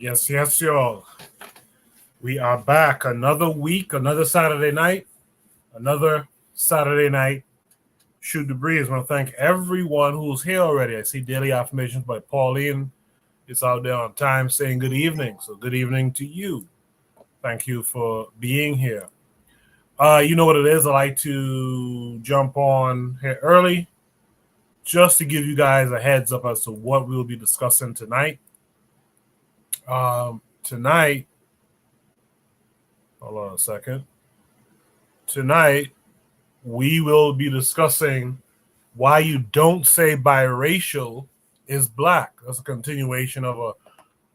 Yes, y'all. We are back. Another week, another Saturday night, another Saturday night. Shoot the breeze. I want to thank everyone who's here already. I see daily affirmations by Pauline. It's out there on time saying good evening. So good evening to you. Thank you for being here. You know what it is. I like to jump on here early just to give you guys a heads up as to what we'll be discussing tonight. Tonight, hold on a second. Tonight, we will be discussing why you don't say biracial is black. That's a continuation of a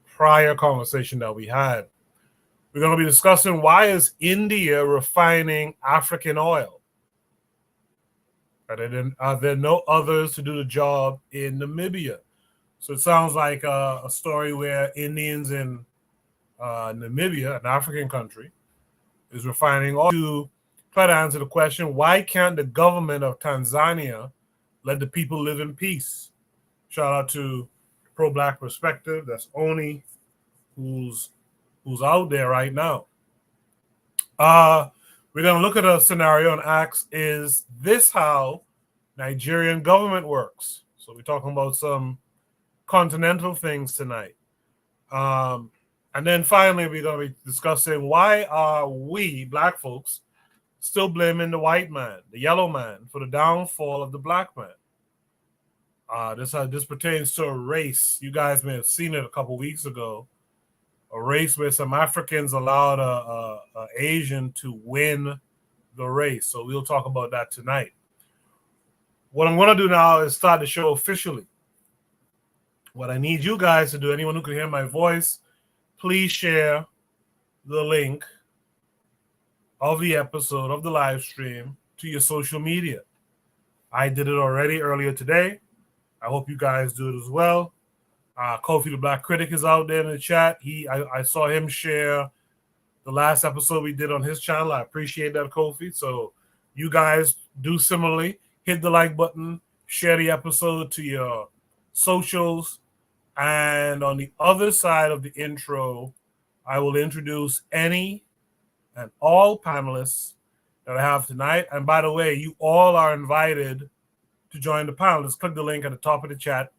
prior conversation that we had. We're going to be discussing why is India refining African oil? Are there no others to do the job in Namibia? So it sounds like a story where Indians in Namibia, an African country, is refining oil to try to answer the question, why can't the government of Tanzania let the people live in peace? Shout out to Pro-Black Perspective. That's Oni, who's out there right now. We're going to look at a scenario and ask, is this how Nigerian government works? So we're talking about some continental things tonight. And then finally, we're going to be discussing why are we, black folks, still blaming the white man, the yellow man, for the downfall of the black man. This pertains to a race. You guys may have seen it a couple weeks ago. A race where some Africans allowed a Asian to win the race. So we'll talk about that tonight. What I'm going to do now is start the show officially. What I need you guys to do, anyone who can hear my voice, please share the link of the episode of the live stream to your social media. I did it already earlier today. I hope you guys do it as well. Kofi the Black Critic is out there in the chat. I saw him share the last episode we did on his channel. I appreciate that, Kofi. So you guys do similarly. Hit the like button, share the episode to your socials. And on the other side of the intro, I will introduce any and all panelists that I have tonight. And by the way, you all are invited to join the panel. Just click the link at the top of the chat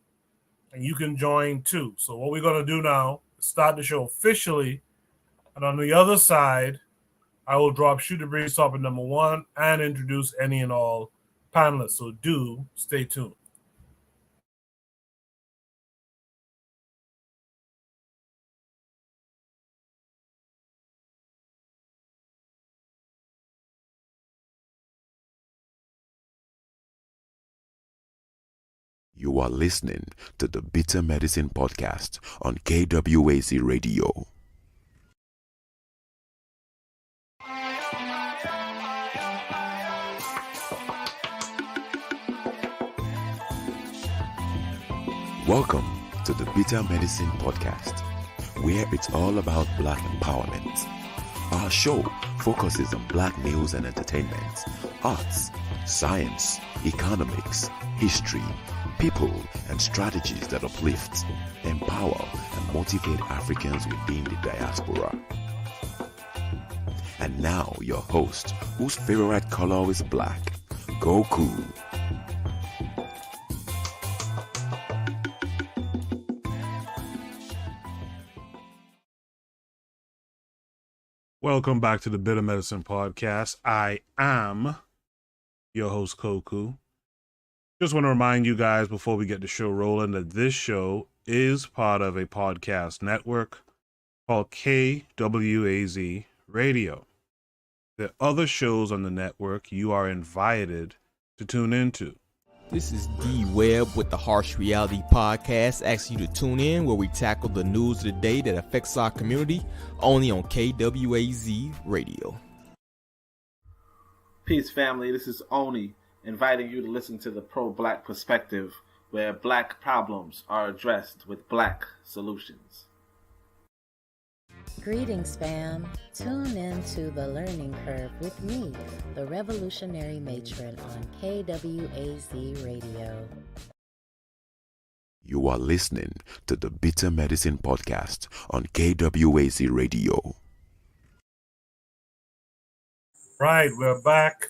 and you can join too. So what we're going to do now is start the show officially. And on the other side, I will drop Shoot the Breeze topic number 1 and introduce any and all panelists. So do stay tuned. You are listening to the Bitter Medicine Podcast on KWAZ Radio. Welcome to the Bitter Medicine Podcast, where it's all about Black empowerment. Our show focuses on Black news and entertainment, arts, science, economics, history, people, and strategies that uplift, empower, and motivate Africans within the diaspora. And now, your host, whose favorite color is black, Goku. Welcome back to the Bitter Medicine Podcast. I am your host, Koku. Just want to remind you guys before we get the show rolling that this show is part of a podcast network called KWAZ Radio. There are other shows on the network you are invited to tune into. This is D Webb with the Harsh Reality Podcast, asking you to tune in where we tackle the news of the day that affects our community, only on KWAZ Radio. Peace, family. This is Oni, inviting you to listen to the Pro-Black Perspective, where Black problems are addressed with Black solutions. Greetings, fam. Tune in to The Learning Curve with me, the Revolutionary Matron on KWAZ Radio. You are listening to the Bitter Medicine Podcast on KWAZ Radio. Right, we're back.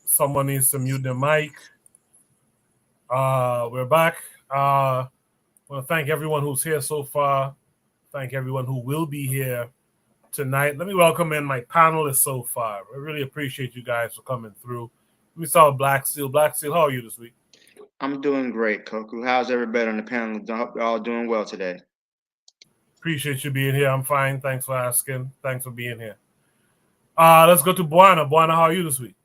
Someone needs to mute the mic. We're back. I want to thank everyone who's here so far. Thank everyone who will be here tonight. Let me welcome in my panelists so far. I really appreciate you guys for coming through. Let me start with Black Steel. Black Steel, how are you this week? I'm doing great, Koku. How's everybody on the panel? I hope you're all doing well today. Appreciate you being here. I'm fine. Thanks for asking. Thanks for being here. Let's go to Buana. Buana, how are you this week?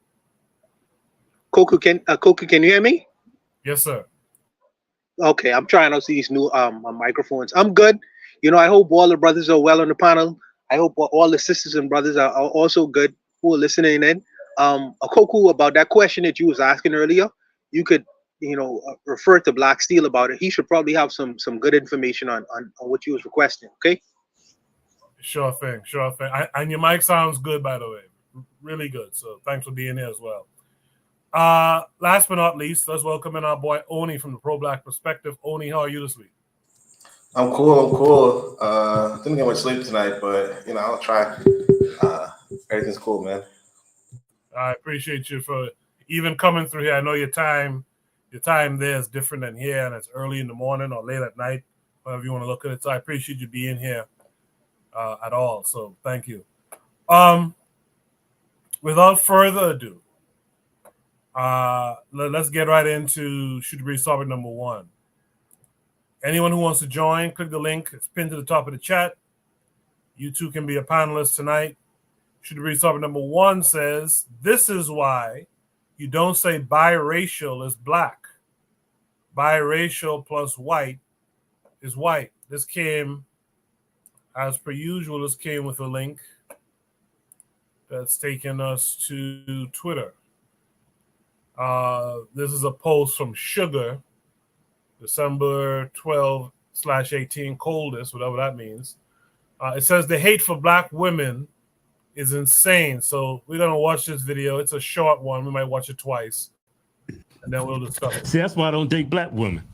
Koku, can you hear me? Yes, sir. Okay, I'm trying out these new microphones. I'm good. I hope all the brothers are well on the panel. I hope all the sisters and brothers are also good who are listening in. Koku, about that question that you was asking earlier, you could, refer to Black Steel about it. He should probably have some good information on what you was requesting. Okay. Sure thing. And your mic sounds good, by the way. Really good. So thanks for being here as well. Last but not least, let's welcome in our boy Oni from the Pro Black Perspective. Oni, how are you this week? I'm cool. Didn't get much sleep tonight, but I'll try. Everything's cool, man. I appreciate you for even coming through here. I know your time there is different than here, and it's early in the morning or late at night, however you want to look at it. So I appreciate you being here at all. So thank you. Without further ado, let's get right into Shoot the Breeze topic number 1. Anyone who wants to join, click the link. It's pinned to the top of the chat. You too can be a panelist tonight. Shoot the Breeze topic number 1 says, this is why you don't say biracial is black. Biracial plus white is white. This came, as per usual, with a link that's taken us to Twitter. This is a post from Sugar, December 12/18, coldest, whatever that means. It says the hate for black women is insane. So we're going to watch this video. It's a short one. We might watch it twice, and then we'll discuss it. See, that's why I don't date black women.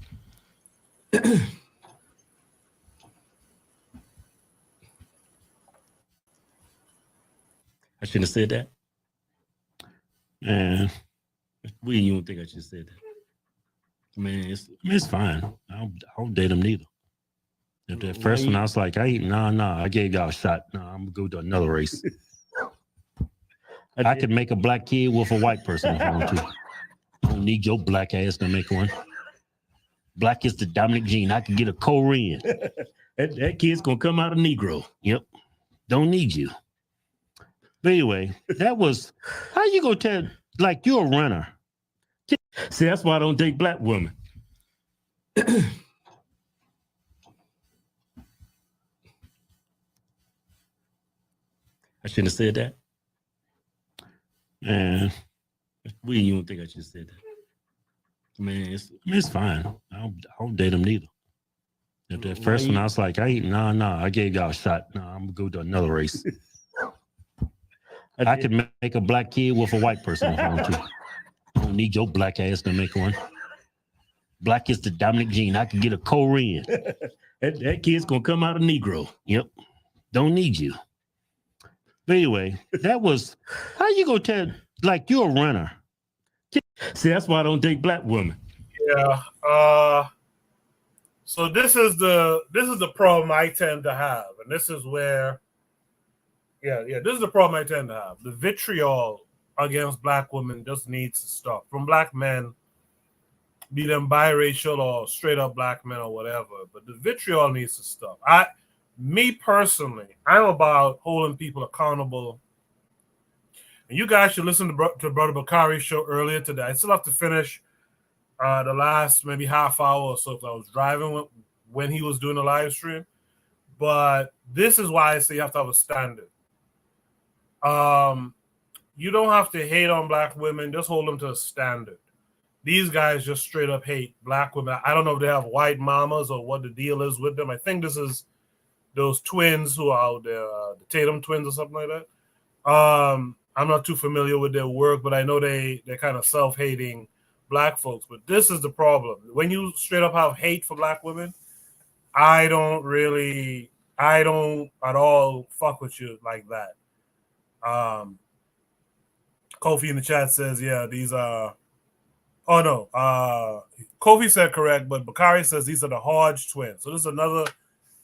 I shouldn't have said that. Man, you don't think I should have said that. Man, it's fine. I don't date them neither. If that first one, I was like, I gave y'all a shot. No, I'm gonna go to another race. I could make a black kid with a white person if I want to. I don't need your black ass to make one. Black is the dominant gene. I can get a Korean. that kid's gonna come out a Negro. Yep. Don't need you. But anyway, that was how you gonna tell like you're a runner. See, that's why I don't date black women. I shouldn't have said that. Man, you don't think I should have said that. Man, it's fine. I don't date them neither. If that first one, I was like, I gave y'all a shot. No, I'm gonna go to another race. I could make a black kid with a white person if I want to. I don't need your black ass to make one. Black is the dominant gene. I can get a Korean. that kid's gonna come out a Negro. Yep. Don't need you. But anyway, that was how you gonna tell like you're a runner. See, that's why I don't date black women. Yeah. So this is the problem I tend to have, and this is where this is the problem I tend to have. The vitriol against black women just needs to stop. From black men, be them biracial or straight up black men or whatever, but the vitriol needs to stop. Me personally, I'm about holding people accountable. And you guys should listen to Brother Bakari's show earlier today. I still have to finish the last maybe half hour or so because I was driving when he was doing the live stream. But this is why I say you have to have a standard. You don't have to hate on black women. Just hold them to a standard. These guys just straight up hate black women. I don't know if they have white mamas or what the deal is with them. I think this is those twins who are out there, the Tatum twins or something like that. I'm not too familiar with their work, but I know they're kind of self-hating black folks. But this is the problem. When you straight up have hate for black women, I don't at all fuck with you like that. Kofi in the chat says, yeah, these are. Oh no, Kofi said correct, but Bakari says these are the Hodge twins. So this is another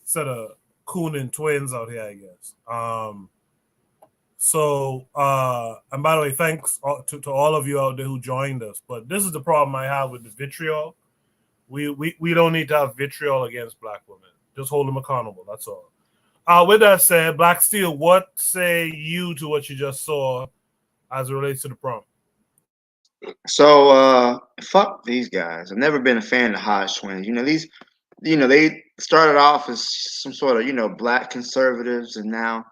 set of Coonan twins out here, I guess. And by the way, thanks to all of you out there who joined us. But this is the problem I have with the vitriol. We don't need to have vitriol against black women. Just hold them accountable. That's all. With that said, Black Steel, what say you to what you just saw as it relates to the prom? So fuck these guys. I've never been a fan of the Hodge twins. They started off as some sort of, black conservatives, and now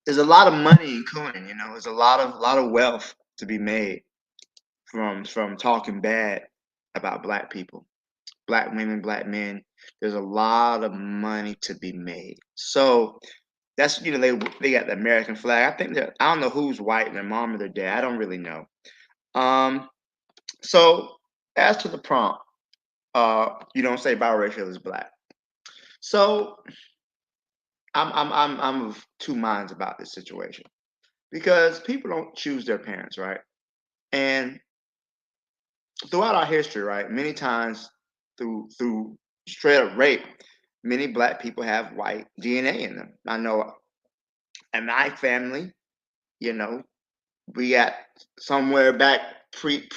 there's a lot of money in Coonan, there's a lot of wealth to be made from talking bad about black people, black women, black men. There's a lot of money to be made. So that's they got the American flag. I think I don't know who's white, their mom or their dad. I don't really know. So as to the prompt, you don't say biracial is black. So I'm of two minds about this situation, because people don't choose their parents, right? And throughout our history, right, many times through straight up rape, many black people have white DNA in them. I know in my family, we got somewhere back pre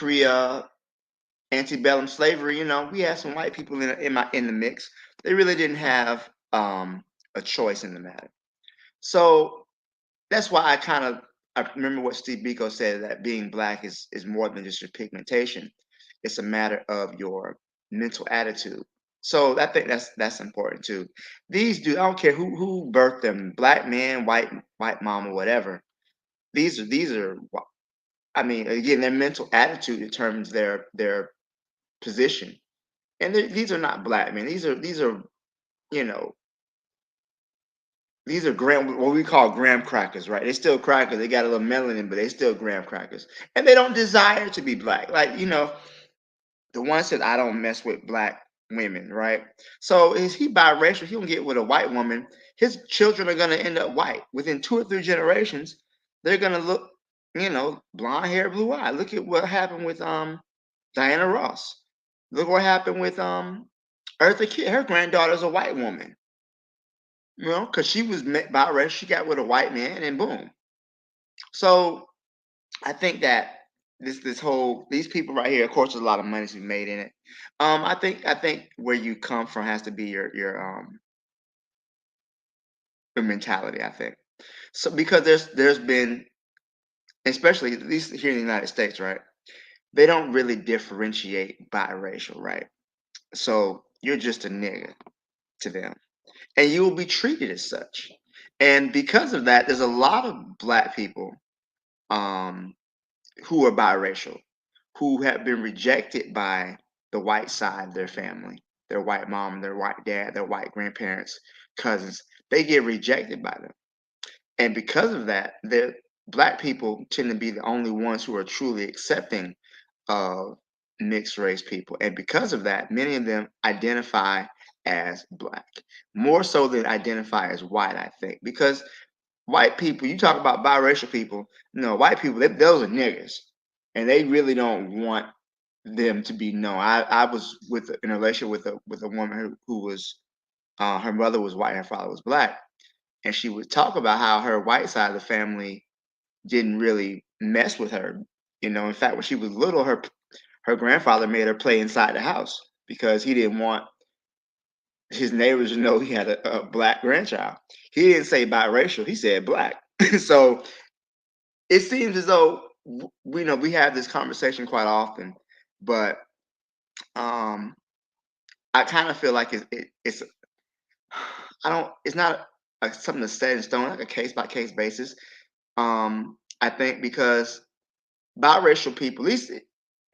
antebellum slavery, we had some white people in the mix. They really didn't have a choice in the matter. So that's why I remember what Steve Biko said, that being black is more than just your pigmentation. It's a matter of your mental attitude. So I think that's important too. These dudes, I don't care who birthed them, black man, white mom, or whatever. These are. I mean, again, their mental attitude determines their position. And these are not black men. These are what we call graham crackers, right? They're still crackers. They got a little melanin, but they still graham crackers. And they don't desire to be black. Like, the one said, I don't mess with black women, right? So is he biracial? He don't get with a white woman. His children are going to end up white. Within 2 or 3 generations, they're going to look, blonde hair, blue eye. Look at what happened with Diana Ross. Look what happened with Eartha Kitt. Her granddaughter's a white woman. Because she was biracial. She got with a white man, and boom. So I think that these people right here, of course, there's a lot of money to be made in it. I think where you come from has to be your mentality, I think. So because there's been, especially at least here in the United States, right? They don't really differentiate biracial, right? So you're just a nigga to them, and you will be treated as such. And because of that, there's a lot of black people who are biracial, who have been rejected by the white side of their family, their white mom, their white dad, their white grandparents, cousins. They get rejected by them. And because of that, the black people tend to be the only ones who are truly accepting of mixed race people. And because of that, many of them identify as black, more so than identify as white, I think. Because white people, you talk about biracial people, white people, those are niggas. And they really don't want them to be known. I was in a relationship with a woman who was, her mother was white, her father was black. And she would talk about how her white side of the family didn't really mess with her. In fact, when she was little, her grandfather made her play inside the house because he didn't want his neighbors to know he had a black grandchild. He didn't say biracial, he said black. So it seems as though we have this conversation quite often, but I kind of feel like it's not something that's set in stone, like a case by case basis. I think because biracial people, at least,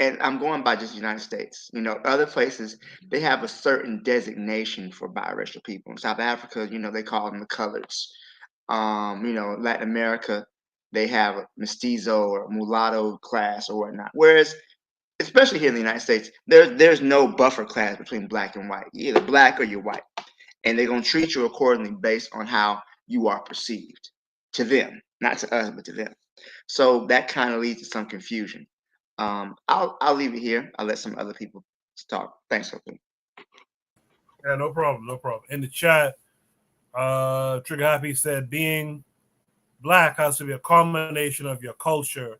and I'm going by just the United States, other places, they have a certain designation for biracial people. In South Africa, they call them the coloreds. Latin America, they have a mestizo or mulatto class or whatnot. Whereas especially here in the United States, there's no buffer class between black and white. You're either black or you're white, and they're gonna treat you accordingly based on how you are perceived to them, not to us, but to them. So that kind of leads to some confusion. I'll leave it here. I'll let some other people talk. Thanks, okay. Yeah, no problem, no problem. In the chat, Trigger Happy said being black has to be a combination of your culture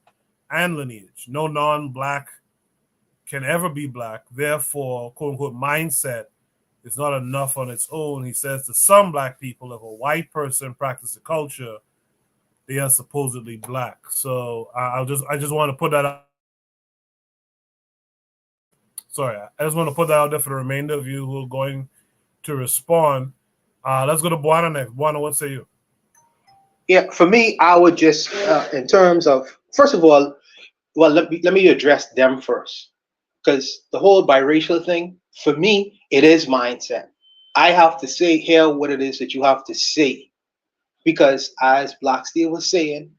and lineage. No non-black can ever be black. Therefore, quote unquote, mindset is not enough on its own. He says to some black people, if a white person practices a culture, they are supposedly black. So I just want to put that out. Sorry, I just want to put that out there for the remainder of you who are going to respond. Let's go to Buana next. Buana, what say you? Yeah, for me, I would just, in terms of, first of all, well, let me address them first, because the whole biracial thing, for me, it is mindset. I have to say here what it is that you have to say, because as Black Steel was saying,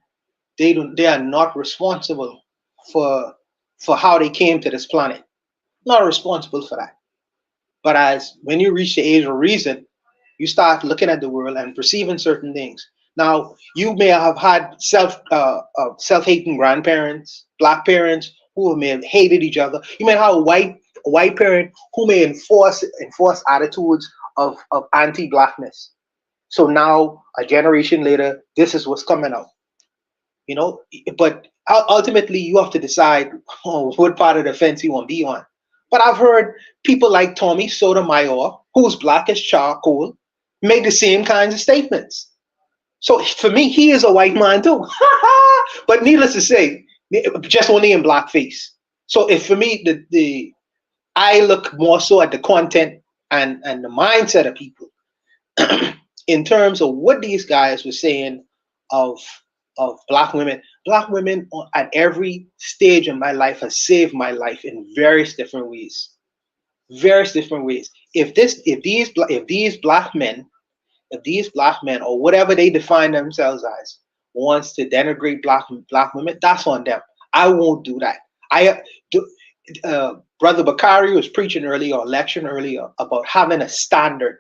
they are not responsible for how they came to this planet. Not responsible for that. But as when you reach the age of reason, you start looking at the world and perceiving certain things. Now, you may have had self-hating grandparents, black parents who may have hated each other. You may have a white parent who may enforce attitudes of anti-blackness. So now, a generation later, this is what's coming out. You know, but ultimately, you have to decide what part of the fence you want to be on. But I've heard people like Tommy Sotomayor, who's black as charcoal, make the same kinds of statements. So for me, he is a white man too. But needless to say, just only in blackface. So if for me, I look more so at the content and the mindset of people in terms of what these guys were saying of black women. Black women at every stage in my life has saved my life in various different ways. Various different ways. If these black men or whatever they define themselves as wants to denigrate black women, that's on them. I won't do that. Brother Bakari was preaching earlier or lecturing earlier about having a standard.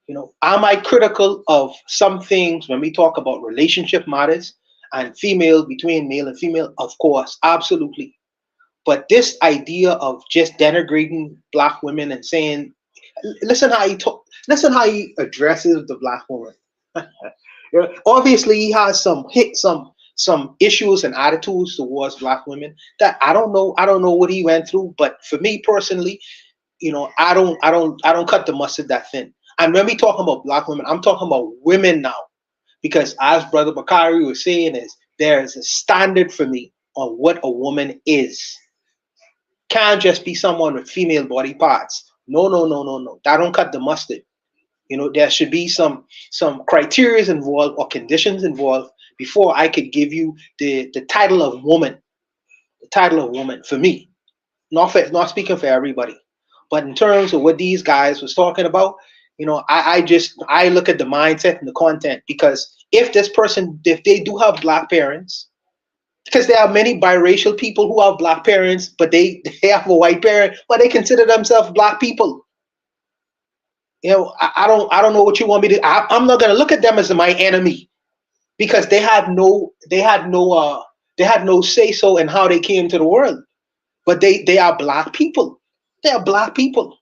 You know, am I critical of some things when we talk about relationship matters and between male and female? Of course, absolutely. But this idea of just denigrating black women and saying, listen how he addresses the black woman. Obviously, he has some issues and attitudes towards black women that I don't know what he went through. But for me personally, you know, I don't cut the mustard that thin. And when we talking about black women, I'm talking about women now, because as Brother Bakari was saying, there is a standard for me on what a woman is. Can't just be someone with female body parts. No. That don't cut the mustard. You know, there should be some criteria involved or conditions involved before I could give you the title of woman. The title of woman for me, not speaking for everybody, but in terms of what these guys was talking about, you know, I look at the mindset and the content, because if they do have black parents, because there are many biracial people who have black parents, but they have a white parent, but they consider themselves black people. You know, I don't know what you want me to. I'm not gonna look at them as my enemy, because they had no say so in how they came to the world. But they are black people. They are black people.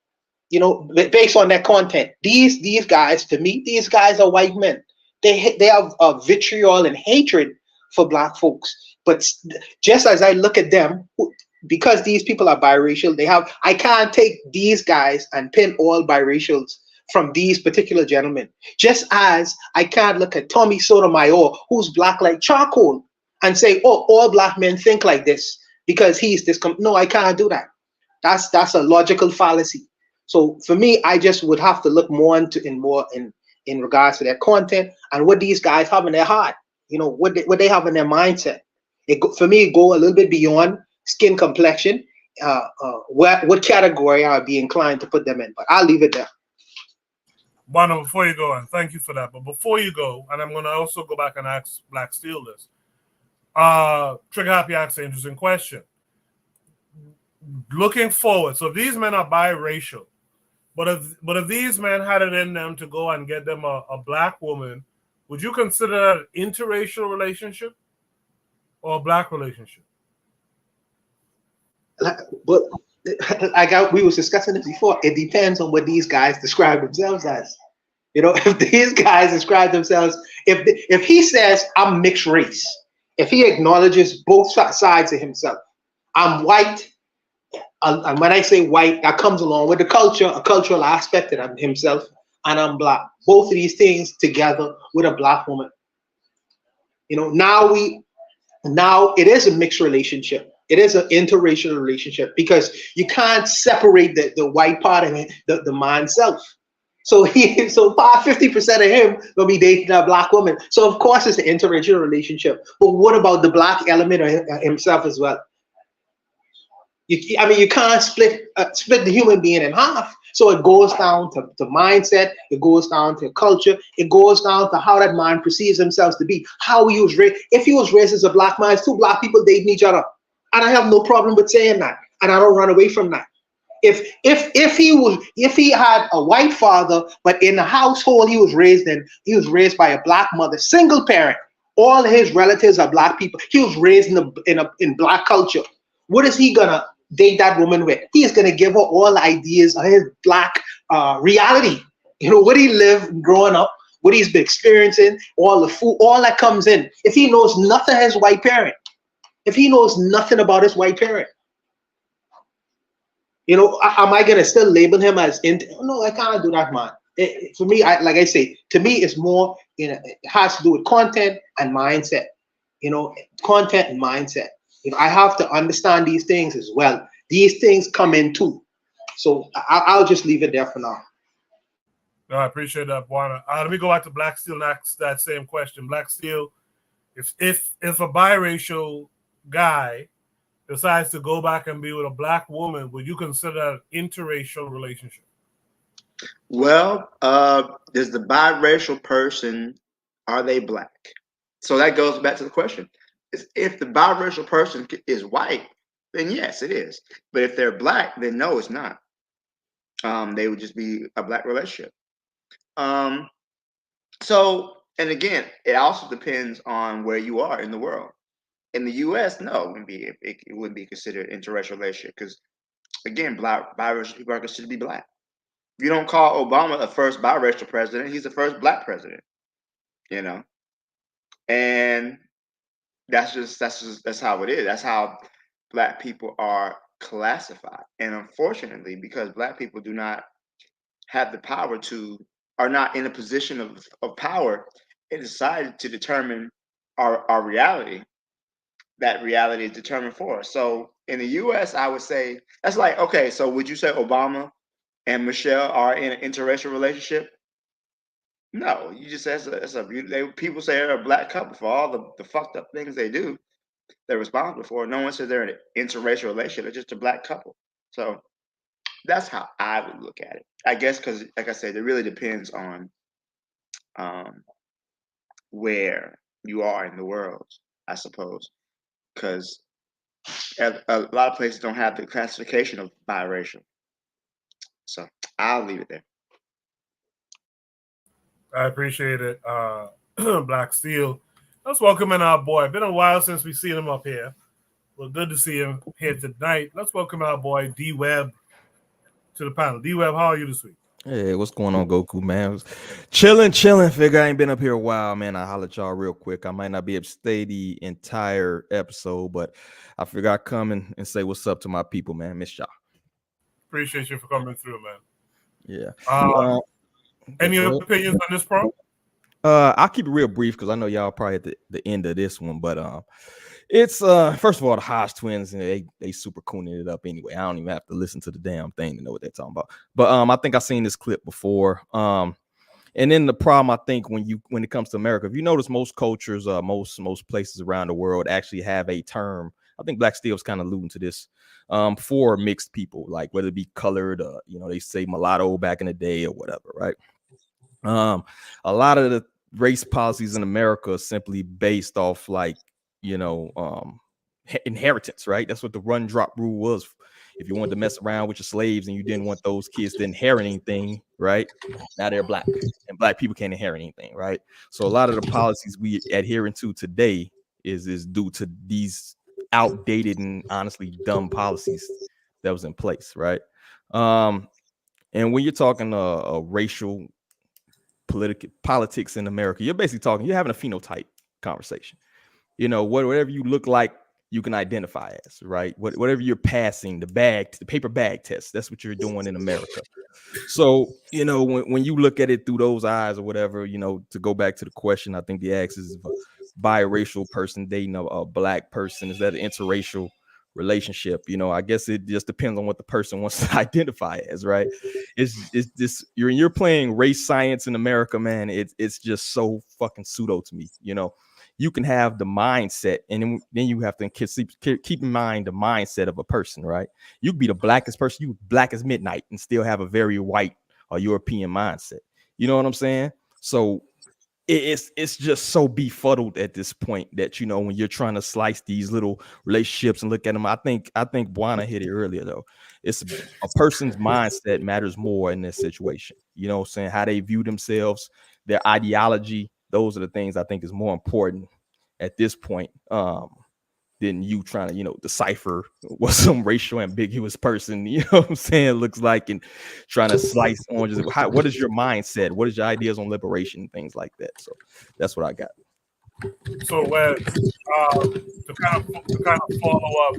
You know, based on that content. These guys, to me, these guys are white men. They have vitriol and hatred for black folks. But just as I look at them, because these people are biracial, I can't take these guys and pin all biracials from these particular gentlemen. Just as I can't look at Tommy Sotomayor, who's black like charcoal, and say, oh, all black men think like this because he's this. No, I can't do that. That's a logical fallacy. So for me, I just would have to look more in regards to their content and what these guys have in their heart. You know, what they have in their mindset. For me, it go a little bit beyond skin complexion. What category I would be inclined to put them in, but I'll leave it there. Bono, before you go, and thank you for that, but before you go, and I'm going to also go back and ask Black Steel this, Trigger Happy asked an interesting question. Looking forward, so these men are biracial, but if these men had it in them to go and get them a black woman, would you consider that an interracial relationship or a black relationship? But we was discussing this before. It depends on what these guys describe themselves as. You know, if these guys describe themselves, if he says I'm mixed race, if he acknowledges both sides of himself, I'm white, and when I say white, that comes along with the culture, a cultural aspect of himself, and I'm black. Both of these things together with a black woman. You know, now it is a mixed relationship. It is an interracial relationship because you can't separate the white part of it, the man's self. So 50% of him will be dating a black woman. So of course it's an interracial relationship. But what about the black element of himself as well? You can't split the human being in half. So it goes down to mindset. It goes down to culture. It goes down to how that man perceives himself to be. How he was raised. If he was raised as a black man, it's two black people dating each other, and I have no problem with saying that, and I don't run away from that. If he had a white father, but in the household he was raised by a black mother, single parent, all his relatives are black people. He was raised in black culture. What is he gonna date that woman with? He is gonna give her all the ideas of his black reality. You know, what he lived growing up, what he's been experiencing, all the food, all that comes in. If he knows nothing of his white parent, if he knows nothing about his white parent, you know, am I gonna still label him as no, I can't do that, man. For me, like I say, to me, it's more, you know, it has to do with content and mindset. You know, content and mindset. You know, I have to understand these things as well. These things come in too. So I'll just leave it there for now. No, I appreciate that, Buana. Let me go back to Black Steel and ask that same question. Black Steel, if a biracial guy decides to go back and be with a black woman, would you consider that an interracial relationship? Well, is the biracial person, are they black? So that goes back to the question. If the biracial person is white, then yes, it is. But if they're black, then no, it's not. They would just be a black relationship. So, and again, it also depends on where you are in the world. In the U.S., no, it wouldn't be considered an interracial relationship because, again, biracial people are considered to be black. You don't call Obama the first biracial president; he's the first black president. You know, and that's how it is. That's how black people are classified. And unfortunately, because black people do not have the power are not in a position of power, it decided to determine our reality. That reality is determined for us. So in the U.S., I would say that's like, okay, so would you say Obama and Michelle are in an interracial relationship? No, you just say people say they're a black couple for all the fucked up things they do. They're responsible for. No one says they're in an interracial relationship. They're just a black couple. So that's how I would look at it. I guess because, like I said, it really depends on where you are in the world, I suppose. Because a lot of places don't have the classification of biracial. So I'll leave it there. I appreciate it, Black Steel. Let's welcome in our boy. Been a while since we've seen him up here. Well, good to see him here tonight. Let's welcome our boy D-Web to the panel. D-Web, how are you this week? Hey, what's going on, Goku, man? Chilling. Figure I ain't been up here a while, man. I holler at y'all real quick. I might not be able to stay the entire episode, but I figure I'd come and say what's up to my people, man. Miss y'all. Appreciate you for coming through, man. Yeah. Any opinions on this pro? I'll keep it real brief because I know y'all probably at the end of this one, but it's first of all, the Hodge twins, and they super cooning it up anyway. I don't even have to listen to the damn thing to know what they're talking about. But I think I've seen this clip before. And then the problem, I think, when it comes to America, if you notice, most cultures, most places around the world actually have a term. I think Black Steel's kind of alluding to this for mixed people, like whether it be colored, they say mulatto back in the day or whatever, right? A lot of the race policies in America are simply based off like inheritance, right? That's what the run drop rule was. If you wanted to mess around with your slaves and you didn't want those kids to inherit anything, right? Now they're black, and black people can't inherit anything, right? So a lot of the policies we adhering to today is due to these outdated and honestly dumb policies that was in place, right? And when you're talking racial politics in America, you're having a phenotype conversation. Whatever you look like, you can identify as, right? Whatever you're passing, the paper bag test, that's what you're doing in America. So, when you look at it through those eyes or whatever, to go back to the question, I think the ask is if a biracial person dating a black person, is that an interracial relationship? I guess it just depends on what the person wants to identify as, right? It's this you're playing race science in America, man. It's just so fucking pseudo to me. You can have the mindset, and then you have to keep in mind the mindset of a person, right? You could be the blackest person, you black as midnight, and still have a very white or European mindset. You know what I'm saying? So it's just so befuddled at this point that when you're trying to slice these little relationships and look at them. I think Buana hit it earlier though. It's a person's mindset matters more in this situation. You know what I'm saying? How they view themselves, their ideology. Those are the things I think is more important at this point than you trying to, decipher what some racial ambiguous person, what I'm saying, looks like, and trying to slice oranges. What is your mindset? What is your ideas on liberation? Things like that. So that's what I got. So when to kind of follow up,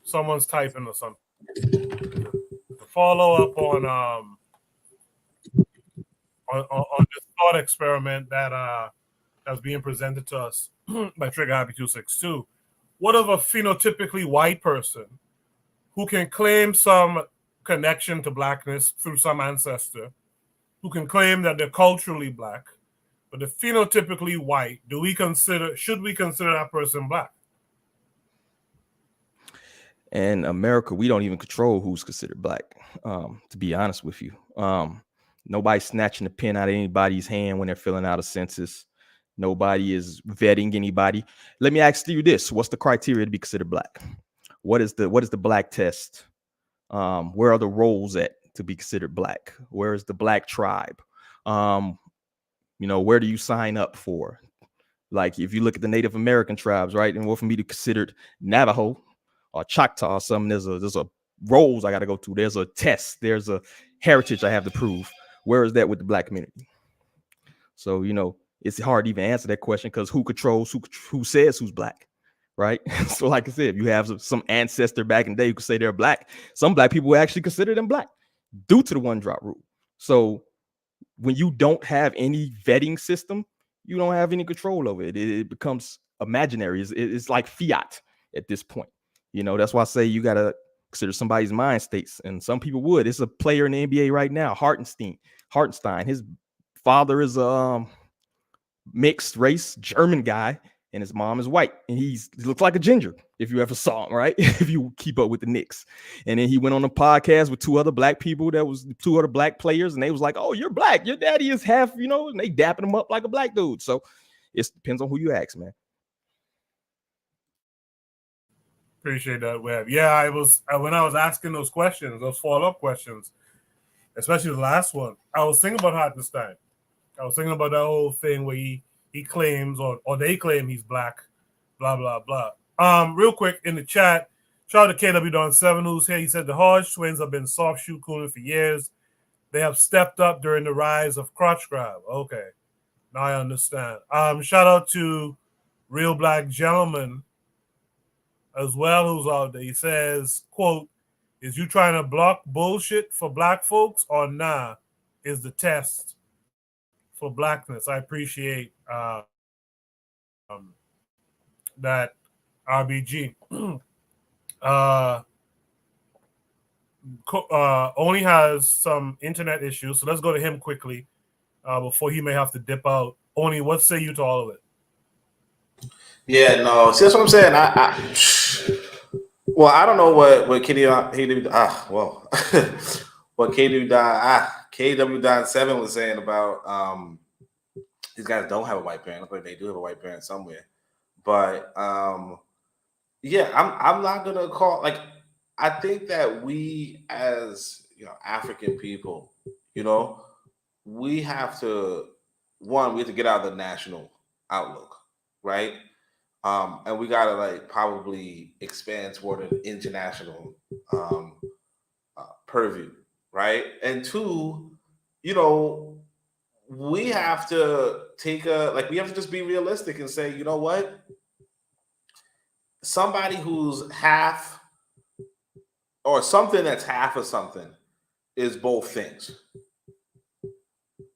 someone's typing or something. To follow up on this thought experiment that's being presented to us by Trigger Happy 262. What of a phenotypically white person who can claim some connection to blackness through some ancestor, who can claim that they're culturally black, but they're phenotypically white? Should we consider that person black? In America, we don't even control who's considered black, to be honest with you. Nobody's snatching the pen out of anybody's hand when they're filling out a census. Nobody is vetting anybody. Let me ask you this: what's the criteria to be considered black? What is the black test? Where are the roles at to be considered black? Where is the black tribe? Where do you sign up for? Like if you look at the Native American tribes, right? And what for me to considered Navajo or Choctaw or something, there's a roles I got to go through. There's a test. There's a heritage I have to prove. Where is that with the black community? So, it's hard to even answer that question because who controls who says who's black, right? So like I said, if you have some ancestor back in the day who could say they're black, some black people will actually consider them black due to the one drop rule. So when you don't have any vetting system, you don't have any control over it. It becomes imaginary. It's like fiat at this point. That's why I say you got to consider somebody's mind states, and some people would. It's a player in the NBA right now, Hartenstein. His father is a mixed race German guy, and his mom is white, and he looks like a ginger if you ever saw him, right? If you keep up with the Knicks. And then he went on a podcast with two other black people, two other black players, and they was like, oh, you're black, your daddy is half, and they dapping him up like a black dude. So it depends on who you ask, man. Appreciate that, Webb. Yeah, when I was asking those questions, those follow-up questions, especially the last one, I was thinking about Hartenstein. I was thinking about that whole thing where he claims or they claim he's black, blah, blah, blah. Real quick in the chat, shout out to KW Don 7 who's here. He said the Hodge twins have been soft shoe cooling for years. They have stepped up during the rise of crotch grab. Okay, now I understand. Shout out to Real Black Gentleman as well, who's out there. He says, quote, is you trying to block bullshit for black folks or nah? Is the test for blackness. I appreciate that, RBG. Only has some internet issues, so let's go to him quickly before he may have to dip out. Only, what say you to all of it? Yeah, no. See, that's what I'm saying. Well, I don't know what what KW.7 was saying about these guys don't have a white parent. Look like they do have a white parent somewhere. But yeah, I'm not gonna call like I think that we as African people, we have to we have to get out of the national outlook, right? And we gotta like probably expand toward an international purview, right? And two, we have to we have to just be realistic and say, you know what? Somebody who's half or something that's half of something is both things.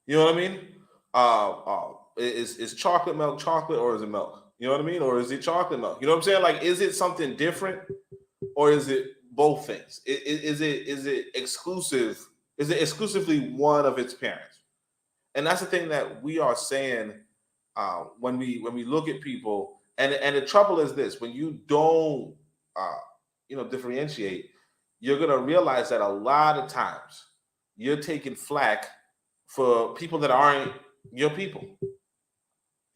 You know what I mean? Is chocolate milk chocolate or is it milk? You know what I mean? Or is it chocolate milk? You know what I'm saying? Like, is it something different or is it both things? Is it exclusive? Is it exclusively one of its parents? And that's the thing that we are saying when we look at people. And the trouble is this: when you don't differentiate, you're gonna realize that a lot of times you're taking flack for people that aren't your people.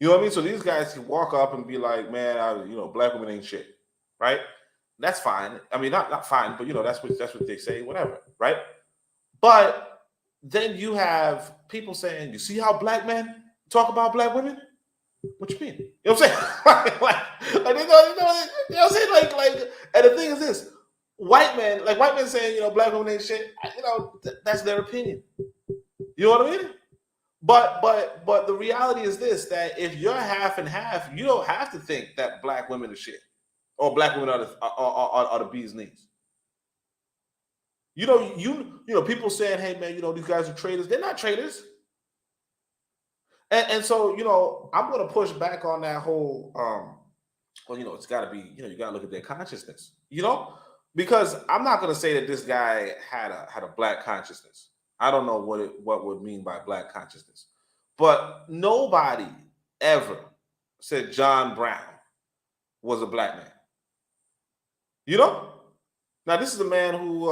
You know what I mean? So these guys can walk up and be like, "Man, black women ain't shit," right? That's fine. I mean, not fine, but that's what they say, whatever, right? But then you have people saying, "You see how black men talk about black women? What you mean?" You know what I'm saying? like you know what I'm saying? Like, and the thing is this: white men saying, black women ain't shit. That's their opinion. You know what I mean? But the reality is this: that if you're half and half, you don't have to think that black women are shit or black women are the bee's knees. People saying, "Hey man, these guys are traitors." They're not traitors. And so, I'm going to push back on that whole, it's got to be, you got to look at their consciousness, because I'm not going to say that this guy had a black consciousness. I don't know what would mean by black consciousness, but nobody ever said John Brown was a black man. Now this is a man who,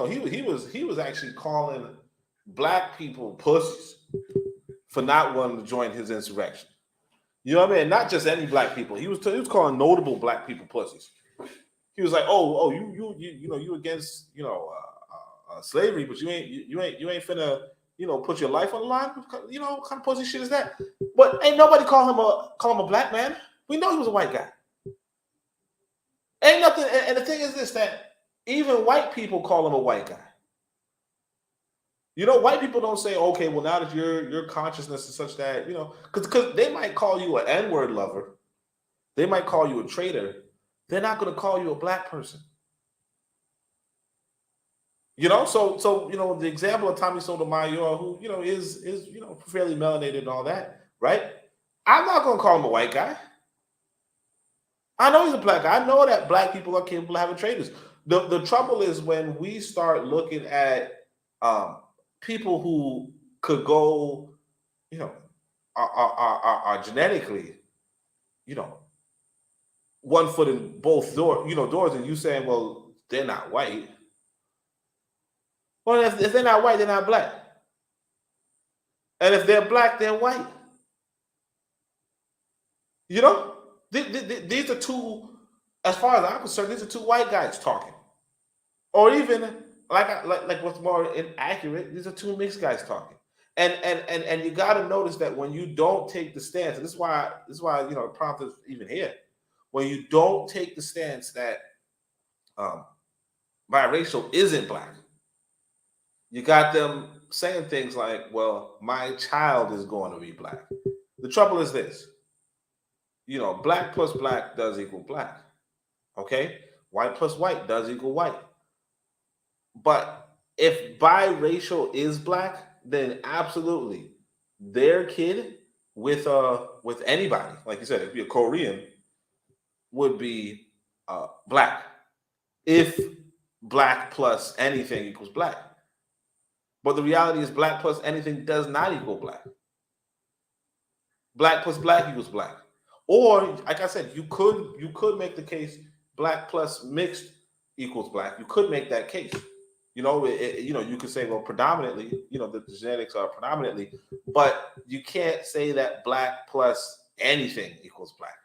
he was actually calling black people pussies for not wanting to join his insurrection. You know what I mean? Not just any black people. He was calling notable black people pussies. He was like, "Oh, you against slavery, but you ain't finna put your life on the line. What kind of pussy shit is that?" But ain't nobody call him a black man. We know he was a white guy. Ain't nothing. And the thing is this: that even white people call him a white guy. White people don't say, "Okay, well, now that your consciousness is such that," because they might call you an N-word lover. They might call you a traitor. They're not going to call you a black person. So the example of Tommy Sotomayor, who, is fairly melanated and all that, right? I'm not going to call him a white guy. I know he's a black guy. I know that black people are capable of having traitors. The trouble is when we start looking at people who could go, are genetically, one foot in both doors, and you saying, well, they're not white. Well, if they're not white, they're not black. And if they're black, they're white. These are two, as far as I'm concerned, these are two white guys talking. Or even like what's more inaccurate, these are two mixed guys talking. And you got to notice that when you don't take the stance, and this is why the prompt is even here. When you don't take the stance that biracial isn't black, you got them saying things like, "Well, my child is going to be black." The trouble is this: black plus black does equal black. Okay, white plus white does equal white. But if biracial is black, then absolutely their kid with anybody, like you said, it'd be a Korean, would be black. If black plus anything equals black. But the reality is black plus anything does not equal black. Black plus black equals black. Or, like I said, you could make the case black plus mixed equals black. You could make that case. You could say, well, predominantly, the genetics are predominantly, but you can't say that black plus anything equals black.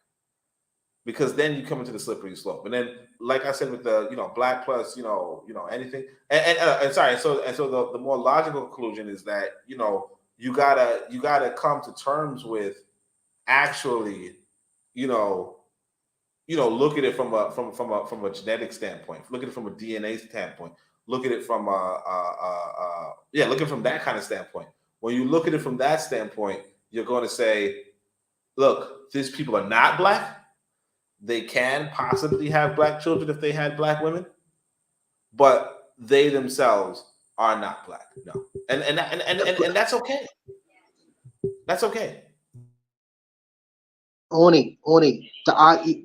because then you come into the slippery slope. And then, like I said, with the black plus anything, and sorry, so the more logical conclusion is that you gotta come to terms with actually look at it from a genetic standpoint, look at it from a DNA standpoint, look at it from look at it from that kind of standpoint. When you look at it from that standpoint, you're going to say, look, these people are not black. They can possibly have black children if they had black women, but they themselves are not black. No, and that's okay. That's okay. Oni,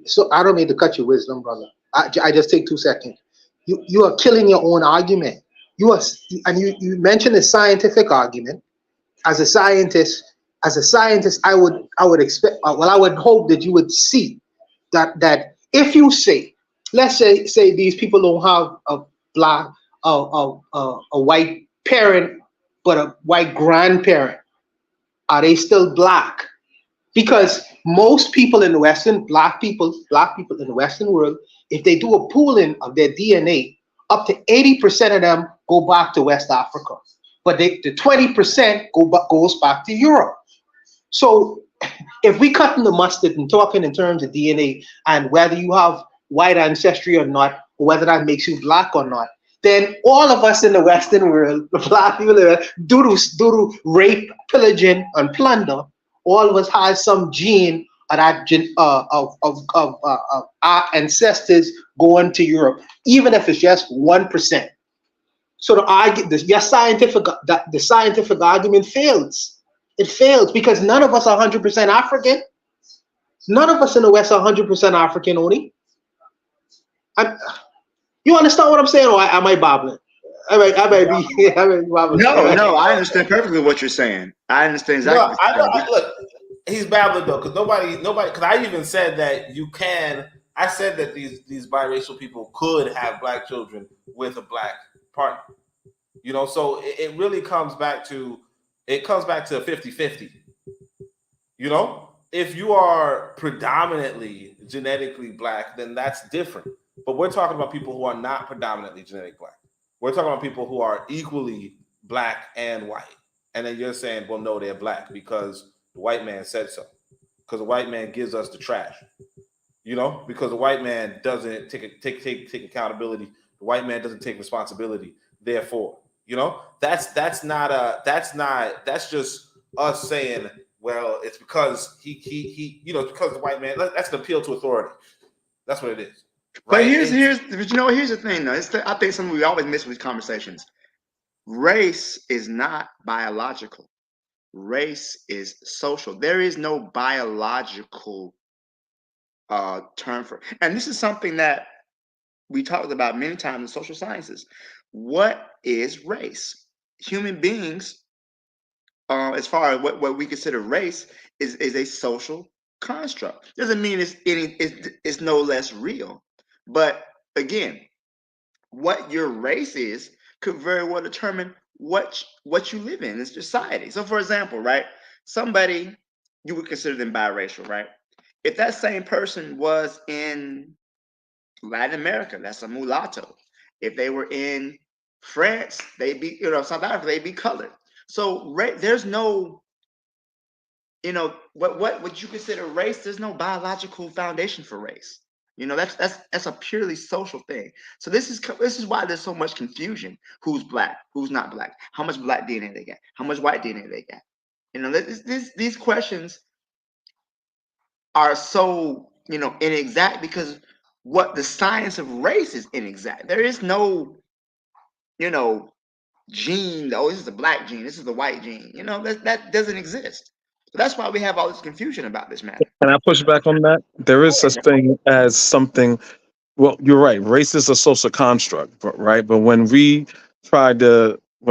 so I don't mean to cut your wisdom, brother. I just take 2 seconds. You are killing your own argument. You mentioned a scientific argument. As a scientist, I would expect. I would hope that you would see that if you say, let's say these people don't have a white parent but a white grandparent, are they still black? Because most people in the black people in the Western world, if they do a pooling of their DNA, up to 80% of them go back to West Africa, but the 20% goes back to Europe. So if we cut in the mustard and talking in terms of DNA and whether you have white ancestry or not, or whether that makes you black or not, then all of us in the Western world, the black people, due to rape, pillaging, and plunder, all of us has some gene of that our ancestors going to Europe, even if it's just 1%. So the scientific argument fails. It fails because none of us are 100% African. None of us in the West are 100% African, only. You understand what I'm saying, or am I babbling? I might be babbling. No, I understand perfectly what you're saying. I understand exactly. No, look, he's babbling though, because nobody, because I even said that you can. I said that these biracial people could have black children with a black partner. So it really comes back to 50-50. If you are predominantly genetically black, then that's different. But we're talking about people who are not predominantly genetic black. We're talking about people who are equally black and white. And then you're saying, well, no, they're black because the white man said so. Because the white man gives us the trash. Because the white man doesn't take accountability. The white man doesn't take responsibility. Therefore, that's just us saying, well, it's because he it's because the white man. That's an appeal to authority. That's what it is. Right? But here's the thing though. I think something we always miss with these conversations. Race is not biological. Race is social. There is no biological term for, and this is something that we talked about many times in social sciences. What is race? Human beings, as far as what we consider race, is a social construct. Doesn't mean it's no less real. But again, what your race is could very well determine what you live in society. So, for example, right, somebody you would consider them biracial, right? If that same person was in Latin America, that's a mulatto. If they were in France, they'd be, South Africa, they'd be colored. So there's no, what you consider race, there's no biological foundation for race. That's a purely social thing. So this is why there's so much confusion. Who's black? Who's not black? How much black DNA they got? How much white DNA they got? These questions are so inexact because what the science of race is inexact. There is no gene. Oh, this is the black gene. This is the white gene. That doesn't exist. So that's why we have all this confusion about this matter. Can I push back on that? There is such thing as something. Well, you're right. Race is a social construct, right? But when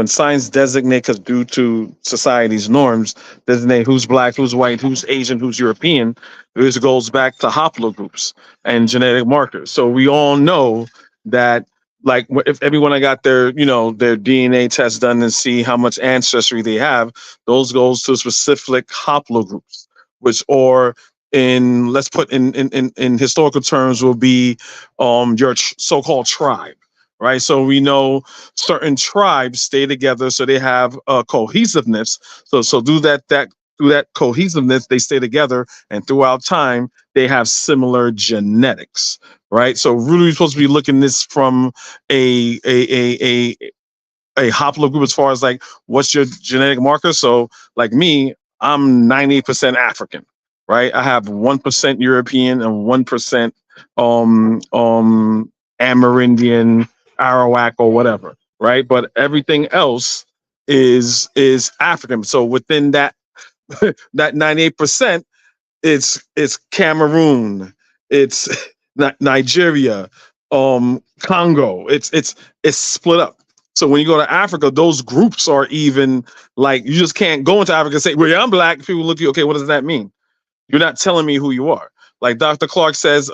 science designates us due to society's norms, designate who's black, who's white, who's Asian, who's European, this goes back to haplogroups and genetic markers. So we all know that, like, if everyone got their DNA test done and see how much ancestry they have, those goes to specific haplogroups, or in let's put in historical terms will be your so-called tribe, right? So we know certain tribes stay together, so they have cohesiveness. So through that cohesiveness, they stay together, and throughout time, they have similar genetics, right? So really, we're supposed to be looking this from a a haplogroup as far as like what's your genetic marker. So like me, I'm 98% African, right? I have 1% European and 1% Amerindian, Arawak or whatever, right? But everything else is African. So within that that 98%, it's Cameroon, it's Nigeria, Congo. It's split up. So when you go to Africa, those groups are even like you just can't go into Africa and say, "Well, yeah, I'm black." People look at you, okay, what does that mean? You're not telling me who you are. Like Dr. Clark says,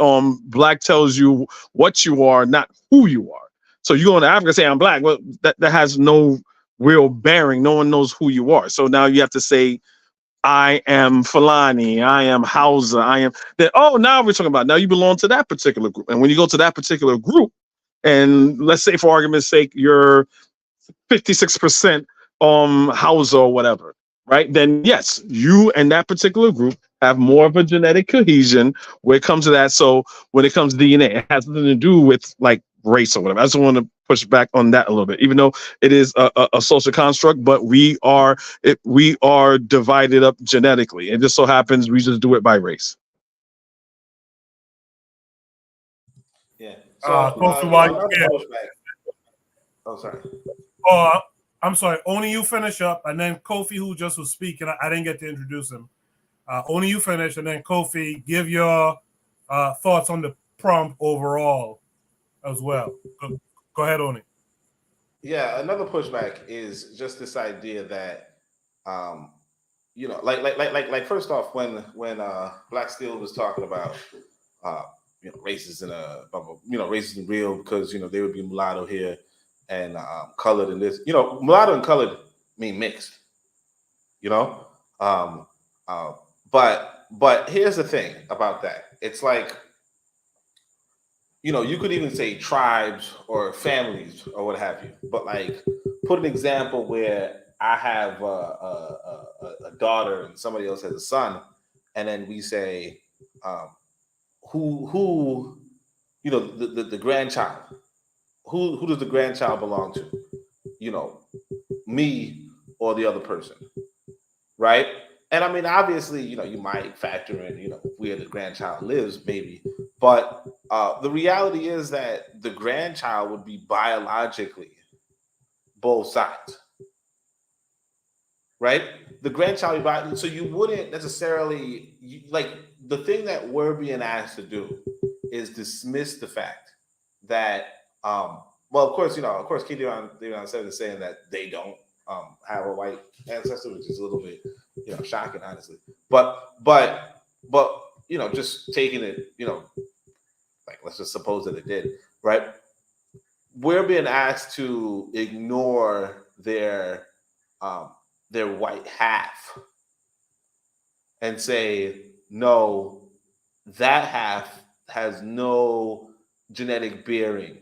black tells you what you are, not who you are. So you go into Africa and say, I'm black. Well, that has no real bearing. No one knows who you are. So now you have to say, I am Fulani, I am Hausa, I am that. Oh, now we're talking about now you belong to that particular group. And when you go to that particular group, and let's say for argument's sake, you're 56% Hausa or whatever, right? Then yes, you and that particular group have more of a genetic cohesion when it comes to that. So when it comes to DNA, it has nothing to do with like race or whatever. I just want to push back on that a little bit, even though it is a social construct, but we are divided up genetically. It just so happens we just do it by race. Yeah. Kofi, So while you another here. pushback. Oh, sorry. Oh, I'm sorry. Only you finish up, and then Kofi, who just was speaking, I didn't get to introduce him. Only you finish, and then Kofi, give your thoughts on the prompt overall as well. Go ahead, Oni. Yeah, another pushback is just this idea that, like first off, when Black Steel was talking about, races and races and real because they would be mulatto here and colored in this, mulatto and colored mean mixed, um, but here's the thing about that. It's like, you could even say tribes or families or what have you. But like, put an example where I have a daughter and somebody else has a son, and then we say, who the grandchild. Who does the grandchild belong to? Me or the other person, right? And I mean, obviously, you might factor in, where the grandchild lives, maybe. But the reality is that the grandchild would be biologically both sides, right? The grandchild, so you wouldn't necessarily, like, the thing that we're being asked to do is dismiss the fact that, well, of course, Keon 7 is saying that they don't have a white ancestor, which is a little bit, shocking, honestly. But just taking it, like, let's just suppose that it did, right? We're being asked to ignore their white half and say, no, that half has no genetic bearing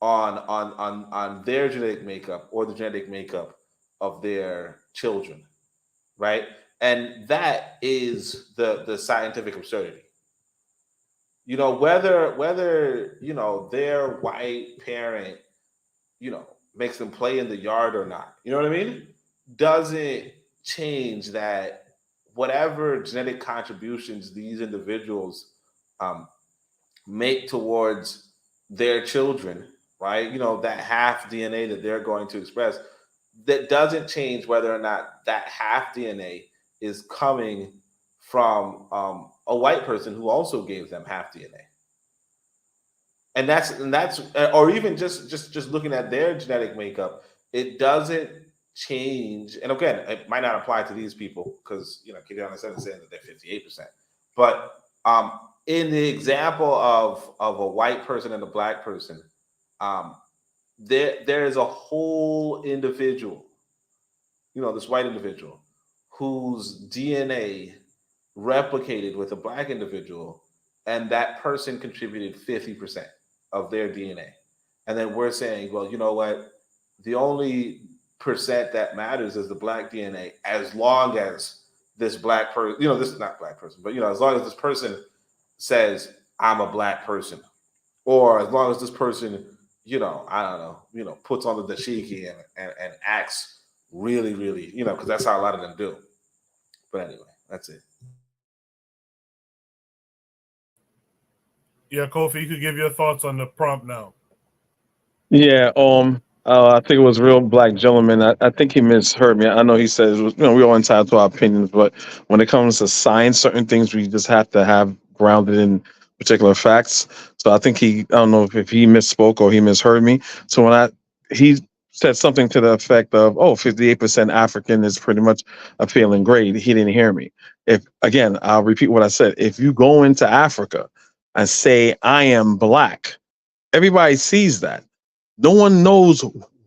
on their genetic makeup or the genetic makeup of their children, right? And that is the scientific absurdity. Whether their white parent, makes them play in the yard or not, you know what I mean? Doesn't change that whatever genetic contributions these individuals make towards their children, right? That half DNA that they're going to express, that doesn't change whether or not that half DNA is coming from a white person who also gave them half DNA. And that's or even just looking at their genetic makeup, it doesn't change. And again, it might not apply to these people because Keon is saying that they're 58%. But in the example of a white person and a black person, there is a whole individual, this white individual whose DNA replicated with a black individual, and that person contributed 50% of their DNA. And then we're saying, well, you know what? The only percent that matters is the black DNA, as long as this black person, this is not black person, but as long as this person says, I'm a black person, or as long as this person, I don't know, puts on the dashiki and acts really, really, because that's how a lot of them do. But anyway, that's it. Yeah, Kofi, you could give your thoughts on the prompt now. Yeah, I think it was a real black gentleman. I think he misheard me. I know he says, we're all entitled to our opinions, but when it comes to science, certain things we just have to have grounded in particular facts. So I think I don't know if he misspoke or he misheard me. So he said something to the effect of, 58% African is pretty much a failing grade. He didn't hear me. Again, I'll repeat what I said. If you go into Africa and say, I am black, everybody sees that. No one knows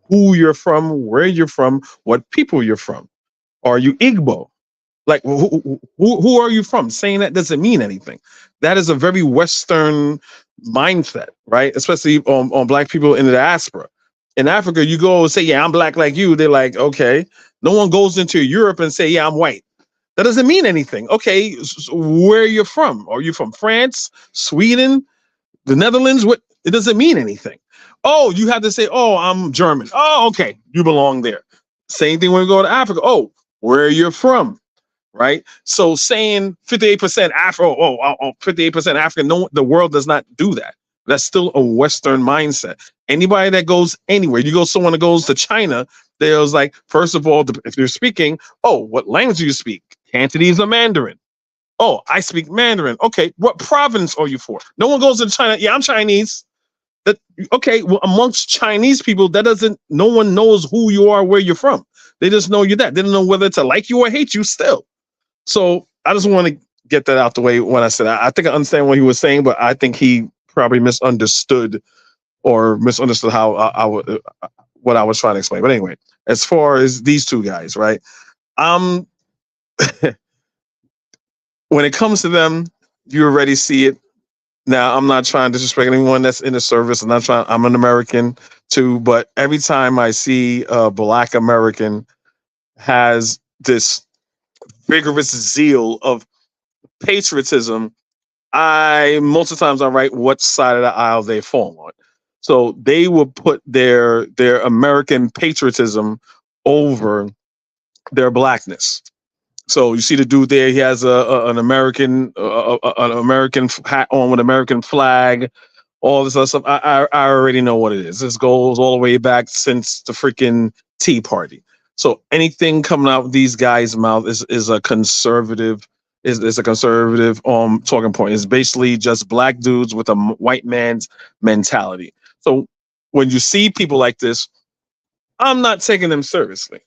who you're from, where you're from, what people you're from. Are you Igbo? Like, who are you from? Saying that doesn't mean anything. That is a very Western mindset, right? Especially on black people in the diaspora. In Africa, you go and say, yeah, I'm black like you. They're like, okay. No one goes into Europe and say, yeah, I'm white. That doesn't mean anything. Okay, where you're from? Are you from France, Sweden, the Netherlands? What? It doesn't mean anything. Oh, you have to say, I'm German. Oh, okay, you belong there. Same thing when you go to Africa. Oh, where you're from, right? So saying 58% Afro, 58% African, no, the world does not do that. That's still a Western mindset. Anybody that goes anywhere, someone that goes to China, there's like, first of all, if you're speaking, what language do you speak? Cantonese or Mandarin? Oh, I speak Mandarin. Okay, what province are you for? No one goes to China. Yeah, I'm Chinese. Okay, well, amongst Chinese people, no one knows who you are, where you're from. They just know you're that. They don't know whether to like you or hate you still. So I just want to get that out the way when I said I think I understand what he was saying, but I think he probably misunderstood how what I was trying to explain. But anyway, as far as these two guys, right? When it comes to them, you already see it. Now, I'm not trying to disrespect anyone that's in the service. I'm an American too, but every time I see a black American has this vigorous zeal of patriotism, most of the times I write what side of the aisle they fall on. So they will put their American patriotism over their blackness. So you see the dude there. He has an American hat on with American flag, all this other stuff. I already know what it is. This goes all the way back since the freaking Tea Party. So anything coming out of these guys' mouth is a conservative talking point. It's basically just black dudes with a white man's mentality. So when you see people like this, I'm not taking them seriously.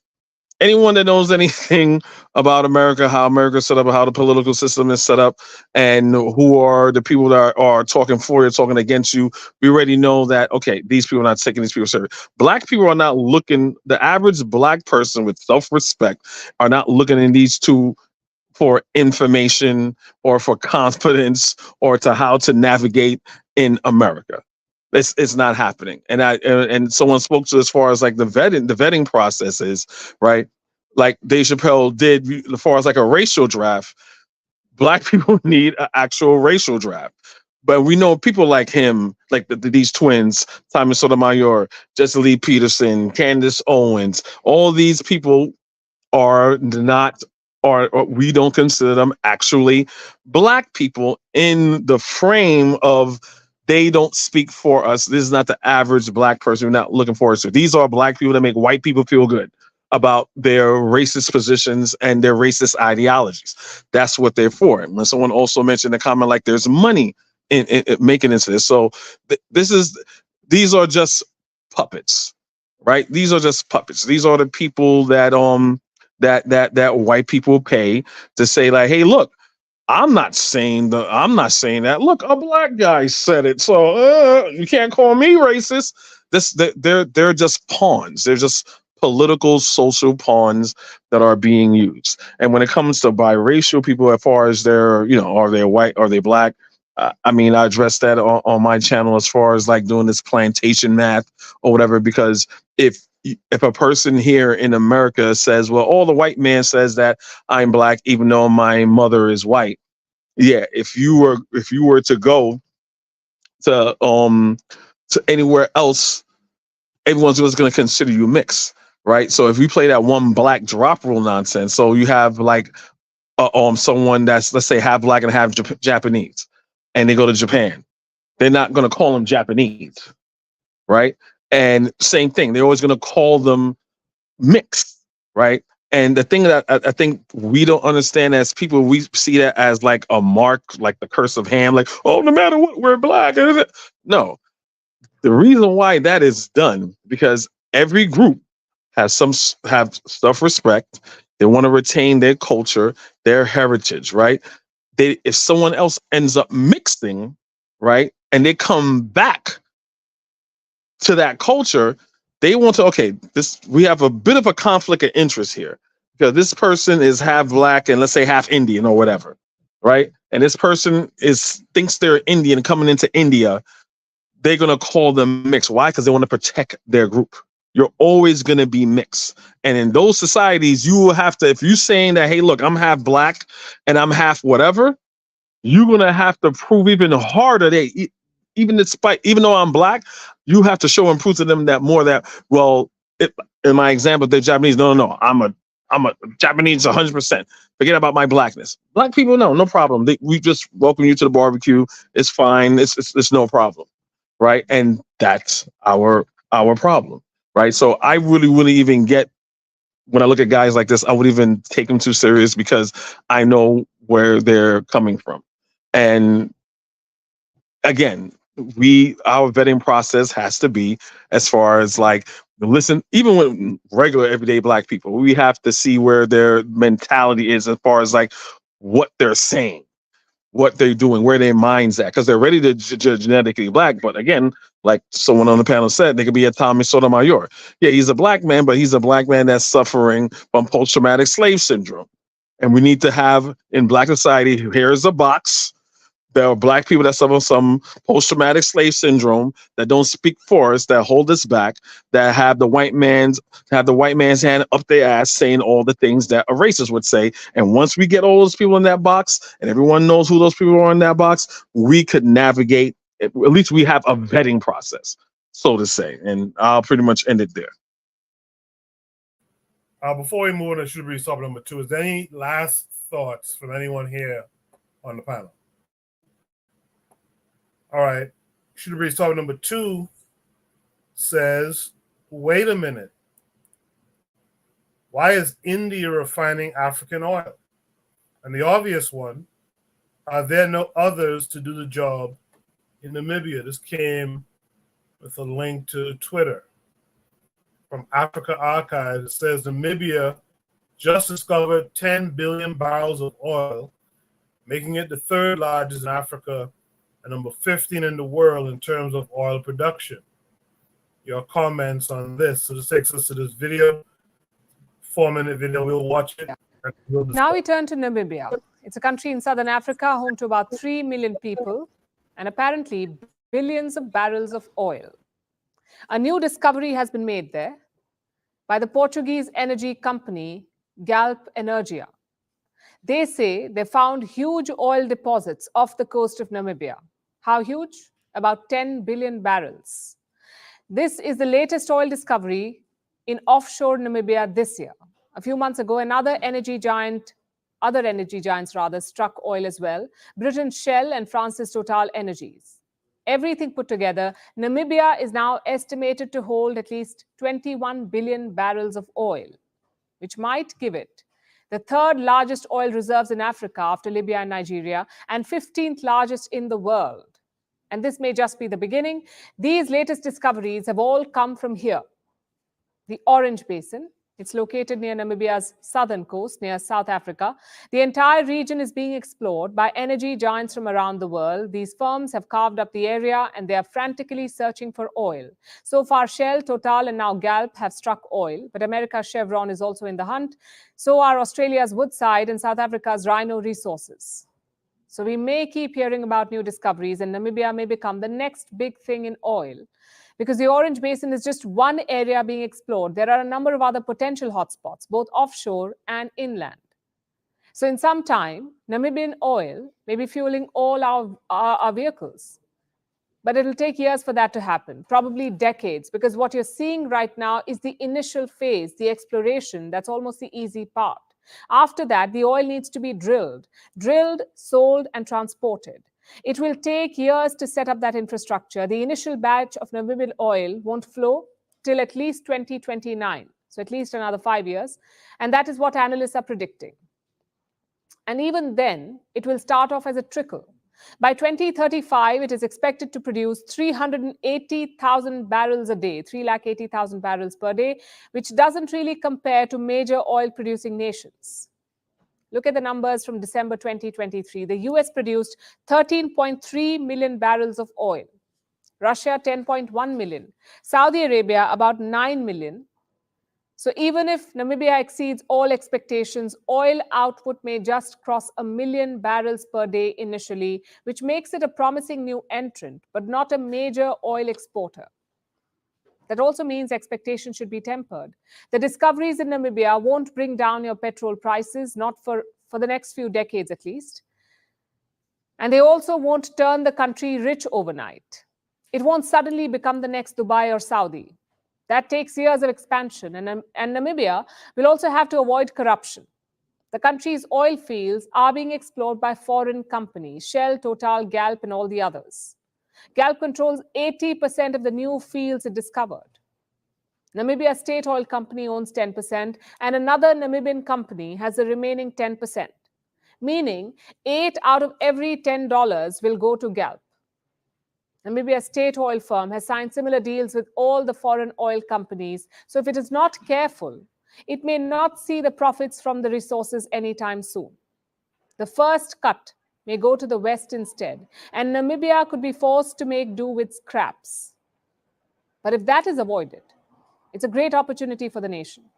Anyone that knows anything about America, how America is set up, how the political system is set up, and who are the people that are talking for you, talking against you, we already know that, okay, these people are not taking these people serious. Black people are not looking, the average black person with self-respect are not looking in these two for information or for confidence or to how to navigate in America. It's not happening. And someone spoke to as far as like the vetting process is, right? Like Dave Chappelle did as far as like a racial draft. Black people need an actual racial draft. But we know people like him, like these twins, Tommy Sotomayor, Jesse Lee Peterson, Candace Owens, all these people are not, or we don't consider them actually black people in the frame of they don't speak for us. This is not the average black person. We're not looking for us. So these are black people that make white people feel good about their racist positions and their racist ideologies. That's what they're for. And when someone also mentioned a comment like there's money in making into this. So these are just puppets, right? These are just puppets. These are the people that that white people pay to say like, hey, look, I'm not saying that. Look, a black guy said it, so you can't call me racist. They're just pawns. They're just political, social pawns that are being used. And when it comes to biracial people, as far as they're, are they white, are they black? I mean, I addressed that on my channel as far as like doing this plantation math or whatever, because if a person here in America says, well, all the white man says that I'm black, even though my mother is white. Yeah, if you were to go to anywhere else, everyone's just going to consider you mixed, right? So if you play that one black drop rule nonsense, so you have like someone that's, let's say, half black and half Japanese, and they go to Japan, they're not going to call them Japanese, right? And same thing, they're always going to call them mixed, right? And the thing that I think we don't understand as people, we see that as like a mark, like the curse of Ham, like, oh, no matter what, we're black. No, the reason why that is done, because every group have self-respect. They want to retain their culture, their heritage, right? If someone else ends up mixing, right, and they come back to that culture, they want to, okay, we have a bit of a conflict of interest here, because this person is half black and let's say half Indian or whatever, right? And this person thinks they're Indian coming into India. They're going to call them mixed. Why? Because they want to protect their group. You're always going to be mixed. And in those societies, you will have to, if you're saying that, hey, look, I'm half black and I'm half whatever, you're going to have to prove even harder. Even though I'm black, you have to show and prove to them that well, in my example, they're Japanese. No. I'm a Japanese 100%. Forget about my blackness. Black people, no problem. We just welcome you to the barbecue. It's fine. It's no problem. Right. And that's our problem. Right. So I really even get, when I look at guys like this, I would even take them too serious, because I know where they're coming from. And again, our vetting process has to be, as far as like, listen, even with regular everyday black people, we have to see where their mentality is, as far as like what they're saying, what they're doing, where their mind's at, because they're ready to genetically black. But again, like someone on the panel said, they could be a Tommy Sotomayor. Yeah, he's a black man, but he's a black man that's suffering from post-traumatic slave syndrome. And we need to have, in black society, here's a box. There are black people that suffer some post-traumatic slave syndrome, that don't speak for us, that hold us back, that have the white man's hand up their ass saying all the things that a racist would say. And once we get all those people in that box, and everyone knows who those people are in that box, we could navigate. At least we have a vetting process, so to say. And I'll pretty much end it there. Before we move on to should be topic number 2, is there any last thoughts from anyone here on the panel? All right. Should be topic number 2 says, wait a minute. Why is India refining African oil? And the obvious one, are there no others to do the job in Namibia? This came with a link to Twitter from Africa Archives. It says Namibia just discovered 10 billion barrels of oil, making it the 3rd largest in Africa and number 15 in the world in terms of oil production. Your comments on this. So this takes us to this video, 4-minute video. We'll watch it. Now we turn to Namibia. It's a country in southern Africa, home to about 3 million people and apparently billions of barrels of oil. A new discovery has been made there by the Portuguese energy company Galp Energia. They say they found huge oil deposits off the coast of Namibia. How huge? About 10 billion barrels. This is the latest oil discovery in offshore Namibia this year. A few months ago, other energy giants struck oil as well. Britain's Shell and France's Total Energies. Everything put together, Namibia is now estimated to hold at least 21 billion barrels of oil, which might give it the 3rd largest oil reserves in Africa after Libya and Nigeria, and 15th largest in the world. And this may just be the beginning. These latest discoveries have all come from here, the Orange Basin, It's located near Namibia's southern coast, near South Africa. The entire region is being explored by energy giants from around the world. These firms have carved up the area and they are frantically searching for oil. So far, Shell, Total, and now Galp have struck oil, but America's Chevron is also in the hunt. So are Australia's Woodside and South Africa's Rhino Resources. So we may keep hearing about new discoveries, and Namibia may become the next big thing in oil. Because the Orange Basin is just one area being explored, there are a number of other potential hotspots, both offshore and inland. So in some time, Namibian oil may be fueling all our vehicles. But it'll take years for that to happen, probably decades, because what you're seeing right now is the initial phase, the exploration. That's almost the easy part. After that, the oil needs to be drilled, sold, and transported. It will take years to set up that infrastructure. The initial batch of Namibian oil won't flow till at least 2029, so at least another 5 years. And that is what analysts are predicting. And even then, it will start off as a trickle. By 2035, it is expected to produce 380,000 barrels a day, 380,000 barrels per day, which doesn't really compare to major oil-producing nations. Look at the numbers from December 2023. The US produced 13.3 million barrels of oil. Russia, 10.1 million. Saudi Arabia, about 9 million. So even if Namibia exceeds all expectations, oil output may just cross 1 million barrels per day initially, which makes it a promising new entrant, but not a major oil exporter. That also means expectations should be tempered. The discoveries in Namibia won't bring down your petrol prices, not for the next few decades at least. And they also won't turn the country rich overnight. It won't suddenly become the next Dubai or Saudi. That takes years of expansion, and Namibia will also have to avoid corruption. The country's oil fields are being explored by foreign companies, Shell, Total, Galp, and all the others. Galp controls 80% of the new fields it discovered. Namibia State Oil Company owns 10%, and another Namibian company has the remaining 10%, meaning 8 out of every $10 will go to Galp. Namibia's state oil firm has signed similar deals with all the foreign oil companies. So if it is not careful, it may not see the profits from the resources anytime soon. The first cut may go to the West instead, and Namibia could be forced to make do with scraps. But if that is avoided, it's a great opportunity for the nation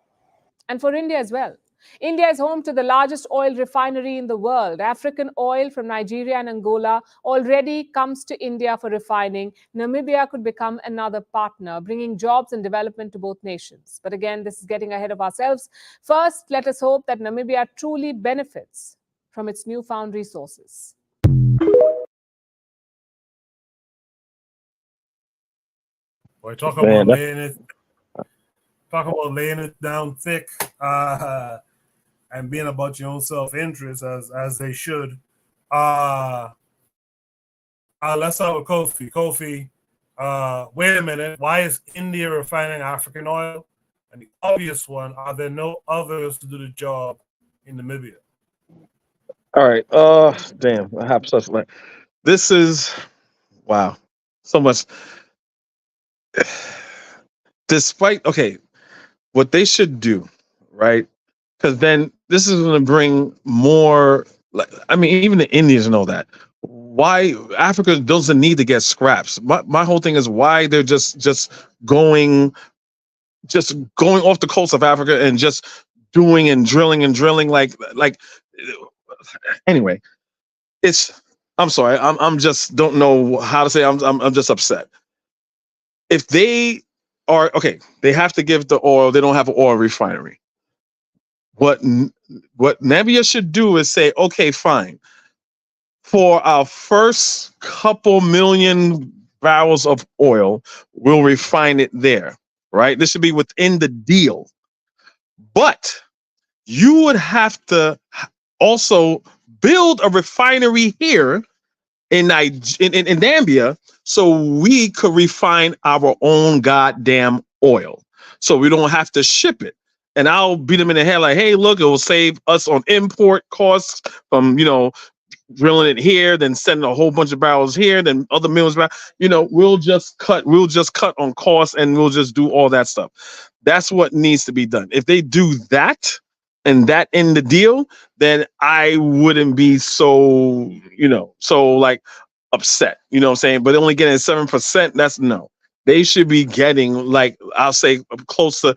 and for India as well. India is home to the largest oil refinery in the world. African oil from Nigeria and Angola already comes to India for refining. Namibia could become another partner, bringing jobs and development to both nations. But again, this is getting ahead of ourselves. First, let us hope that Namibia truly benefits from its newfound resources. Boy, talk about laying it down thick. And being about your own self-interest as they should. Let's start with Kofi. Kofi, wait a minute. Why is India refining African oil? And the obvious one, are there no others to do the job in Namibia? All right. Damn, I have such like this is wow. So much. Despite what they should do, right? Because then this is going to bring more. I mean, even the Indians know that. Why Africa doesn't need to get scraps. My whole thing is why they're just going off the coast of Africa and just doing and drilling like. Anyway, I'm sorry. I'm just don't know how to say. I'm just upset. If they are they have to give the oil. They don't have an oil refinery. What Namibia should do is say, okay, fine. For our first couple million barrels of oil, we'll refine it there, right? This should be within the deal. But you would have to also build a refinery here in Namibia so we could refine our own goddamn oil. So we don't have to ship it. And I'll beat them in the head like, hey, look, it will save us on import costs from, drilling it here, then sending a whole bunch of barrels here, then other millions of barrels. You know, we'll just cut on costs, and we'll just do all that stuff. That's what needs to be done. If they do that and that in the deal, then I wouldn't be so, so like upset. You know what I'm saying? But only getting 7%, that's no. They should be getting, like, I'll say close to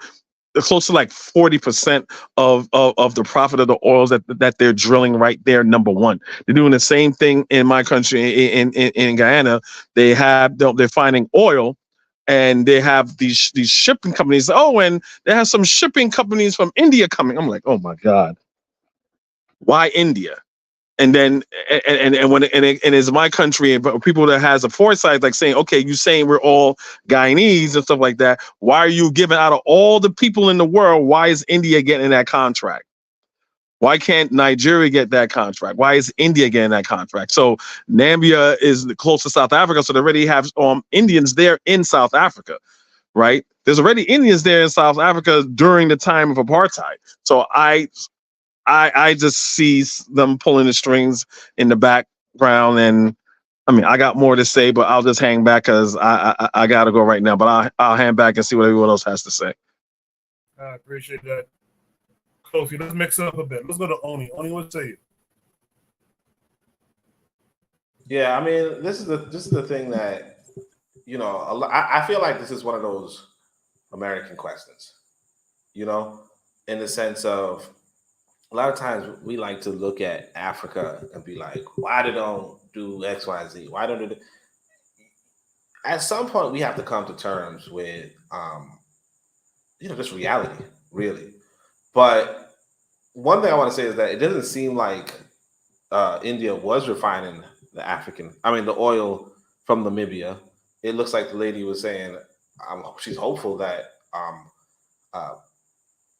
like 40% of the profit of the oils that they're drilling right there. Number one, they're doing the same thing in my country, in Guyana. They're finding oil, and they have these shipping companies. Oh, and they have some shipping companies from India coming. I'm like, oh my God, why India? And then when it's my country, and people that has a foresight, like saying, okay, you saying we're all Guyanese and stuff like that. Why are you giving out of all the people in the world? Why is India getting that contract? Why can't Nigeria get that contract? Why is India getting that contract? So Namibia is close to South Africa, so they already have Indians there in South Africa, right? There's already Indians there in South Africa during the time of apartheid. So I just see them pulling the strings in the background, and I mean, I got more to say, but I'll just hang back because I got to go right now. But I'll hang back and see what everyone else has to say. I appreciate that. Kofi, let's mix it up a bit. Let's go to Oni. Oni, what say you? Yeah, I mean, this is the thing that, I feel like this is one of those American questions, in the sense of, a lot of times we like to look at Africa and be like, why they don't do X, Y, Z? Why don't they do? At some point, we have to come to terms with, just reality, really. But one thing I want to say is that it doesn't seem like India was refining the oil from Namibia. It looks like the lady was saying she's hopeful that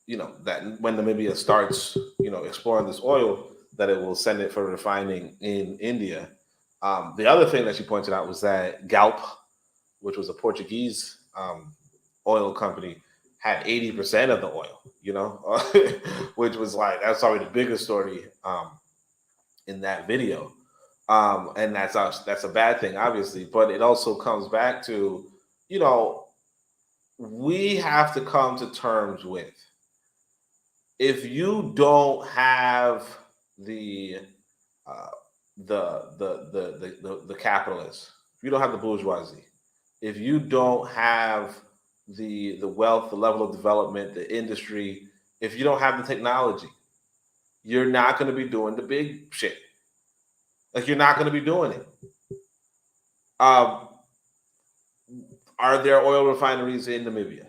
that when Namibia starts, exploring this oil, that it will send it for refining in India. The other thing that she pointed out was that Galp, which was a Portuguese oil company, had 80% of the oil, which was like, that's probably the biggest story in that video. And that's a bad thing, obviously, but it also comes back to, we have to come to terms with, if you don't have the capitalists, if you don't have the bourgeoisie, if you don't have the wealth, the level of development, the industry, if you don't have the technology, you're not going to be doing the big shit. Like, you're not going to be doing it. Are there oil refineries in Namibia?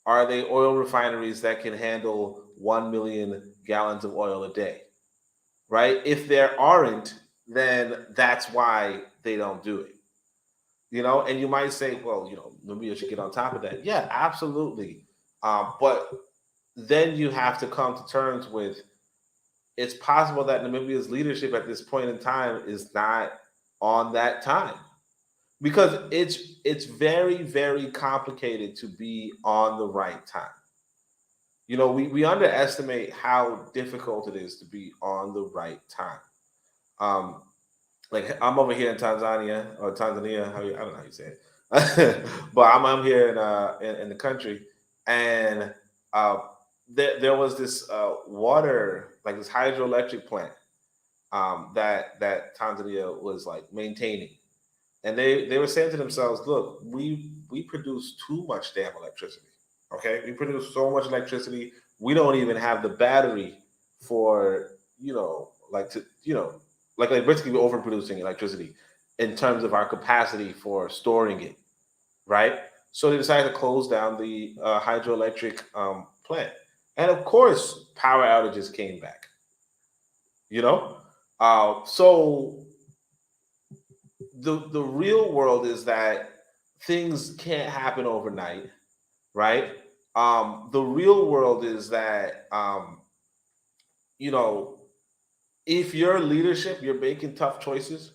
Are they oil refineries that can handle 1 million gallons of oil a day? Right? If there aren't, then that's why they don't do it. And you might say, well, Namibia should get on top of that. Yeah, absolutely. But then you have to come to terms with, it's possible that Namibia's leadership at this point in time is not on that time, because it's very, very complicated to be on the right time. We underestimate how difficult it is to be on the right time. Like, I'm over here in Tanzania, or Tanzania, I don't know how you say it, but I'm here in the country, and there was this water, like this hydroelectric plant that Tanzania was like maintaining, and they were saying to themselves, look, we produce too much damn electricity. Okay, we produce so much electricity, we don't even have the battery for like basically we're overproducing electricity in terms of our capacity for storing it, right? So they decided to close down the hydroelectric plant. And of course, power outages came back, So the real world is that things can't happen overnight, right? The real world is that, if your leadership, you're making tough choices,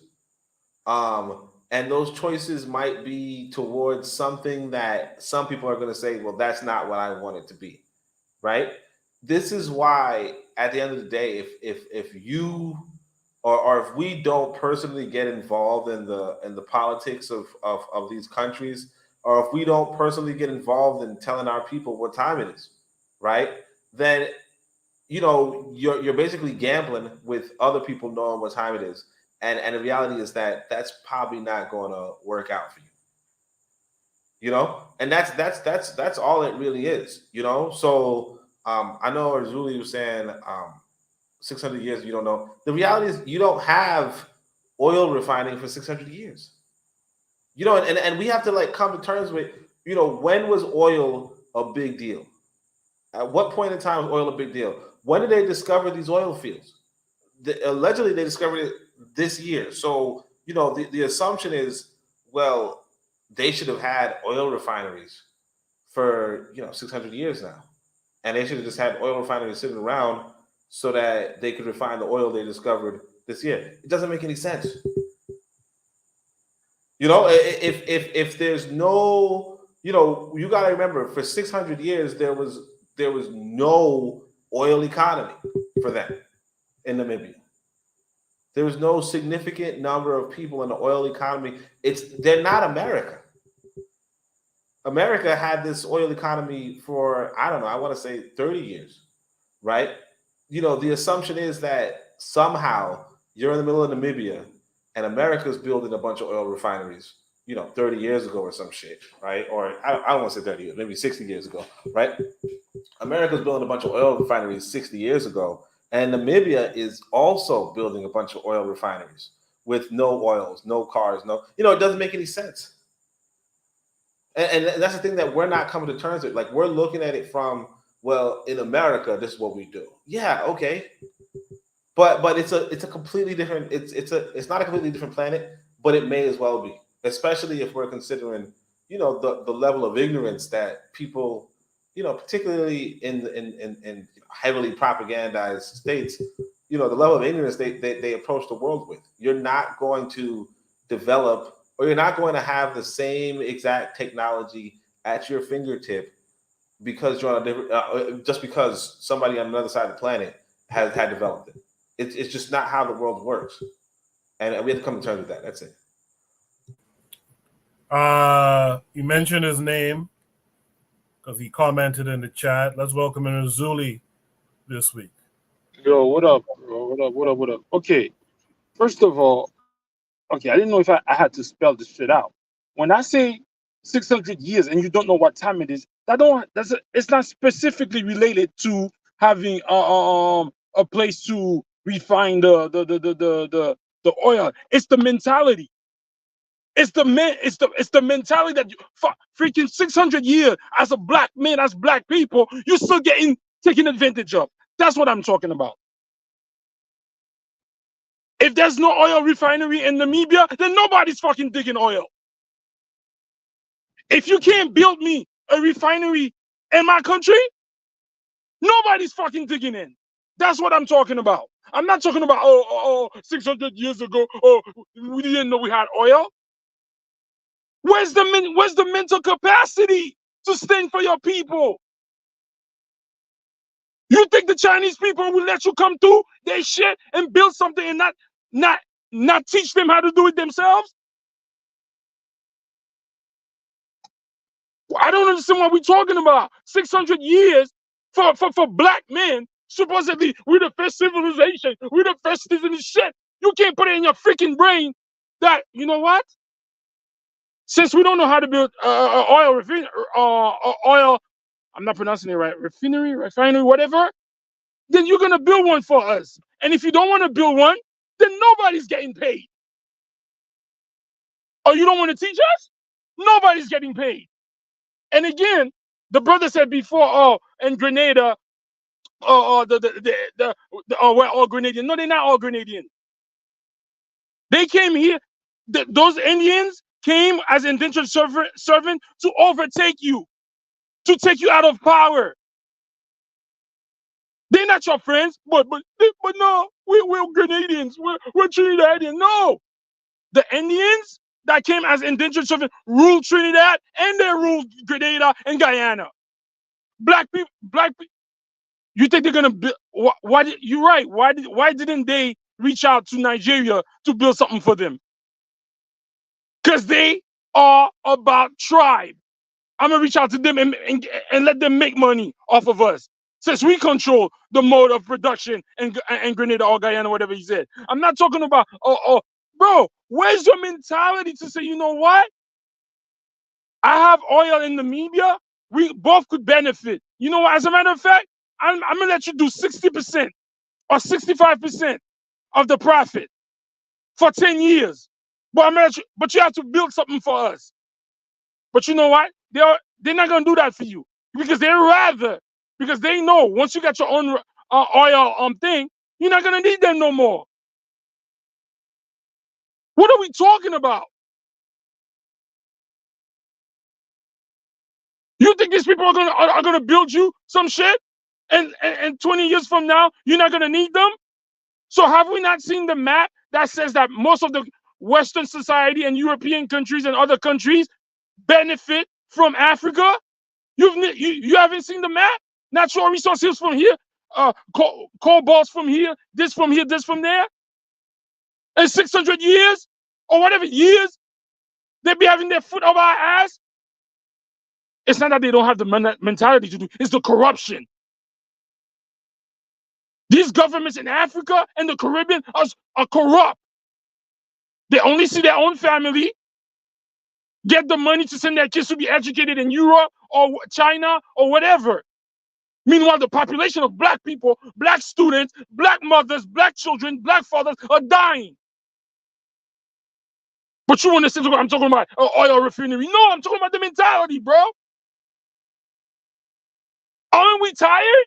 and those choices might be towards something that some people are going to say, well, that's not what I want it to be, right? This is why, at the end of the day, if you or if we don't personally get involved in the politics of these countries, or if we don't personally get involved in telling our people what time it is, right? Then you're basically gambling with other people knowing what time it is, and the reality is that that's probably not going to work out for you. And that's all it really is. So I know Arzuli was saying 600 years, you don't know. The reality is you don't have oil refining for 600 years. And we have to like come to terms with, when was oil a big deal? At what point in time was oil a big deal? When did they discover these oil fields? Allegedly, they discovered it this year. So, the assumption is, well, they should have had oil refineries for, 600 years now. And they should have just had oil refineries sitting around so that they could refine the oil they discovered this year. It doesn't make any sense. If there's no, you got to remember, for 600 years, there was no oil economy for them in Namibia. There was no significant number of people in the oil economy. They're not America. America had this oil economy for, I don't know, I want to say 30 years, right? The assumption is that somehow you're in the middle of Namibia and America's building a bunch of oil refineries, 30 years ago or some shit, right? Or I don't want to say 30 years, maybe 60 years ago, right? America's building a bunch of oil refineries 60 years ago. And Namibia is also building a bunch of oil refineries with no oils, no cars, it doesn't make any sense. And that's the thing that we're not coming to terms with. Like, we're looking at it from, well, in America, this is what we do. Yeah, okay. But it's a completely different, it's not a completely different planet, but it may as well be, especially if we're considering, the level of ignorance that people, particularly in heavily propagandized states, the level of ignorance they approach the world with. You're not going to develop, or you're not going to have the same exact technology at your fingertip because you're on a different, just because somebody on another side of the planet had developed it. It's just not how the world works, and we have to come to terms with that. That's it. You mentioned his name because he commented in the chat. Let's welcome in Zuli this week. Yo, what up, bro? What up? Okay, first of all, I didn't know if I had to spell this shit out. When I say 600 years and you don't know what time it is, it's not specifically related to having a place to refine the oil. It's the mentality. It's the mentality that freaking 600 years as a black man, as black people, you're still getting taken advantage of. That's what I'm talking about. If there's no oil refinery in Namibia, then nobody's fucking digging oil. If you can't build me a refinery in my country, nobody's fucking digging in. That's what I'm talking about. I'm not talking about 600 years ago, we didn't know we had oil. Where's the mental capacity to stand for your people? You think the Chinese people will let you come through their shit and build something and not teach them how to do it themselves? I don't understand what we're talking about. 600 years for black men. Supposedly, we're the first civilization. We're the first citizen of shit. You can't put it in your freaking brain that, you know what? Since we don't know how to build oil, I'm not pronouncing it right, refinery, whatever, then you're going to build one for us. And if you don't want to build one, then nobody's getting paid. Or you don't want to teach us? Nobody's getting paid. And again, the brother said before, in Grenada, we're all Grenadian. No, they're not all Grenadian. They came here, those Indians came as indentured servant to overtake you, to take you out of power. They're not your friends, but no, we're Grenadians, we're Trinidadian. No, the Indians that came as indentured servant ruled Trinidad and they ruled Grenada and Guyana. Black people. You think they're gonna build? Why? You're right. Why didn't they reach out to Nigeria to build something for them. Because they are about tribe. I'm going to reach out to them and let them make money off of us. Since we control the mode of production and Grenada or Guyana, whatever he said. I'm not talking about, bro, where's your mentality to say, you know what? I have oil in Namibia. We both could benefit. You know what? As a matter of fact, I'm going to let you do 60% or 65% of the profit for 10 years. But you have to build something for us. But you know what? They're not going to do that for you because because they know once you got your own oil thing, you're not going to need them no more. What are we talking about? You think these people are gonna build you some shit, and 20 years from now you're not gonna need them? So have we not seen the map that says that most of the Western society and European countries and other countries benefit from Africa? You haven't seen the map? Natural resources from here, cobalts from here, this from here, this from there. In 600 years or whatever years, they be having their foot over our ass. It's not that they don't have the mentality to do, it's the corruption. These governments in Africa and the Caribbean are corrupt. They only see their own family, get the money to send their kids to be educated in Europe or China or whatever. Meanwhile, the population of black people, black students, black mothers, black children, black fathers are dying. But you want to say I'm talking about oil refinery? No, I'm talking about the mentality, bro. Aren't we tired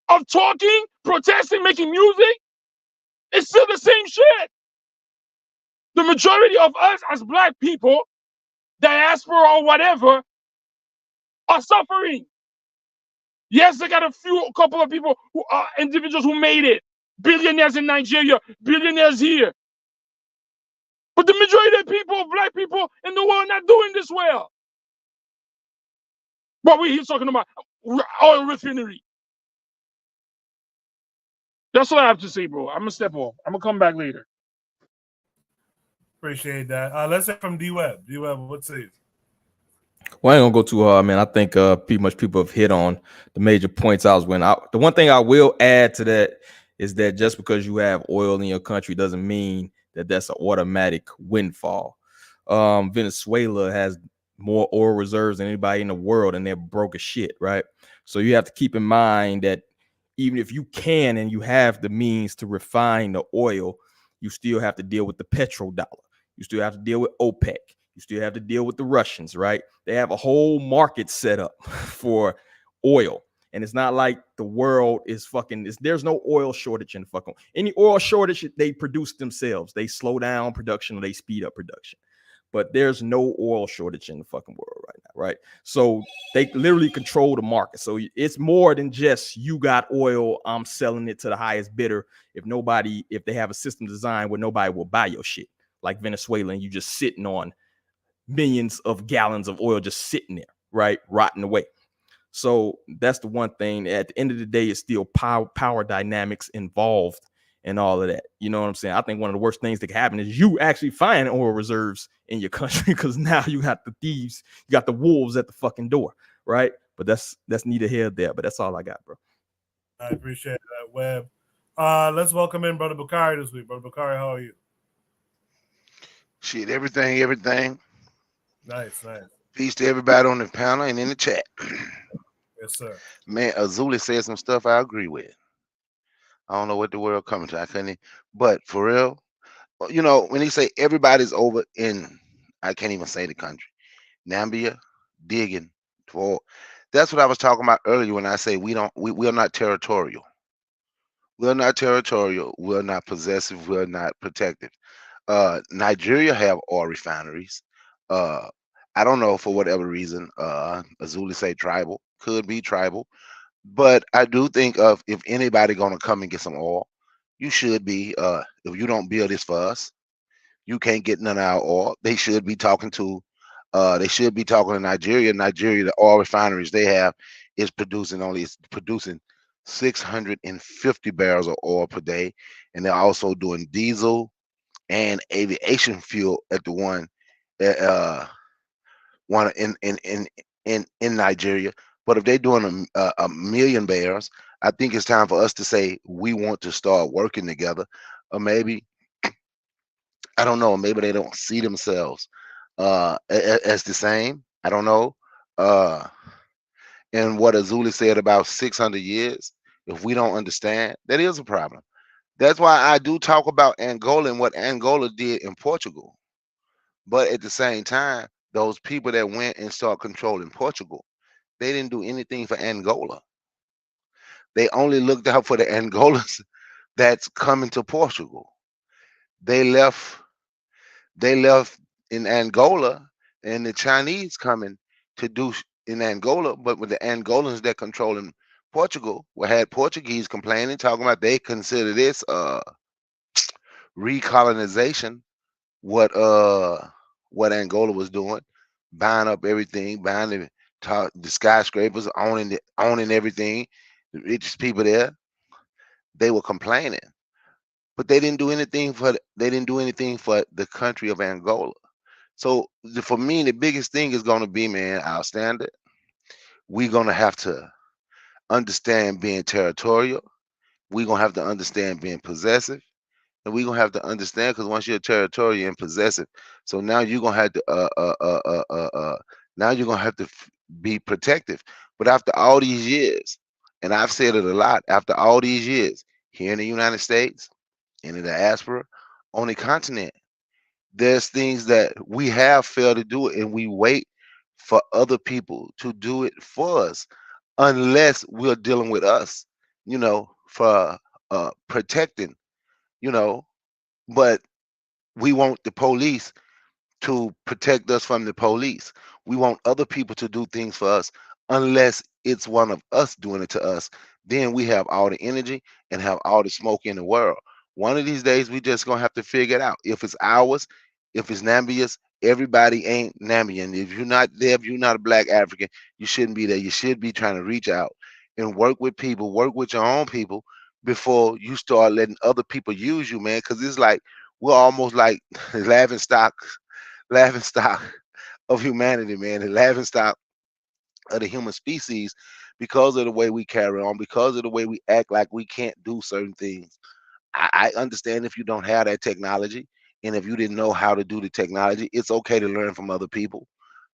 of talking, protesting, making music? It's still the same shit. The majority of us as black people, diaspora or whatever, are suffering. Yes, they got a couple of people who are individuals who made it. Billionaires in Nigeria, billionaires here. But the majority of people, black people in the world, are not doing this well. But we're here talking about oil refinery. That's all I have to say, bro. I'm gonna step off. I'm gonna come back later. Appreciate that. Let's hear from D-Web. D-Web, what say you? Well, I ain't gonna go too hard, man. I think pretty much people have hit on the major points I was winning. The one thing I will add to that is that just because you have oil in your country doesn't mean that that's an automatic windfall. Venezuela has more oil reserves than anybody in the world, and they're broke as shit, right? So you have to keep in mind that even if you can and you have the means to refine the oil, you still have to deal with the petrodollar. You still have to deal with OPEC. You still have to deal with the Russians, right? They have a whole market set up for oil. And it's not like the world is there's no oil shortage in fucking any oil shortage. They produce themselves. They slow down production or they speed up production. But there's no oil shortage in the fucking world right now, right? So they literally control the market. So it's more than just you got oil, I'm selling it to the highest bidder. If they have a system designed where nobody will buy your shit, like Venezuela, and you just sitting on millions of gallons of oil just sitting there, right? Rotting away. So that's the one thing. At the end of the day, it's still power dynamics involved and all of that. You know what I'm saying? I think one of the worst things that can happen is you actually find oil reserves in your country because now you got the thieves, you got the wolves at the fucking door, right? But that's neither here nor there. But that's all I got, bro. I appreciate that, Webb. Let's welcome in Brother Bakari this week. Brother Bakari, how are you? Shit, everything. Nice. Peace to everybody on the panel and in the chat. Yes, sir. Man, Azuli said some stuff I agree with. I don't know what the world coming to. I couldn't. But for real, you know, when he say everybody's over in, I can't even say the country, Nambia, digging for. That's what I was talking about earlier when I say we are not territorial. We're not territorial. We're not possessive. We're not protective. Nigeria have oil refineries. I don't know for whatever reason. Azuli say tribal, could be tribal. But I do think of if anybody gonna come and get some oil, you should be. If you don't build this for us, you can't get none of our oil. They should be talking to. They should be talking to Nigeria. Nigeria, the oil refineries they have is producing 650 barrels of oil per day, and they're also doing diesel and aviation fuel at the one in Nigeria. But if they're doing a million barrels, I think it's time for us to say we want to start working together, or maybe I don't know, maybe they don't see themselves as the same. I don't know. Uh, and what Azuli said about 600 years, if we don't understand, that is a problem. That's why I do talk about Angola and what Angola did in Portugal. But at the same time, those people that went and started controlling Portugal, they didn't do anything for Angola. They only looked out for the Angolans that's coming to Portugal. They left they left in Angola and the Chinese coming to do in Angola, but with the Angolans that controlling Portugal, we had Portuguese complaining, talking about they consider this recolonization, what what Angola was doing, buying up everything, buying the skyscrapers, owning everything, the richest people there, they were complaining. But they didn't do anything for the country of Angola. So for me, the biggest thing is going to be, man, our standard. We're going to have to understand being territorial. We're going to have to understand being possessive. And we're going to have to understand, because once you're territorial and possessive, so now you're going to have to, now you're going to have to be protective. But after all these years, and I've said it a lot, after all these years, here in the United States, in the diaspora, on the continent, there's things that we have failed to do, and we wait for other people to do it for us, unless we're dealing with us, for protecting, you know. But we want the police to protect us from the police. We want other people to do things for us, unless it's one of us doing it to us. Then we have all the energy and have all the smoke in the world. One of these days, we just gonna have to figure it out. If it's ours, if it's Nambia's, everybody ain't Nambian. If you're not there, if you're not a black African, you shouldn't be there. You should be trying to reach out and work with people, work with your own people before you start letting other people use you, man. Because it's like we're almost like laughing stock laughing stock of humanity, man, the laughing stock of the human species, because of the way we carry on, because of the way we act like we can't do certain things. I understand if you don't have that technology, and if you didn't know how to do the technology, it's okay to learn from other people.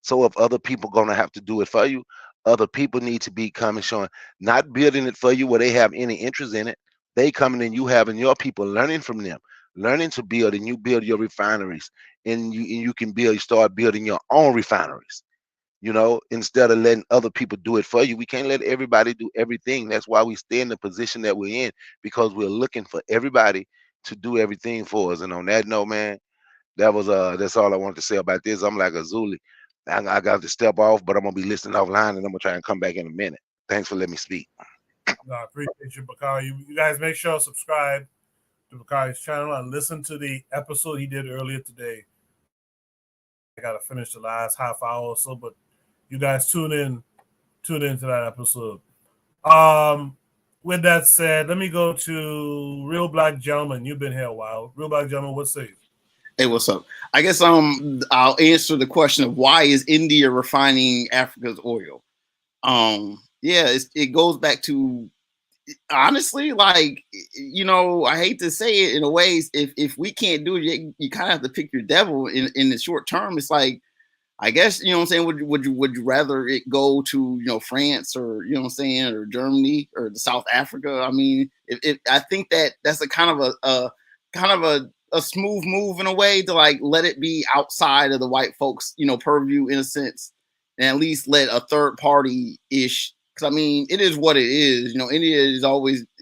So if other people gonna have to do it for you, other people need to be coming showing, not building it for you where they have any interest in it. They coming and you having your people learning from them, learning to build, and you build your refineries, and you can start building your own refineries. Instead of letting other people do it for you. We can't let everybody do everything. That's why we stay in the position that we're in, because we're looking for everybody to do everything for us. And on that note, man, that's all I wanted to say about this. I'm like Azuli. I got to step off, but I'm gonna be listening offline, and I'm gonna try and come back in a minute. Thanks for letting me speak. No, I appreciate you, Bakari. You guys make sure to subscribe to Bakari's channel and listen to the episode he did earlier today. I gotta finish the last half hour or so, but you guys tune into that episode. With that said, let me go to Real Black Gentleman. You've been here a while. Real Black Gentleman, what say you? Hey, what's up? I guess I'll answer the question of why is India refining Africa's oil? Yeah, it goes back to, honestly, like, I hate to say it in a way, if we can't do it, you kind of have to pick your devil in the short term. It's like, I guess, what I'm saying, would you rather it go to, France, or, what I'm saying, or Germany, or the South Africa? I mean, I think that's a kind of a smooth move in a way to, like, let it be outside of the white folks, purview, in a sense, and at least let a third party ish. Because I mean, it is what it is.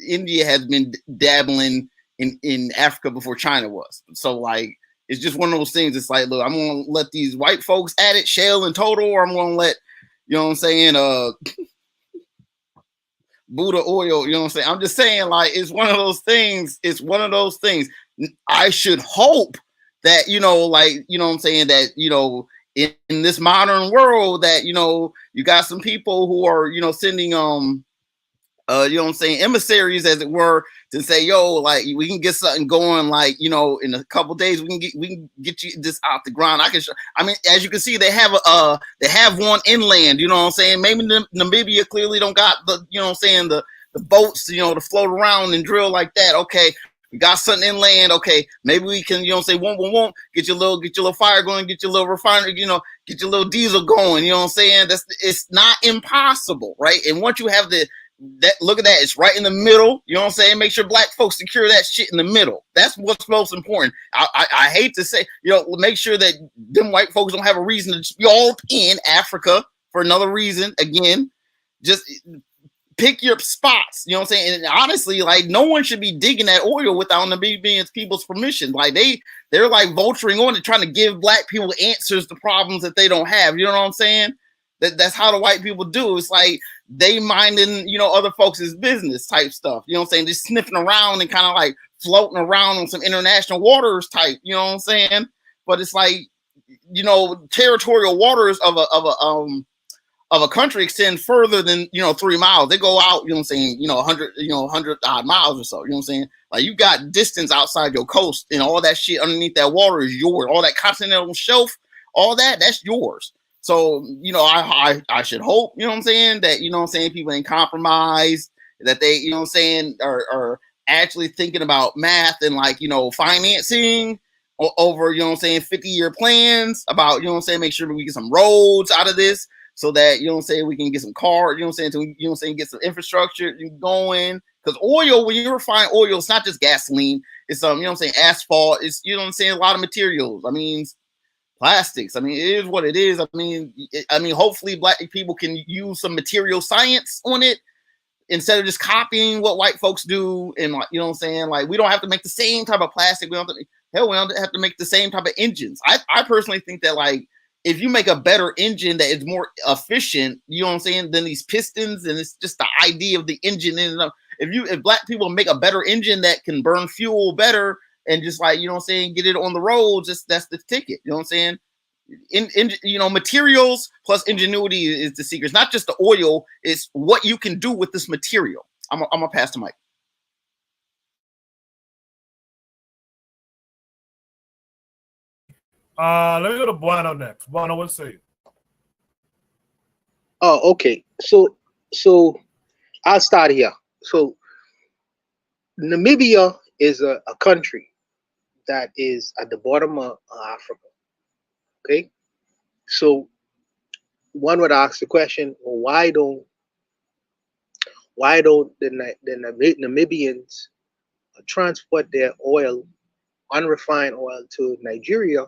India has been dabbling in Africa before China was. So, like, it's just one of those things. It's like, look, I'm gonna let these white folks at it, Shell and Total, or I'm gonna let, Buddha oil, I'm just saying, like, it's one of those things. It's one of those things. I should hope that, that, in this modern world that, you got some people who are, sending you know what I'm saying, emissaries, as it were, to say, yo, like we can get something going, like, you know, in a couple days we can get you this out the ground. I mean, as you can see, they have one inland, you know what I'm saying? Maybe Namibia clearly don't got the, you know what I'm saying, the boats, you know, to float around and drill like that. Okay, we got something inland. Okay, maybe we can, you know, say won't get your little fire going, get your little refinery, you know, get your little diesel going. You know what I'm saying? It's not impossible, right? And once you have look at that, it's right in the middle. You know what I'm saying? Make sure black folks secure that shit in the middle. That's what's most important. I hate to say, you know, make sure that them white folks don't have a reason to just be all in Africa for another reason. Again, just pick your spots, you know what I'm saying? And honestly, like, no one should be digging that oil without Namibian people's permission. Like, they're like vulturing on it, trying to give black people answers to problems that they don't have. You know what I'm saying? That's how the white people do. It's like they minding, you know, other folks' business type stuff. You know what I'm saying? Just sniffing around and kind of like floating around on some international waters type. You know what I'm saying? But it's like, you know, territorial waters of a country extend further than, you know, 3 miles. They go out, you know what I'm saying, you know, 100 odd miles or so. You know what I'm saying? Like, you got distance outside your coast, and all that shit underneath that water is yours. All that continental shelf, all that's yours. So, you know, I should hope, you know what I'm saying, that, you know what I'm saying, people ain't compromised, that they, you know what I'm saying, are actually thinking about math and, like, you know, financing over, you know what I'm saying, 50-year plans about, you know what I'm saying, make sure we get some roads out of this, so that, you know what I'm saying, we can get some cars, you know what I'm saying, you know what I'm saying, get some infrastructure going. Because oil, when you refine oil, it's not just gasoline. It's, you know what I'm saying, asphalt. It's, you know what I'm saying, a lot of materials. I mean, plastics. I mean, it is what it is. I mean, hopefully black people can use some material science on it instead of just copying what white folks do. And, like, you know what I'm saying, like, we don't have to make the same type of plastic. We don't have to make the same type of engines. I personally think that, like, if you make a better engine that is more efficient, you know what I'm saying, than these pistons, and it's just the idea of the engine in and of. If black people make a better engine that can burn fuel better and just, like, you know what I'm saying, get it on the road, just that's the ticket. You know what I'm saying? You know, materials plus ingenuity is the secret. It's not just the oil, it's what you can do with this material. I'm gonna pass the mic. Let me go to Buono next. Buono, what say you? Oh, okay. So I'll start here. So Namibia is a country that is at the bottom of Africa. Okay. So one would ask the question, well, why don't the Namibians transport their oil, unrefined oil, to Nigeria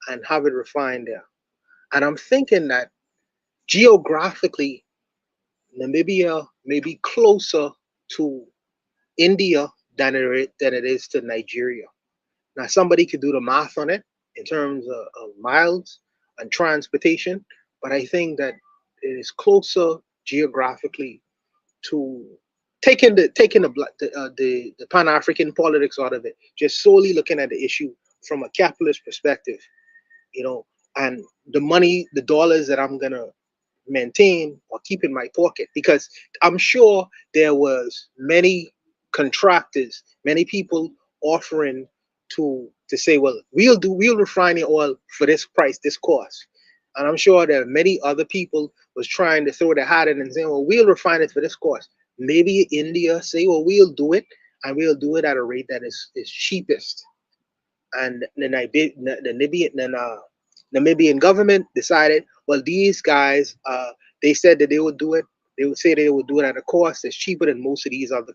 and have it refined there? And I'm thinking that geographically, Namibia may be closer to India than it is to Nigeria. Now, somebody could do the math on it in terms of miles and transportation, but I think that it is closer geographically to taking the Pan-African politics out of it, just solely looking at the issue from a capitalist perspective, you know, and the money, the dollars that I'm gonna maintain or keep in my pocket, because I'm sure there was many contractors, many people offering to say, well, we'll refine the oil for this price, this cost. And I'm sure there are many other people was trying to throw their hat in and saying, well, we'll refine it for this cost. Maybe India say, well, we'll do it, and we'll do it at a rate that is cheapest. And the Namibian government decided, well, these guys, they said that they would do it. They would say they would do it at a cost that's cheaper than most of these other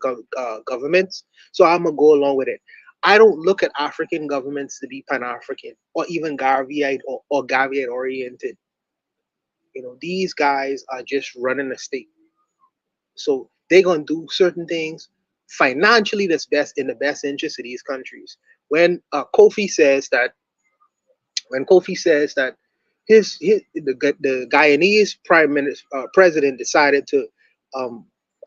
governments. So I'm gonna go along with it. I don't look at African governments to be Pan-African or even Garveyite or Garveyite oriented. You know, these guys are just running a state. So they're gonna do certain things financially that's best in the best interest of these countries. When Kofi says that the Guyanese president decided to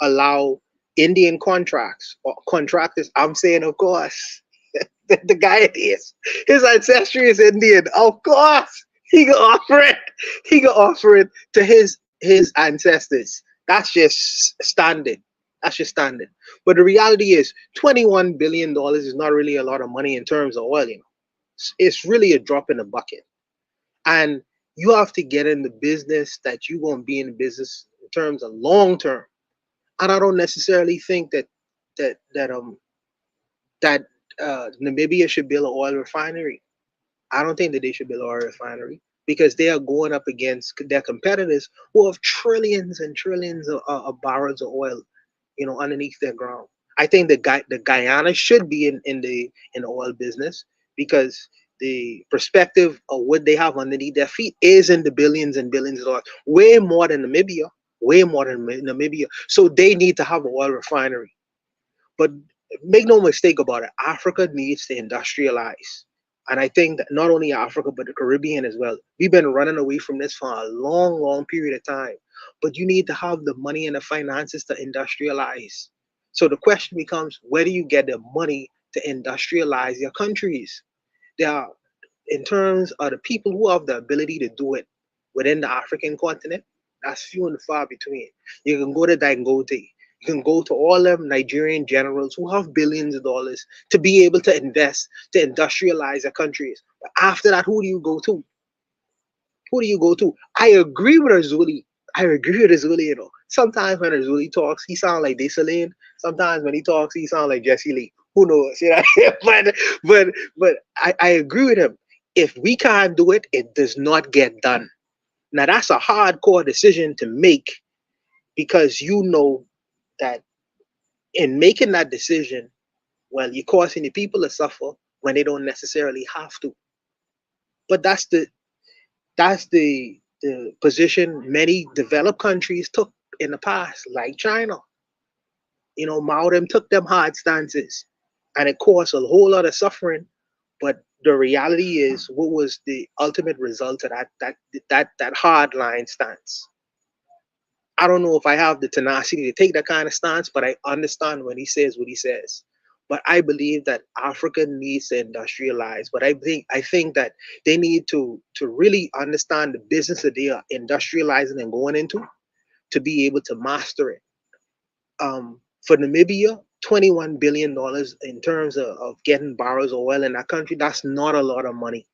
allow Indian contractors, I'm saying, of course, the Guyanese, his ancestry is Indian. Of course, he can offer it. He can offer it to his ancestors. That's just standard. That's just standard. But the reality is, $21 billion is not really a lot of money in terms of oil. It's really a drop in the bucket. And you have to get in the business that you're going to be in the business in terms of long term. And I don't necessarily think that that um that Namibia should build an oil refinery. I don't think that they should build an oil refinery because they are going up against their competitors who have trillions and trillions of barrels of oil, underneath their ground. I think the Guyana should be in the oil business because the perspective of what they have underneath their feet is in the billions and billions of dollars, way more than Namibia, way more than Namibia. So they need to have an oil refinery. But make no mistake about it, Africa needs to industrialize. And I think that not only Africa, but the Caribbean as well. We've been running away from this for a long, long period of time. But you need to have the money and the finances to industrialize. So the question becomes, where do you get the money to industrialize your countries? There are, in terms of the people who have the ability to do it within the African continent, that's few and far between. You can go to Dangote. You can go to all them Nigerian generals who have billions of dollars to be able to invest, to industrialize their countries. But after that, who do you go to? Who do you go to? I agree with Azuli. I agree with Azuli. Sometimes when Azuli talks, he sounds like Desaline. Sometimes when he talks, he sounds like Jesse Lee. Who knows? But I agree with him. If we can't do it, it does not get done. Now that's a hardcore decision to make because you know that in making that decision, well, you're causing the people to suffer when they don't necessarily have to. But that's the position many developed countries took in the past, like China. Mao them took them hard stances, and it caused a whole lot of suffering. But the reality is, what was the ultimate result of that hard line stance? I don't know if I have the tenacity to take that kind of stance, but I understand when he says what he says. But I believe that Africa needs to industrialize. But I think that they need to really understand the business that they are industrializing and going into to be able to master it. For Namibia, $21 billion in terms of getting barrels of oil in that country, that's not a lot of money.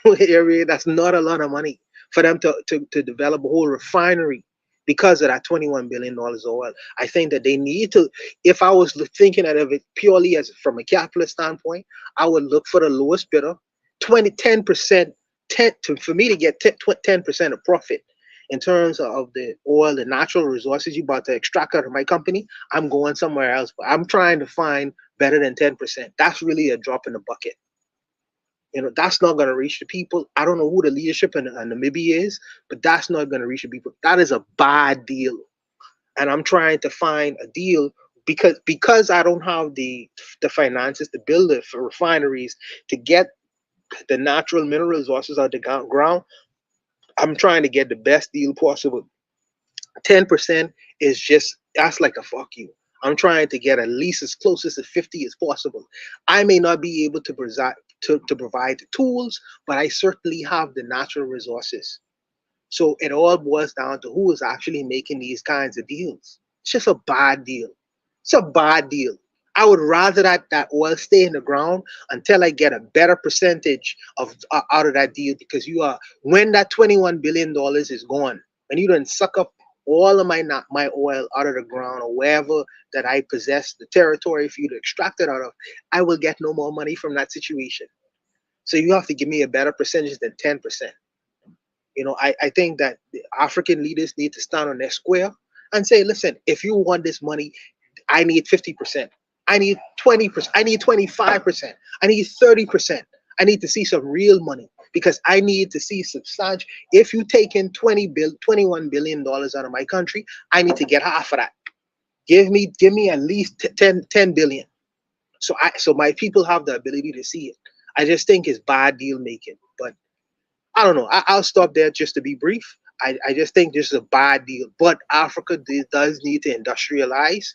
That's not a lot of money for them to develop a whole refinery because of that $21 billion of oil. I think that they need to, if I was thinking of it purely as from a capitalist standpoint, I would look for the lowest bidder, 10%, for me to get 10% of profit in terms of the oil, the natural resources you about to extract out of my company. I'm going somewhere else, but I'm trying to find better than 10%. That's really a drop in the bucket. That's not going to reach the people. I don't know who the leadership in Namibia is, but that's not going to reach the people. That is a bad deal. And I'm trying to find a deal because I don't have the finances to build the refineries to get the natural mineral resources out the ground. I'm trying to get the best deal possible. 10% is that's like a fuck you. I'm trying to get at least as close as 50 as possible. I may not be able to provide the tools, but I certainly have the natural resources. So it all boils down to who is actually making these kinds of deals. It's just a bad deal. It's a bad deal. I would rather that oil stay in the ground until I get a better percentage of out of that deal, because when that $21 billion is gone, when you done suck up all of my oil out of the ground or wherever that I possess the territory for you to extract it out of, I will get no more money from that situation. So you have to give me a better percentage than 10%. I think that the African leaders need to stand on their square and say, listen, if you want this money, I need 50%. I need 20%. I need 25%. I need 30%. I need to see some real money because I need to see substantial. If you take in $21 billion out of my country, I need to get half of that. Give me at least 10 billion. So my people have the ability to see it. I just think it's bad deal making. But I don't know. I'll stop there just to be brief. I just think this is a bad deal. But Africa does need to industrialize.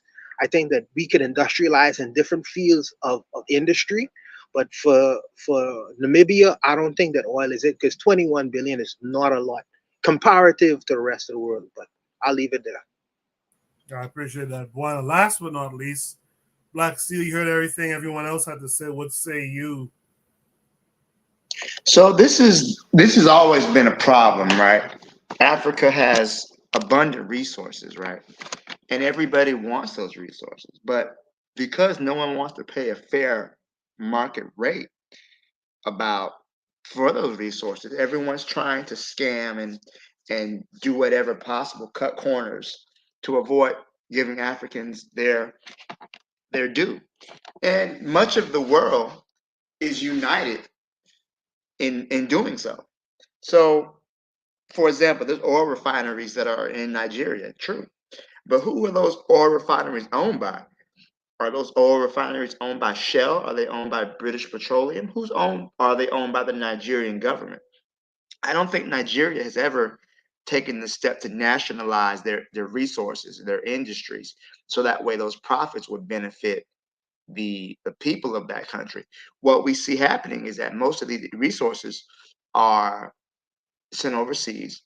I think that we can industrialize in different fields of industry. But for Namibia, I don't think that oil is it, because 21 billion is not a lot comparative to the rest of the world. But I'll leave it there. I appreciate that. One, last but not least, Black Steel, you heard everything everyone else had to say. What say you? So this has always been a problem, right? Africa has abundant resources, right? And everybody wants those resources. But because no one wants to pay a fair market rate about for those resources, everyone's trying to scam and do whatever possible, cut corners to avoid giving Africans their due. And much of the world is united in doing so. So, for example, there's oil refineries that are in Nigeria, true. But who are those oil refineries owned by? Are those oil refineries owned by Shell? Are they owned by British Petroleum? Who's owned? Are they owned by the Nigerian government? I don't think Nigeria has ever taken the step to nationalize their resources, their industries, so that way those profits would benefit the people of that country. What we see happening is that most of these resources are sent overseas,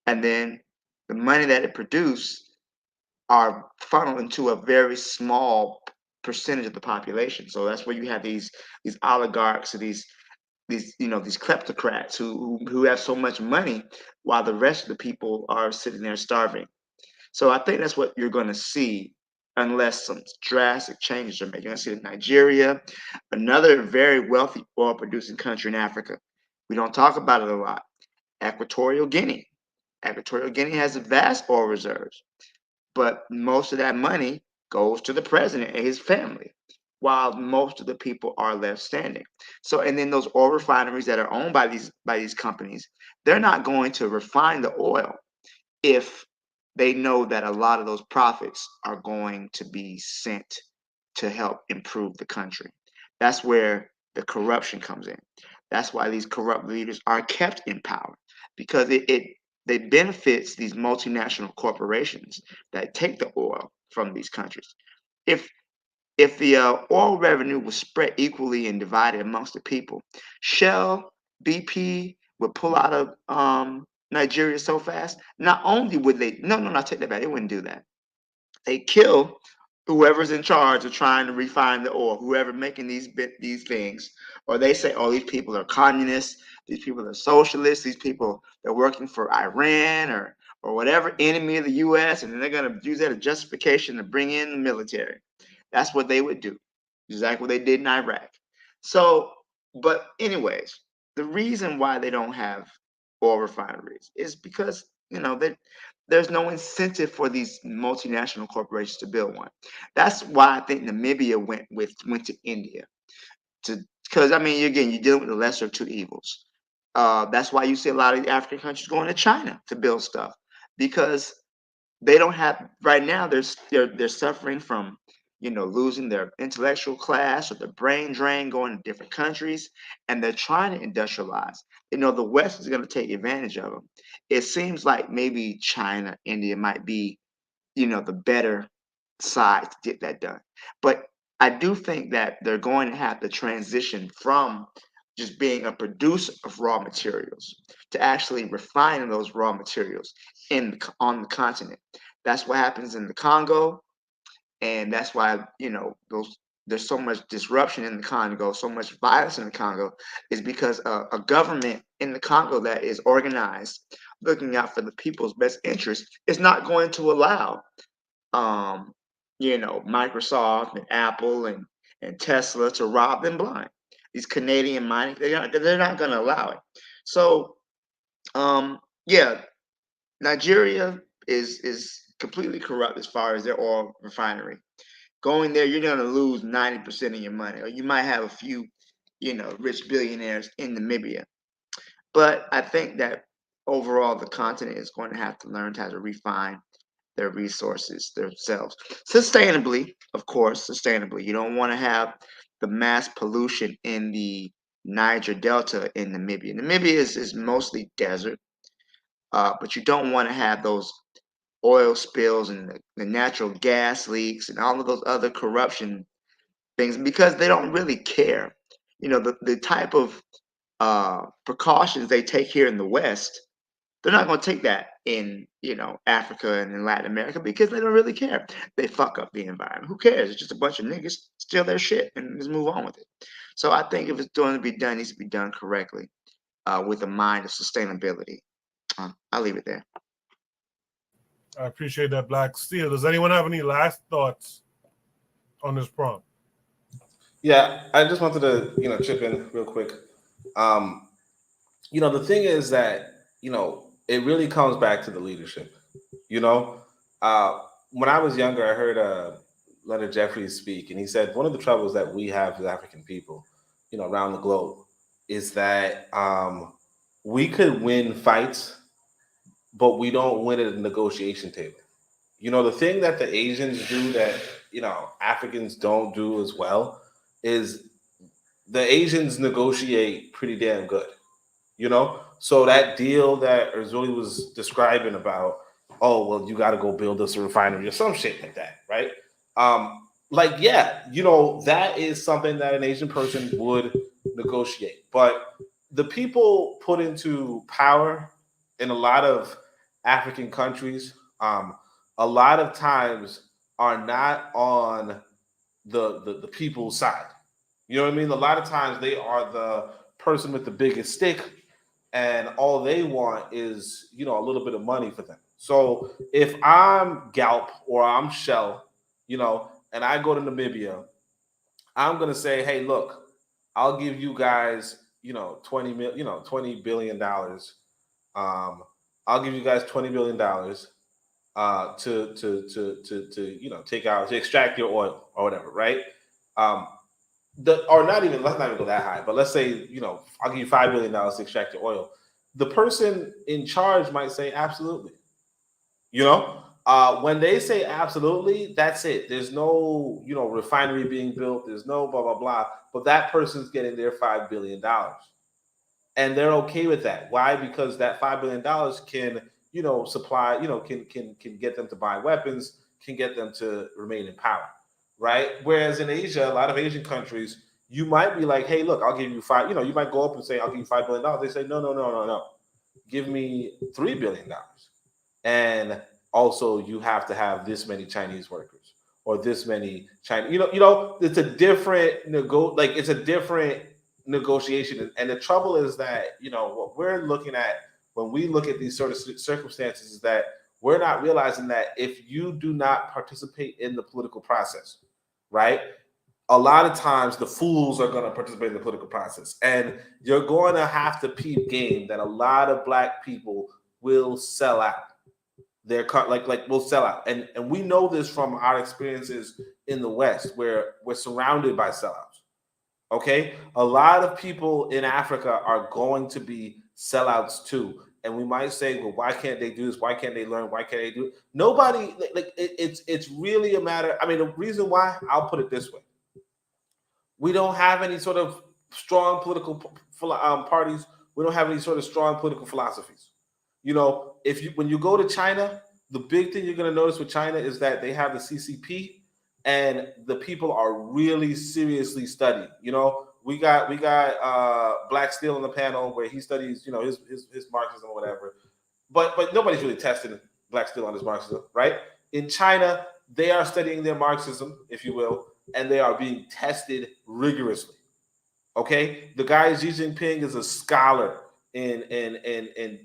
and then the money that it produced are funneled into a very small percentage of the population. So that's where you have these oligarchs or these these kleptocrats who have so much money while the rest of the people are sitting there starving. So I think that's what you're going to see unless some drastic changes are made. You're going to see that Nigeria, another very wealthy oil producing country in Africa. We don't talk about it a lot. Equatorial Guinea. Equatorial Guinea has vast oil reserves, but most of that money goes to the president and his family, while most of the people are left standing. So, and then those oil refineries that are owned by these companies, they're not going to refine the oil if they know that a lot of those profits are going to be sent to help improve the country. That's where the corruption comes in. That's why these corrupt leaders are kept in power because it benefits these multinational corporations that take the oil from these countries. If if the oil revenue was spread equally and divided amongst the people, Shell, BP would pull out of Nigeria so fast. Not only would they, no, I take that back. They wouldn't do that. They kill whoever's in charge of trying to refine the oil, whoever making these things, or they say, oh, these people are communists, these people are socialists, these people they're working for Iran or whatever enemy of the U.S. and then they're going to use that as justification to bring in the military. That's what they would do. Exactly what they did in Iraq. So, but anyways, the reason why they don't have oil refineries is because there's no incentive for these multinational corporations to build one. That's why I think Namibia went to India to because I mean again you're dealing with the lesser of two evils. That's why you see a lot of the African countries going to China to build stuff because they don't have right now. They're suffering from losing their intellectual class or their brain drain going to different countries, and they're trying to industrialize. The West is going to take advantage of them. It seems like maybe China, India might be the better side to get that done. But I do think that they're going to have to transition from just being a producer of raw materials to actually refining those raw materials on the continent. That's what happens in the Congo, and that's why there's so much disruption in the Congo, so much violence in the Congo, is because a government in the Congo that is organized, looking out for the people's best interest, is not going to allow um, Microsoft and Apple and Tesla to rob them blind. These Canadian mining, they're not going to allow it. So, yeah, Nigeria is completely corrupt as far as their oil refinery. Going there, you're going to lose 90% of your money, or you might have a few, rich billionaires in Namibia. But I think that overall, the continent is going to have to learn how to refine their resources themselves sustainably. Of course, sustainably. You don't want to have the mass pollution in the Niger Delta in Namibia. Namibia is mostly desert, but you don't want to have those oil spills and the natural gas leaks and all of those other corruption things because they don't really care. The type of precautions they take here in the West They're not going to take that in, Africa and in Latin America because they don't really care. They fuck up the environment. Who cares? It's just a bunch of niggas steal their shit and just move on with it. So I think if it's going to be done, it needs to be done correctly, with a mind of sustainability. I'll leave it there. I appreciate that, Black Steel. Does anyone have any last thoughts on this prompt? Yeah, I just wanted to, chip in real quick. The thing is that, it really comes back to the leadership. When I was younger, I heard Leonard Jeffries speak, and he said one of the troubles that we have as African people, around the globe, is that we could win fights, but we don't win at a negotiation table. The thing that the Asians do that, Africans don't do as well is the Asians negotiate pretty damn good. So that deal that Erzuli was describing about, oh, well, you got to go build us a refinery or some shit like that, right? That is something that an Asian person would negotiate. But the people put into power in a lot of African countries, a lot of times are not on the people's side. You know what I mean? A lot of times they are the person with the biggest stick, and all they want is, a little bit of money for them. So if I'm Galp or I'm Shell, and I go to Namibia, I'm gonna say, hey, look, I'll give you guys, $20 billion. I'll give you guys $20 billion to take out, to extract your oil or whatever, right? Let's not even go that high, but let's say, I'll give you $5 billion to extract your oil. The person in charge might say, absolutely. When they say absolutely, that's it. There's no, refinery being built. There's no blah, blah, blah. But that person's getting their $5 billion. And they're okay with that. Why? Because that $5 billion can, supply, can get them to buy weapons, can get them to remain in power. Right? Whereas in Asia, a lot of Asian countries, you might be like, hey, look, I'll give you five, you might go up and say, I'll give you $5 billion. They say, no. Give me $3 billion. And also you have to have this many Chinese workers or this many Chinese, it's a different it's a different negotiation. And the trouble is that, what we're looking at when we look at these sort of circumstances is that we're not realizing that if you do not participate in the political process, right? A lot of times the fools are going to participate in the political process, and you're going to have to peep game that a lot of Black people will sell out. They're will sell out. And we know this from our experiences in the West, where we're surrounded by sellouts. Okay? A lot of people in Africa are going to be sellouts too. And we might say, well, why can't they do this? Why can't they learn? Why can't they do it? Nobody, it's really a matter. I mean, the reason why, I'll put it this way. We don't have any sort of strong political parties. We don't have any sort of strong political philosophies. When you go to China, the big thing you're going to notice with China is that they have the CCP, and the people are really seriously studying. We got Black Steel on the panel where he studies, his Marxism or whatever. But nobody's really testing Black Steel on his Marxism, right? In China, they are studying their Marxism, if you will, and they are being tested rigorously. Okay, the guy Xi Jinping is a scholar in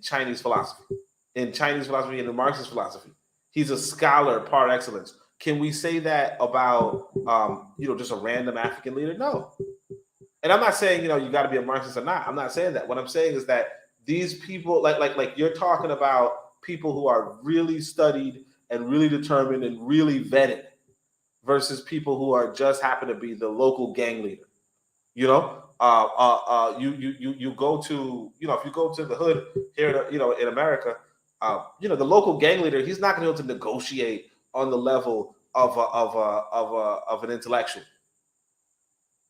Chinese philosophy, and the Marxist philosophy. He's a scholar par excellence. Can we say that about just a random African leader? No. And I'm not saying you got to be a Marxist or not. I'm not saying that. What I'm saying is that these people, like you're talking about people who are really studied and really determined and really vetted, versus people who are just happen to be the local gang leader. You go to, if you go to the hood here, in America, the local gang leader, he's not going to be able to negotiate on the level of an intellectual.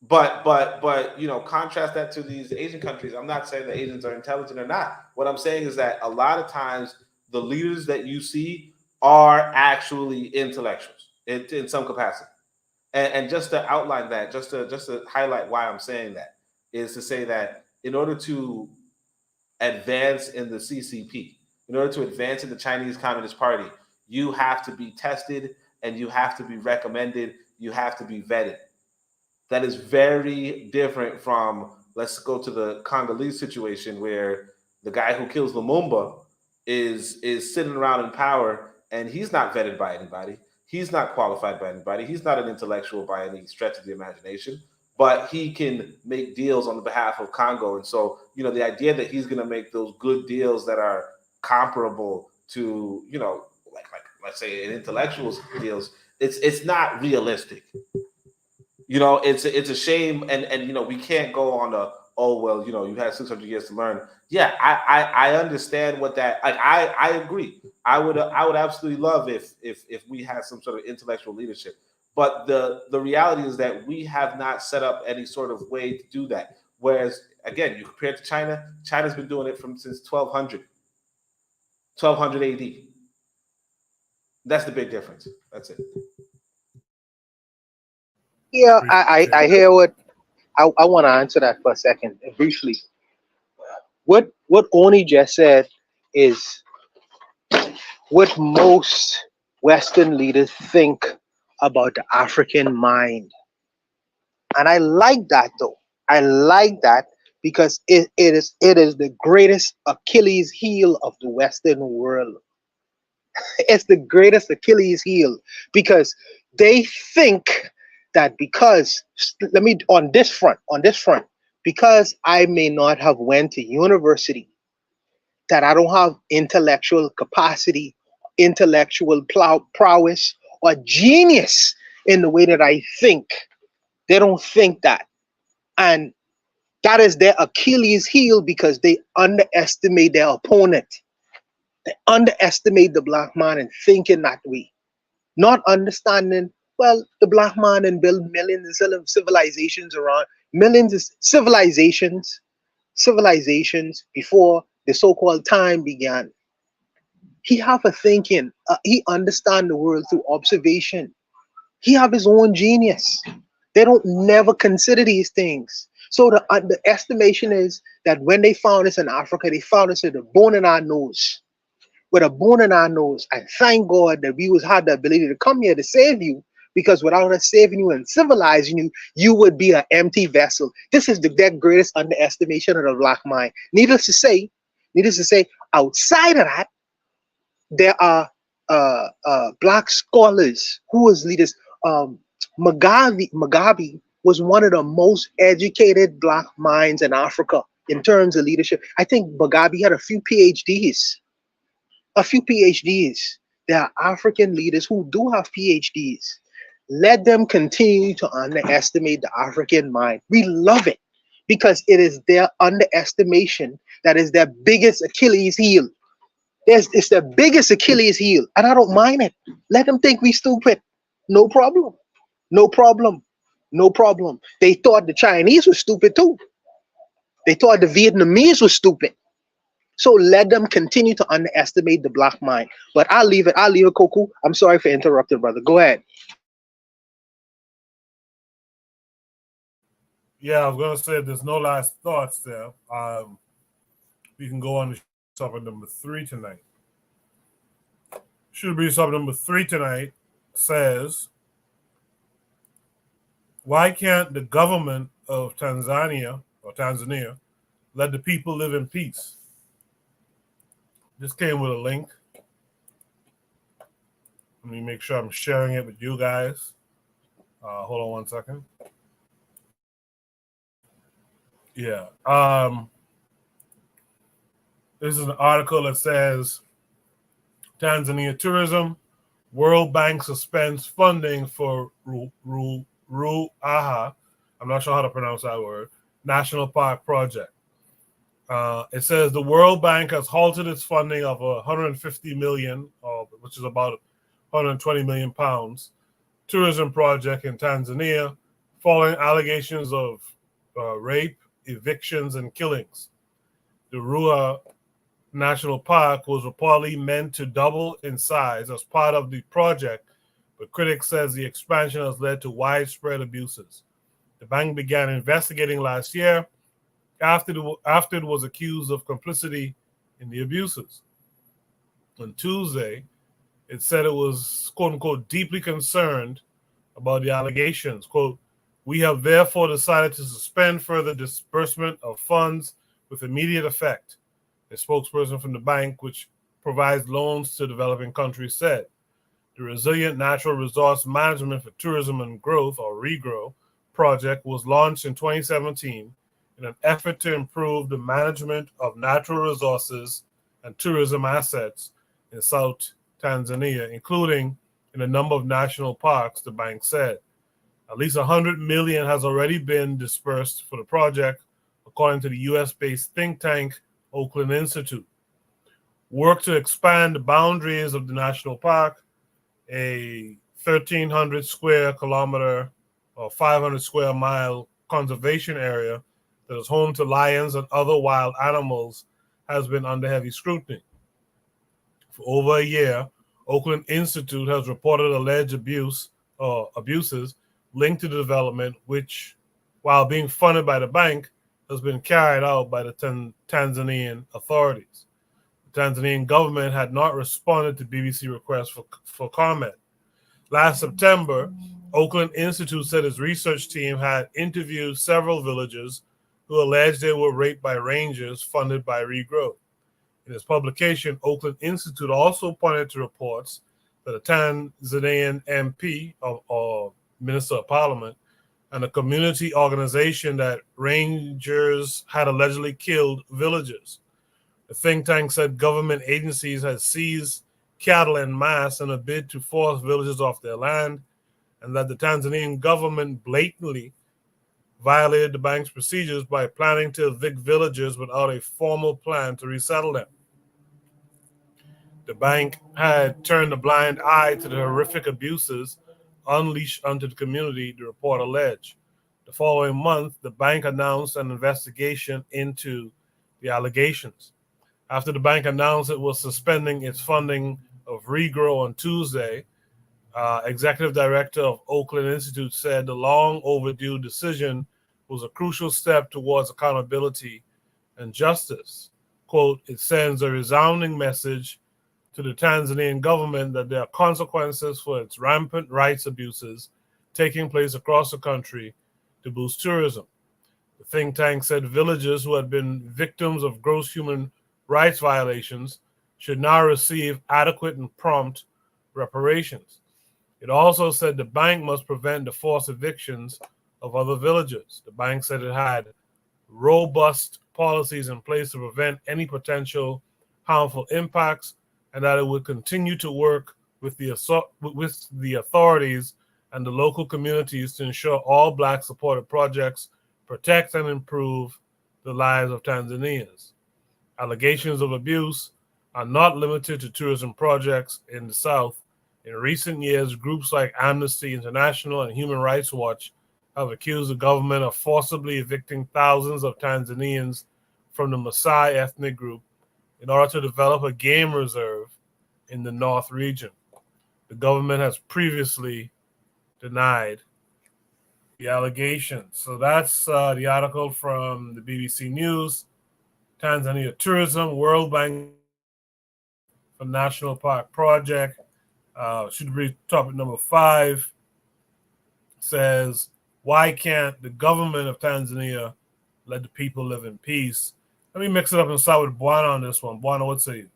But contrast that to these Asian countries. I'm not saying the Asians are intelligent or not. What I'm saying is that a lot of times the leaders that you see are actually intellectuals in some capacity. And just to outline that, just to highlight why I'm saying that, is to say that in order to advance in the CCP, In order to advance in the Chinese Communist Party, you have to be tested and you have to be recommended. You have to be vetted. That is very different from, let's go to the Congolese situation where the guy who kills Lumumba is sitting around in power and he's not vetted by anybody. He's not qualified by anybody. He's not an intellectual by any stretch of the imagination, but he can make deals on behalf of Congo. And so, the idea that he's going to make those good deals that are comparable to, like let's say an intellectual's deals, it's not realistic. It's a shame, and we can't go on the, oh well, you had 600 years to learn. Yeah, I understand what that, like, I agree. I would absolutely love if we had some sort of intellectual leadership, but the reality is that we have not set up any sort of way to do that. Whereas, again, you compare it to China. China's been doing it since 1200 AD. That's the big difference. That's it. Yeah, I hear what I want to answer that for a second, briefly. What Oni just said is what most Western leaders think about the African mind. And I like that, though. I like that because it is the greatest Achilles heel of the Western world. It's the greatest Achilles heel because they think that because, let me, on this front, because I may not have went to university, that I don't have intellectual capacity, intellectual prowess, or genius in the way that I think. They don't think that. And that is their Achilles heel because they underestimate their opponent. They underestimate the black man and thinking that way. Not understanding, well, the black man and built millions of civilizations around, millions of civilizations before the so-called time began. He have a thinking. He understand the world through observation. He have his own genius. They don't never consider these things. So the estimation is that when they found us in Africa, they found us with a bone in our nose. With a bone in our nose. And thank God that we had the ability to come here to save you, because without us saving you and civilizing you, you would be an empty vessel. This is their greatest underestimation of the black mind. Needless to say, outside of that, there are black scholars who was leaders. Mugabe was one of the most educated black minds in Africa in terms of leadership. I think Mugabe had a few PhDs. There are African leaders who do have PhDs. Let them continue to underestimate the African mind. We love it because it is their underestimation that is their biggest Achilles heel. It's their biggest Achilles heel, and I don't mind it. Let them think we stupid. No problem. No problem. No problem. They thought the Chinese were stupid too. They thought the Vietnamese were stupid. So let them continue to underestimate the black mind. But I'll leave it, Koku. I'm sorry for interrupting, brother. Go ahead. Yeah, I was going to say there's no last thoughts there. We can go on to topic number 3 tonight. Should be topic number 3 tonight says, why can't the government of Tanzania let the people live in peace? This came with a link. Let me make sure I'm sharing it with you guys. Hold on one second. Yeah. This is an article that says Tanzania tourism, World Bank suspends funding for Ruaha, I'm not sure how to pronounce that word, National Park project. It says the World Bank has halted its funding of 150 million, which is about 120 million pounds, tourism project in Tanzania, following allegations of rape, evictions, and killings. The Ruaha National Park was reportedly meant to double in size as part of the project, but critics says the expansion has led to widespread abuses. The bank began investigating last year after it was accused of complicity in the abuses. On Tuesday, it said it was, quote unquote, deeply concerned about the allegations. Quote, we have therefore decided to suspend further disbursement of funds with immediate effect, a spokesperson from the bank, which provides loans to developing countries, said. The Resilient Natural Resource Management for Tourism and Growth, or REGROW, project was launched in 2017 in an effort to improve the management of natural resources and tourism assets in South Tanzania, including in a number of national parks, the bank said. At least $100 million has already been dispersed for the project, according to the US-based think tank Oakland Institute. Work to expand the boundaries of the national park, a 1,300 square kilometer or 500 square mile conservation area that is home to lions and other wild animals, has been under heavy scrutiny. For over a year, Oakland Institute has reported alleged abuses linked to the development, which, while being funded by the bank, has been carried out by the Tanzanian authorities. The Tanzanian government had not responded to BBC requests for comment. Last September, Oakland Institute said its research team had interviewed several villagers who alleged they were raped by rangers funded by ReGrow. In its publication, Oakland Institute also pointed to reports that a Tanzanian MP, or Minister of Parliament, and a community organization that rangers had allegedly killed villagers. The think tank said government agencies had seized cattle en masse in a bid to force villagers off their land, and that the Tanzanian government blatantly violated the bank's procedures by planning to evict villagers without a formal plan to resettle them. The bank had turned a blind eye to the horrific abuses unleashed onto the community, the report alleged. The following month, the bank announced an investigation into the allegations. After the bank announced it was suspending its funding of ReGrow on Tuesday, executive director of Oakland Institute said the long overdue decision was a crucial step towards accountability and justice. Quote, it sends a resounding message to the Tanzanian government that there are consequences for its rampant rights abuses taking place across the country to boost tourism. The think tank said villagers who had been victims of gross human rights violations should now receive adequate and prompt reparations. It also said the bank must prevent the forced evictions of other villagers. The bank said it had robust policies in place to prevent any potential harmful impacts, and that it would continue to work with the authorities and the local communities to ensure all Black-supported projects protect and improve the lives of Tanzanians. Allegations of abuse are not limited to tourism projects in the South. In recent years, groups like Amnesty International and Human Rights Watch have accused the government of forcibly evicting thousands of Tanzanians from the Maasai ethnic group in order to develop a game reserve in the North region. The government has previously denied the allegations. So that's the article from the BBC News. Tanzania Tourism, World Bank for National Park Project. Should be topic number 5. Says, why can't the government of Tanzania let the people live in peace? Let me mix it up and start with Bwana on this one. Bwana, what say you?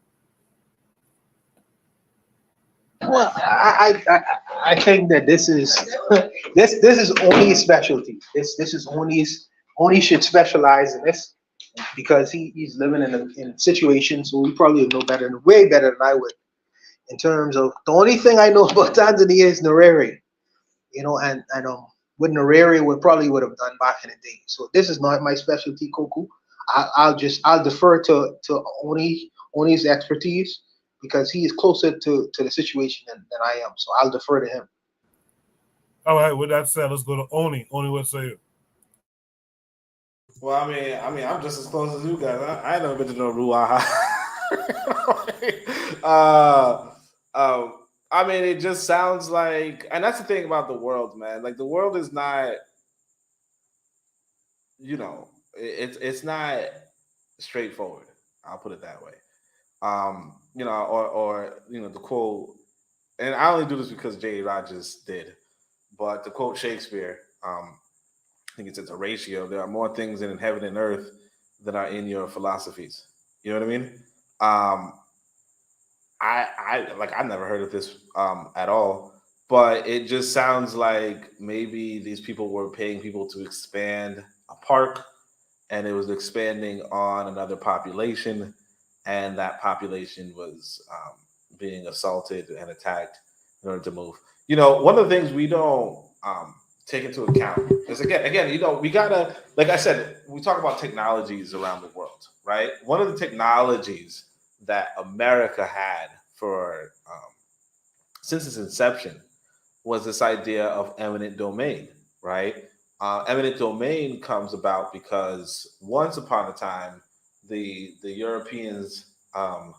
Well, I think that this is this is only specialty. This is only should specialize in this because he's living in a situation, so he probably would know better, way better than I would. In terms of the only thing I know about Tanzania is Nyerere, and what Nyerere would have done back in the day. So this is not my specialty, Koku. I'll defer to Oni's expertise because he is closer to the situation than I am. So I'll defer to him. All right, with that said, let's go to Oni. Oni, what say you? Well, I mean, I'm just as close as you guys. I ain't never been to no Ruaha. I mean, it just sounds like, and that's the thing about the world, man. Like the world is not, it's not straightforward. I'll put it that way. or the quote, and I only do this because J. Rogers did, but to quote Shakespeare, I think it's a ratio. There are more things in heaven and earth that are in your philosophies. You know what I mean? Um, I never heard of this at all, but it just sounds like maybe these people were paying people to expand a park, and it was expanding on another population, and that population was being assaulted and attacked in order to move. One of the things we don't take into account is again, we gotta, like I said, we talk about technologies around the world, right? One of the technologies that America had for since its inception was this idea of eminent domain, right? Eminent domain comes about because once upon a time, the Europeans, the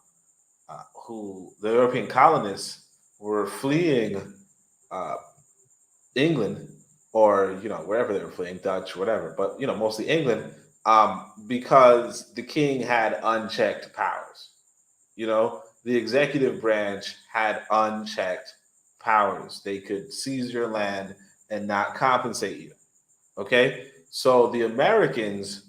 European colonists, were fleeing uh, England, or wherever they were fleeing, Dutch, whatever, but mostly England, because the king had unchecked powers. The executive branch had unchecked powers. They could seize your land and not compensate you. Okay, so the Americans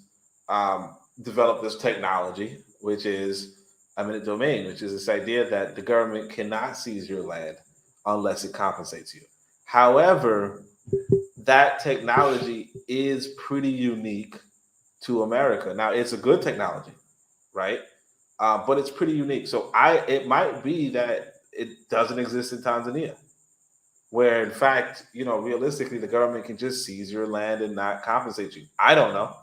developed this technology, which is eminent domain, which is this idea that the government cannot seize your land unless it compensates you. However, that technology is pretty unique to America. Now, it's a good technology, right? But it's pretty unique. So it might be that it doesn't exist in Tanzania, where in fact, realistically, the government can just seize your land and not compensate you. I don't know.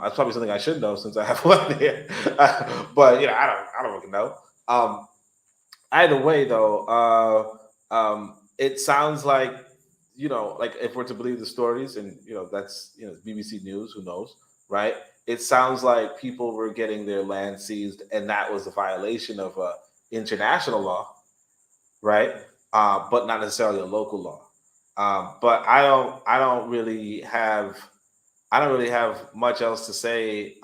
That's probably something I should know since I have one there. But I don't really know. Either way, though, it sounds like like if we're to believe the stories, and that's BBC News, who knows, right? It sounds like people were getting their land seized, and that was a violation of international law, right? But not necessarily a local law. But I don't really have much else to say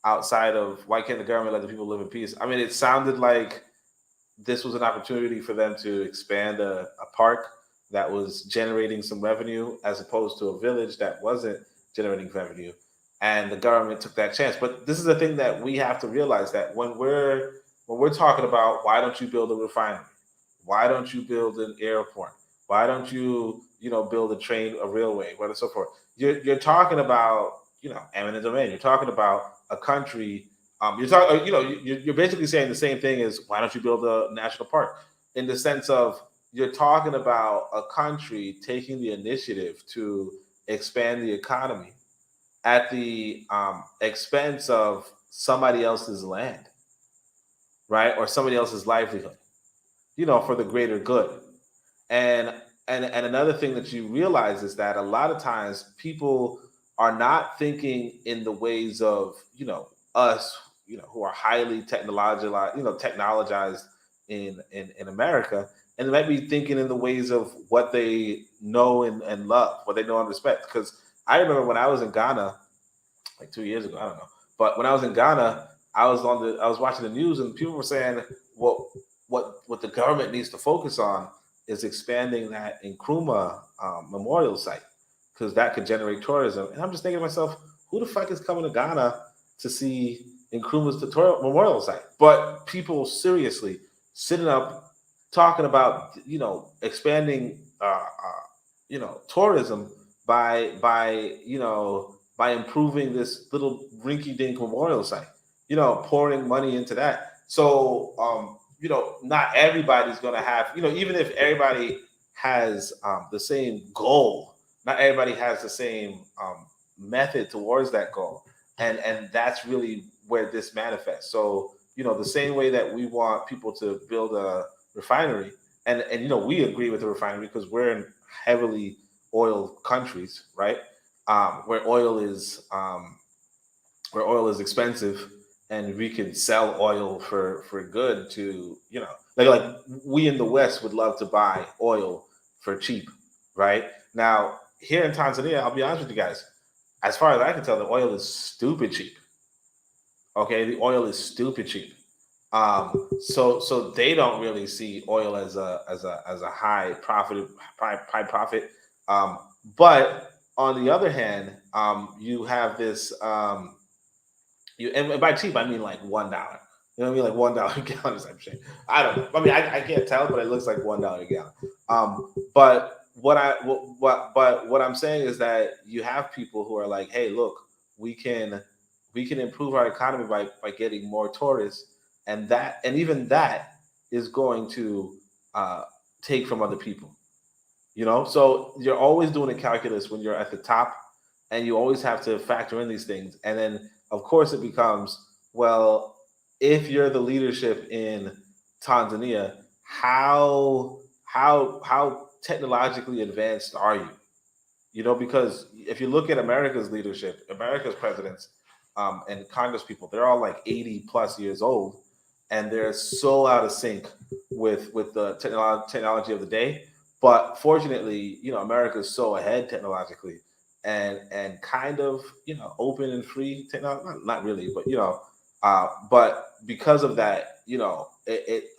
outside of why can't the government let the people live in peace? I mean, it sounded like this was an opportunity for them to expand a park that was generating some revenue, as opposed to a village that wasn't generating revenue, and the government took that chance. But this is the thing that we have to realize, that when we're talking about, why don't you build a refinery, why don't you build an airport, why don't you build a train, a railway, what and so forth, you're talking about eminent domain. You're talking about a country. You're basically saying the same thing as, why don't you build a national park? In the sense of, you're talking about a country taking the initiative to expand the economy at the expense of somebody else's land, right, or somebody else's livelihood, for the greater good. And and another thing that you realize is that a lot of times people are not thinking in the ways of us, who are highly technologized in America, and they might be thinking in the ways of what they know and love, what they know and respect. Because I remember when I was in Ghana, like 2 years ago, I don't know, but when I was in Ghana, I was watching the news, and people were saying, well, what the government needs to focus on is expanding that Nkrumah memorial site, because that could generate tourism. And I'm just thinking to myself, who the fuck is coming to Ghana to see Nkrumah's memorial site? But people seriously sitting up talking about expanding tourism by improving this little rinky-dink memorial site, pouring money into that. So not everybody's going to have, even if everybody has the same goal, not everybody has the same method towards that goal. And that's really where this manifests. So, the same way that we want people to build a refinery, and we agree with the refinery because we're in heavily oil countries, right? Where oil is expensive, and we can sell oil for good to like we in the West would love to buy oil for cheap, right? Now here in Tanzania, I'll be honest with you guys, as far as I can tell, the oil is stupid cheap. Okay, the oil is stupid cheap. So they don't really see oil as a high profit. But on the other hand, you have this and by cheap I mean like $1. You know what I mean? Like $1 a gallon type shit. I don't know. I mean, I can't tell, but it looks like $1 a gallon. But what I'm saying is that you have people who are like, hey, look, we can improve our economy by getting more tourists, and even that is going to take from other people. So you're always doing a calculus when you're at the top, and you always have to factor in these things. And then of course it becomes, well, if you're the leadership in Tanzania, how technologically advanced are you? Because if you look at America's leadership, America's presidents, and Congress people, they're all like 80 plus years old, and they're so out of sync with the technology of the day. But fortunately, America is so ahead technologically, and kind of open and free technology. Not really, but but because of that,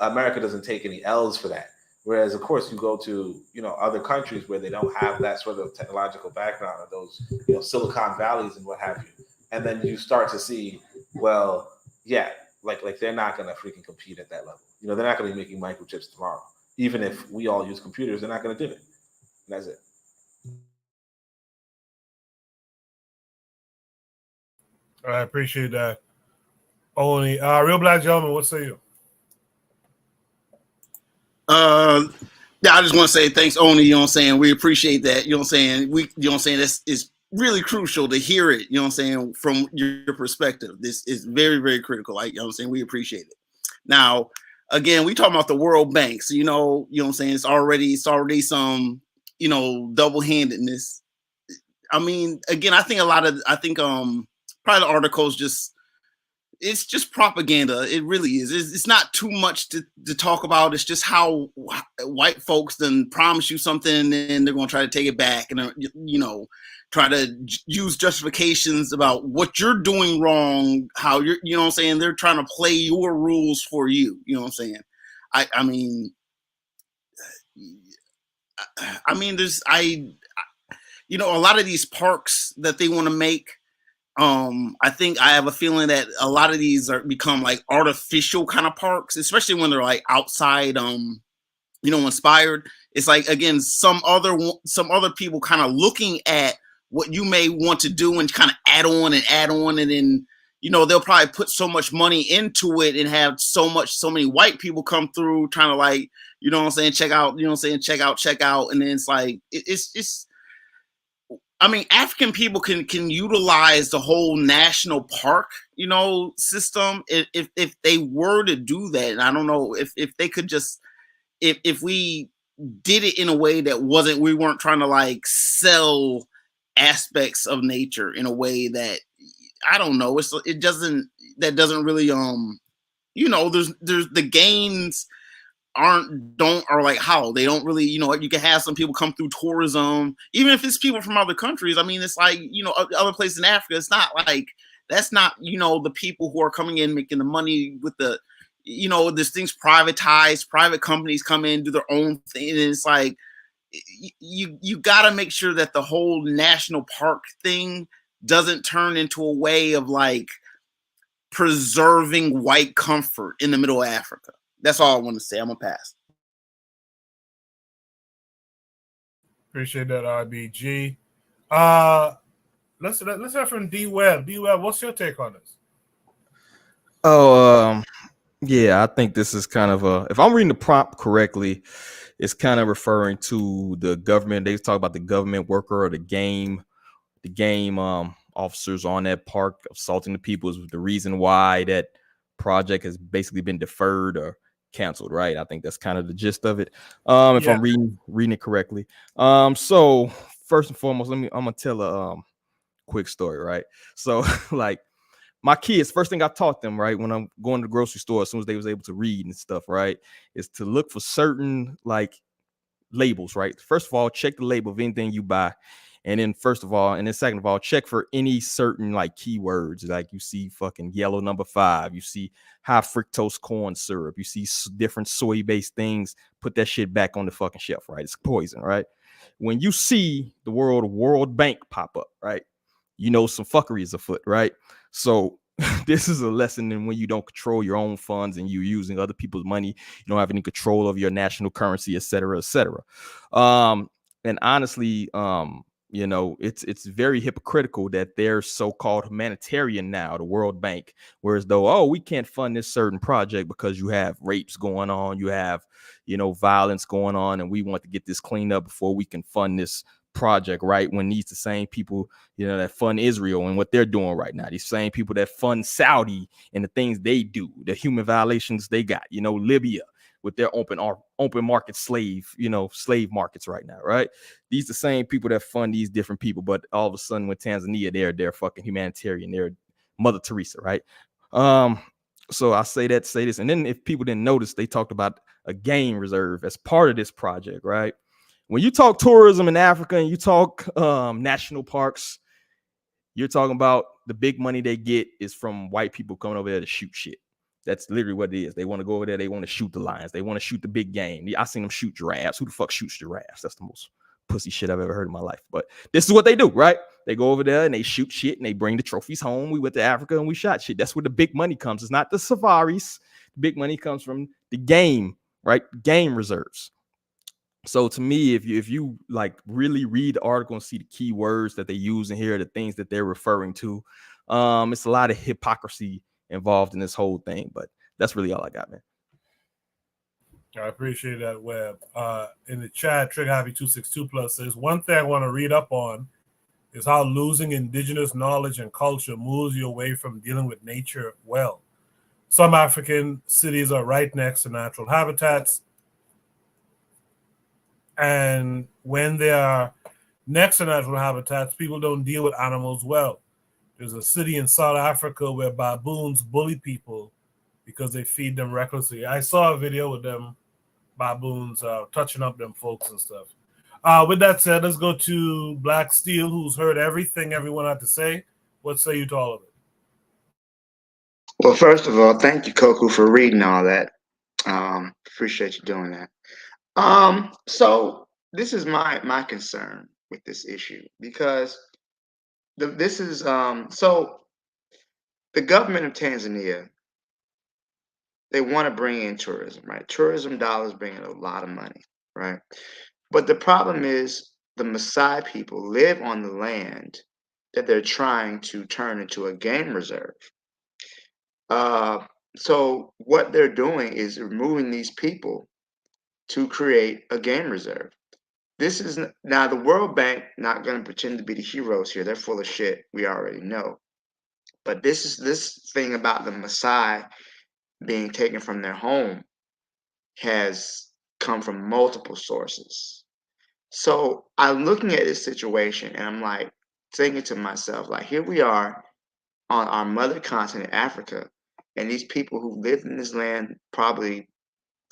America doesn't take any L's for that. Whereas, of course, you go to other countries where they don't have that sort of technological background, or those Silicon Valleys and what have you, and then you start to see, well, yeah, like they're not going to freaking compete at that level. They're not going to be making microchips tomorrow. Even if we all use computers, they're not going to do it. And that's it. I appreciate that. Only Real Black Gentleman, what say you? Yeah, I just want to say thanks, Oni. You know what I'm saying? We appreciate that. You know what I'm saying? This is really crucial to hear it. You know what I'm saying? From your perspective, this is very, very critical. You know what I'm saying? We appreciate it. Now, again, we talking about the World Bank. So, you know what I'm saying? It's already some, double-handedness. I mean, again, I think probably the articles it's just propaganda. It really is. It's not too much to talk about. It's just how white folks then promise you something and they're going to try to take it back and, try to use justifications about what you're doing wrong, how you're, you know what I'm saying? They're trying to play your rules for you. You know what I'm saying? I mean, there's, a lot of these parks that they want to make, I think I have a feeling that a lot of these become like artificial kind of parks, especially when they're like outside, inspired. It's like, again, some other people kind of looking at what you may want to do and kind of add on, and then, they'll probably put so much money into it and have so many white people come through trying to like, check out, check out. And then it's like, it's African people can utilize the whole national park, system if they were to do that. And I don't know if they could just, if we did it in a way that we weren't trying to like sell aspects of nature in a way that, I don't know, that doesn't really, there's the gains are like how they don't really, you can have some people come through tourism, even if it's people from other countries. I mean, it's like, other places in Africa, it's not like, that's not, the people who are coming in making the money with the, this thing's privatized, private companies come in, do their own thing. And it's like, you got to make sure that the whole national park thing doesn't turn into a way of like preserving white comfort in the middle of Africa. That's all I want to say. I'm gonna pass. Appreciate that, RBG. Let's hear from D Web. D Web, what's your take on this? Yeah, I think this is kind of if I'm reading the prompt correctly, it's kind of referring to the government. They talk about the government worker or the game officers on that park assaulting the people is the reason why that project has basically been deferred or canceled, right? I think that's kind of the gist of it. If I'm reading it correctly. So first and foremost, I'm gonna tell a quick story, right? So like my kids, first thing I taught them, right, when I'm going to the grocery store, as soon as they was able to read and stuff, right, is to look for certain like labels, right? First of all, check the label of anything you buy. And then second of all, check for any certain like keywords. Like you see fucking yellow number 5, you see high fructose corn syrup, you see different soy-based things. Put that shit back on the fucking shelf, right? It's poison, right? When you see the World Bank pop up, right? You know some fuckery is afoot, right? So this is a lesson in when you don't control your own funds and you're using other people's money. You don't have any control of your national currency, et cetera, et cetera. And honestly, you know, it's very hypocritical that they're so-called humanitarian now, the World Bank, whereas though, oh, we can't fund this certain project because you have rapes going on, you have, you know, violence going on, and we want to get this cleaned up before we can fund this project, right? When these the same people, you know, that fund Israel and what they're doing right now, these same people that fund Saudi and the things they do, the human violations they got, you know, Libya with their open market slave markets right now, right? These the same people that fund these different people, but all of a sudden with Tanzania, they're fucking humanitarian, they're Mother Teresa, right? So I say this, and then if people didn't notice, they talked about a game reserve as part of this project, right? When you talk tourism in Africa and you talk national parks, you're talking about the big money they get is from white people coming over there to shoot shit. That's literally what it is. They want to go over there. They want to shoot the lions. They want to shoot the big game. I seen them shoot giraffes. Who the fuck shoots giraffes? That's the most pussy shit I've ever heard in my life. But this is what they do, right? They go over there and they shoot shit and they bring the trophies home. We went to Africa and we shot shit. That's where the big money comes. It's not the safaris. The big money comes from the game, right? Game reserves. So to me, if you like really read the article and see the key words that they use in here, the things that they're referring to, it's a lot of hypocrisy involved in this whole thing. But that's really all I got, man. I appreciate that, Webb. In the chat, Trigger Happy 262 Plus says, one thing I want to read up on is how losing indigenous knowledge and culture moves you away from dealing with nature well. Some African cities are right next to natural habitats, and when they are next to natural habitats, people don't deal with animals well. There's a city in South Africa where baboons bully people because they feed them recklessly. I saw a video with them baboons touching up them folks and stuff. With that said, let's go to Black Steel, who's heard everything everyone had to say. What say you to all of it? Well, first of all, thank you, Koku, for reading all that. Appreciate you doing that. So this is my concern with this issue, because this is so the government of Tanzania, they want to bring in tourism, right? Tourism dollars bring in a lot of money, right? But the problem is the Maasai people live on the land that they're trying to turn into a game reserve. So what they're doing is removing these people to create a game reserve. This is now the World Bank not going to pretend to be the heroes here. They're full of shit. We already know. But this thing about the Maasai being taken from their home has come from multiple sources. So I'm looking at this situation and I'm like thinking to myself, like, here we are on our mother continent, Africa, and these people who lived in this land probably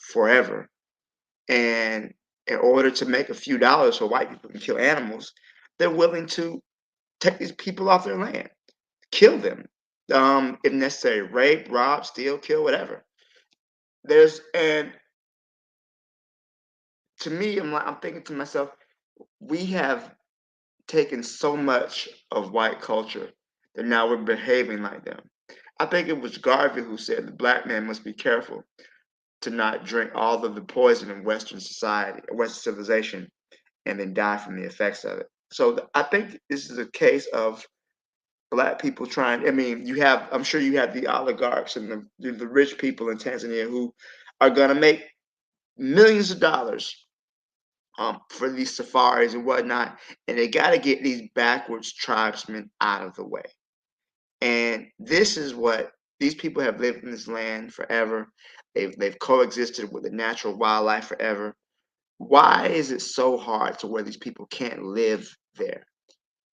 forever. And in order to make a few dollars so white people can kill animals, they're willing to take these people off their land, kill them, if necessary, rape, rob, steal, kill, whatever. And to me, I'm thinking to myself, we have taken so much of white culture that now we're behaving like them. I think it was Garvey who said the black man must be careful to not drink all of the poison in Western society, Western civilization, and then die from the effects of it. So I think this is a case of black people trying. I mean, I'm sure you have the oligarchs and the rich people in Tanzania who are going to make millions of dollars for these safaris and whatnot, and they got to get these backwards tribesmen out of the way. And this is what these people have lived in this land forever. They've coexisted with the natural wildlife forever. Why is it so hard to where these people can't live there?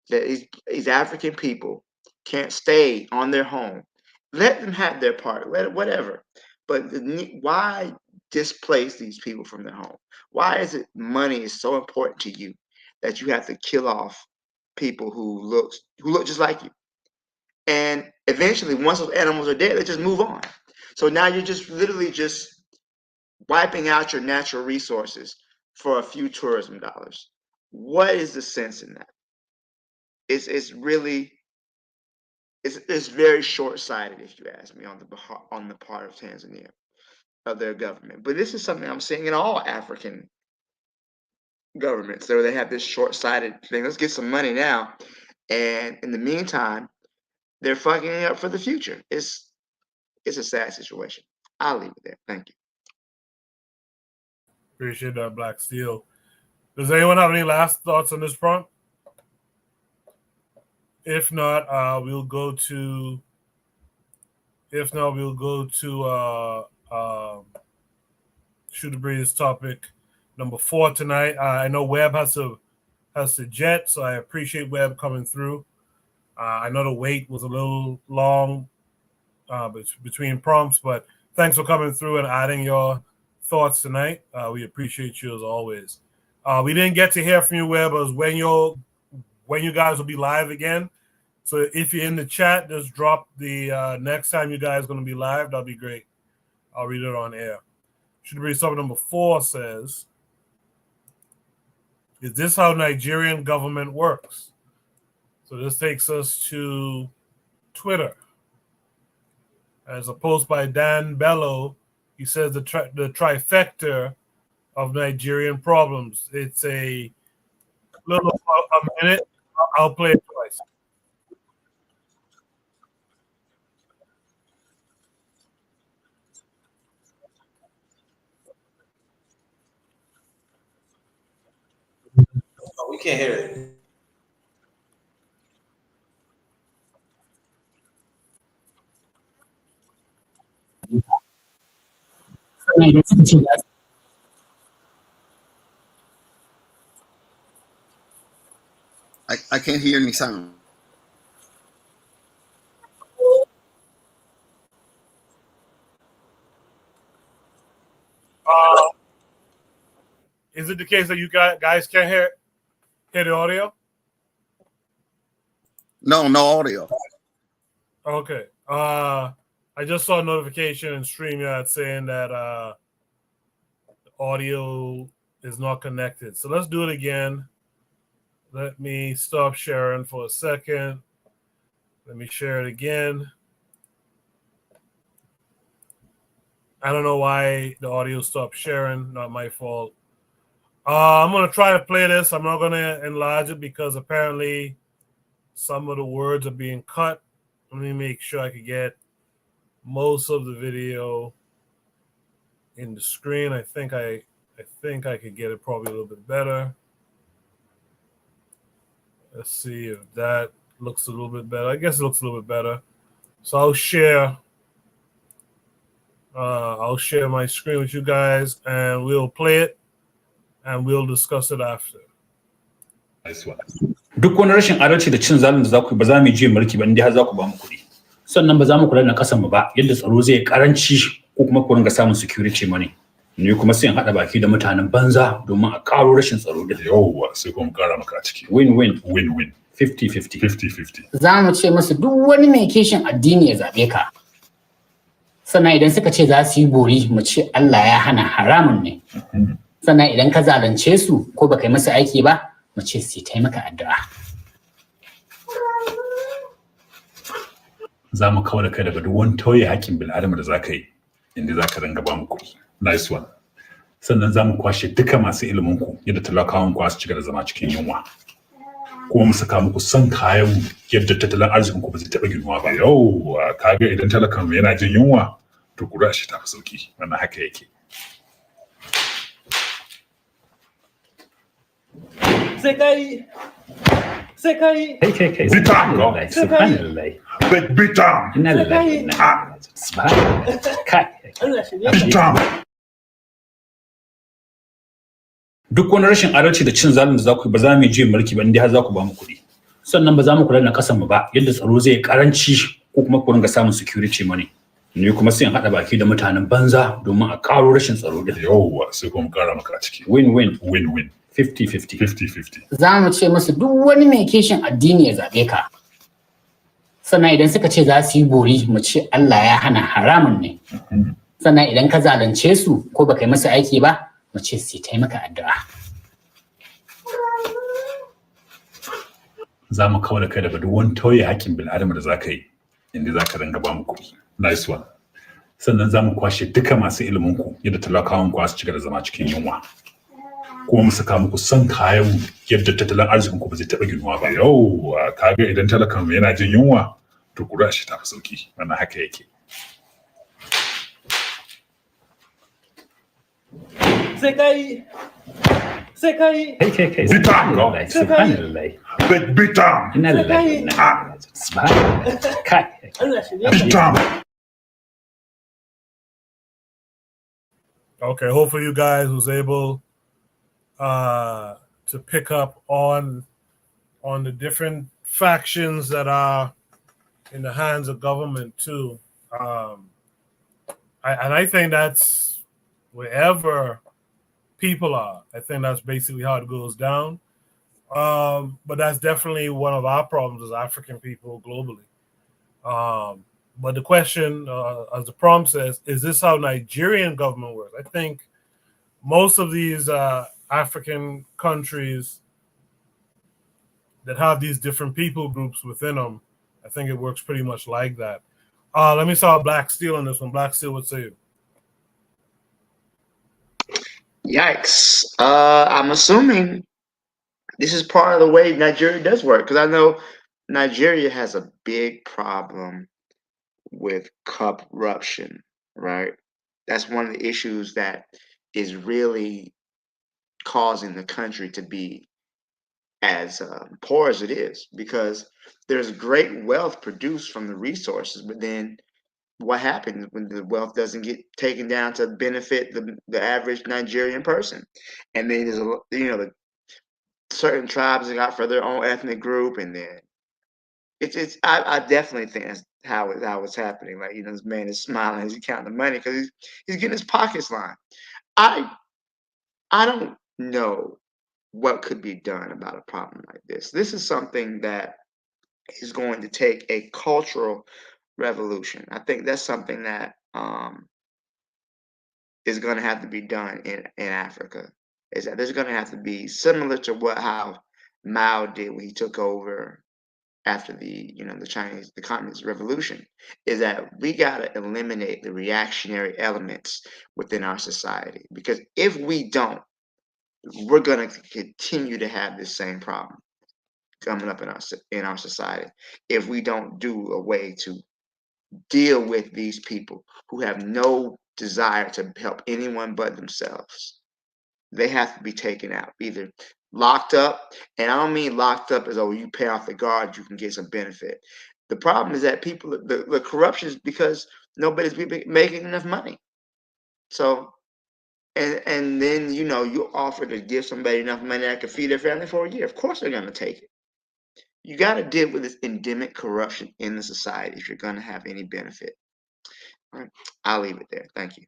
That these African people can't stay on their home. Let them have their part, whatever. But why displace these people from their home? Why is it money is so important to you that you have to kill off people who look just like you. And eventually, once those animals are dead, they just move on. So now you're just literally just wiping out your natural resources for a few tourism dollars. What is the sense in that? It's really it's very short-sighted, if you ask me, on the part of Tanzania, of their government. But this is something I'm seeing in all African governments. So they have this short-sighted thing. Let's get some money now, and in the meantime, they're fucking it up for the future. It's a sad situation. I'll leave it there. Thank you. Appreciate that, Black Steel. Does anyone have any last thoughts on this front? If not, we'll go to Shoot the Breeze topic number 4 tonight. I know Webb has to jet, so I appreciate Webb coming through. I know the wait was a little long between prompts, but thanks for coming through and adding your thoughts tonight. We appreciate you as always. We didn't get to hear from you, Webb, as when you guys will be live again. So if you're in the chat, just drop the next time you guys are going to be live. That'll be great. I'll read it on air. Should be topic number 4 says, is this how Nigerian government works? So this takes us to Twitter. As a post by Dan Bello, he says the trifecta of Nigerian problems. It's a little a minute. I'll play it twice. Oh, we can't hear it. I can't hear any sound. Is it the case that you guys can't hear the audio? No audio. Okay. I just saw a notification in StreamYard saying that audio is not connected. So let's do it again. Let me stop sharing for a second. Let me share it again. I don't know why the audio stopped sharing. Not my fault. I'm going to try to play this. I'm not going to enlarge it because apparently some of the words are being cut. Let me make sure I can get most of the video in the screen. I think I could get it probably a little bit better. Let's see if that looks a little bit better. I guess it looks a little bit better. So I'll share my screen with you guys and we'll play it and we'll discuss it after. Duk wani rashin adalci da cin zalin da za ku ba za mu ji mulki ba inda har za ku ba mu kuɗi. Sannan ba za mu kula da kasan mu ba yadda tsaro zai karanci ko kuma ku ringa samun security money. Ni kuma sai in hada baki da mutanen banza domin a karo rashin tsaro da yawwa sai kuma kara maka a ciki. Win-win. 50-50. Za mu ce musu duk wani mai kishin addini ya zabe ka. Sannan idan suka ce za su yi bori mu ce Allah ya hana haramun ne. Sannan idan ka zalunce su ko baka yi musu aiki ba mu ce su yi maka addu'a. Za mu kawo da kai daga duk wani tauye hakkin bil'adama da za ka yi inda za ka ringa ba mu kuɗi. Nice one. Sannan za mu kwashe duka masu ilimin ku yadda talakawan ku su ci gaba da zama cikin yunwa. Kuma mu saka muku son kayan yadda tattalin arzikin ku ba zai taɓa ginuwa ba. Yawwa kaga idan talakan yana jin yunwa to kura shi ta fi sauki. Wannan haka yake. Sai kai. Kai. Bitam. Subhanallah. Bitam. Inna lillahi. Subhanallah. Kai. Bitam. Duk wani rashin adalci da cin zalin da za ku ba za mu ji mulki ba inda har za ku ba mu kuɗi. Sannan ba za mu kula da kasan mu ba yadda tsaro zai karanci ko kuma ku ringa samun security money. Ni kuma sai in hada baki da mutanen banza domin a karo rashin tsaro da yawwa sai kuma kara maka a ciki. Win-win. 50-50. 50-50. Za mu ce musu duk wani mai kishin addini ya zaɓe ka. Sannan idan suka ce za su yi bori mu ce Allah ya hana haramun ne. Sannan idan ka zalunce su ko baka yi musu aiki ba mu ce su yi maka addu'a. Za mu kawo da kai daga duk wani tauye hakkin bil'adama da za ka yi inda za ka ringa ba mu kuɗi. Nice one. Sannan za mu kwashe duka masu ilimin ku yadda talakawan ku su ci gaba da zama cikin yunwa. Kuma mu saka muku son kayan yadda tattalin arzikin ku ba zai taɓa ginuwa ba. Yau kaga idan talakan yana jin yunwa to kura shi ta fi sauki. Wannan haka yake. Sai kai Bitam go. Subhanallah. Bitam. Inna lillahi wa inna ilaihi raji'un. Subhanallah. Kai. Bitam. Okay, hopefully you guys was able to pick up on the different factions that are in the hands of government too. I think that's wherever people are. I think that's basically how it goes down. But that's definitely one of our problems as African people globally. But the question, as the prompt says, is this how Nigerian government works? I think most of these African countries that have these different people groups within them, I think it works pretty much like that. Let me start Black Steel on this one. Black Steel, what say you? Yikes. I'm assuming this is part of the way Nigeria does work, because I know Nigeria has a big problem with corruption, right? That's one of the issues that is really causing the country to be as poor as it is, because there's great wealth produced from the resources, but then what happens when the wealth doesn't get taken down to benefit the average Nigerian person? And then there's the certain tribes that got for their own ethnic group, and then I definitely think that's how it's happening. Like, this man is smiling as he's counting the money because he's getting his pockets lined. I don't know what could be done about a problem like this. This is something that is going to take a cultural revolution. I think that's something that is going to have to be done in Africa. Is that there's going to have to be similar to how Mao did when he took over after the communist revolution, is that we got to eliminate the reactionary elements within our society, because if we don't, we're going to continue to have this same problem coming up in our society if we don't do a way to deal with these people who have no desire to help anyone but themselves. They have to be taken out, either locked up, and I don't mean locked up as, oh, you pay off the guard, you can get some benefit. The problem is that the corruption is because nobody's making enough money. So, and then you offer to give somebody enough money that can feed their family for a year. Of course they're gonna take it. You got to deal with this endemic corruption in the society if you're gonna have any benefit. All right, I'll leave it there. Thank you.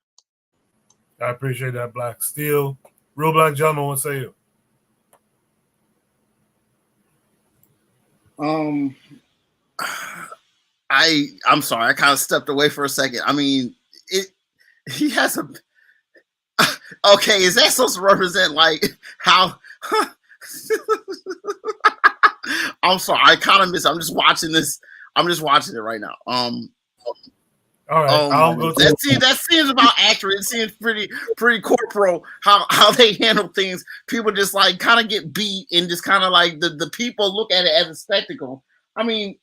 I appreciate that, Black Steel. Real Black Gentleman, what say you? I'm sorry, I kind of stepped away for a second. I mean, he has a okay, is that supposed to represent like how I'm sorry, I kind of miss it. I'm just watching it right now. All right, I'll go to that seems about accurate. It seems pretty corporal how they handle things. People just like kind of get beat, and just kind of like the people look at it as a spectacle. I mean,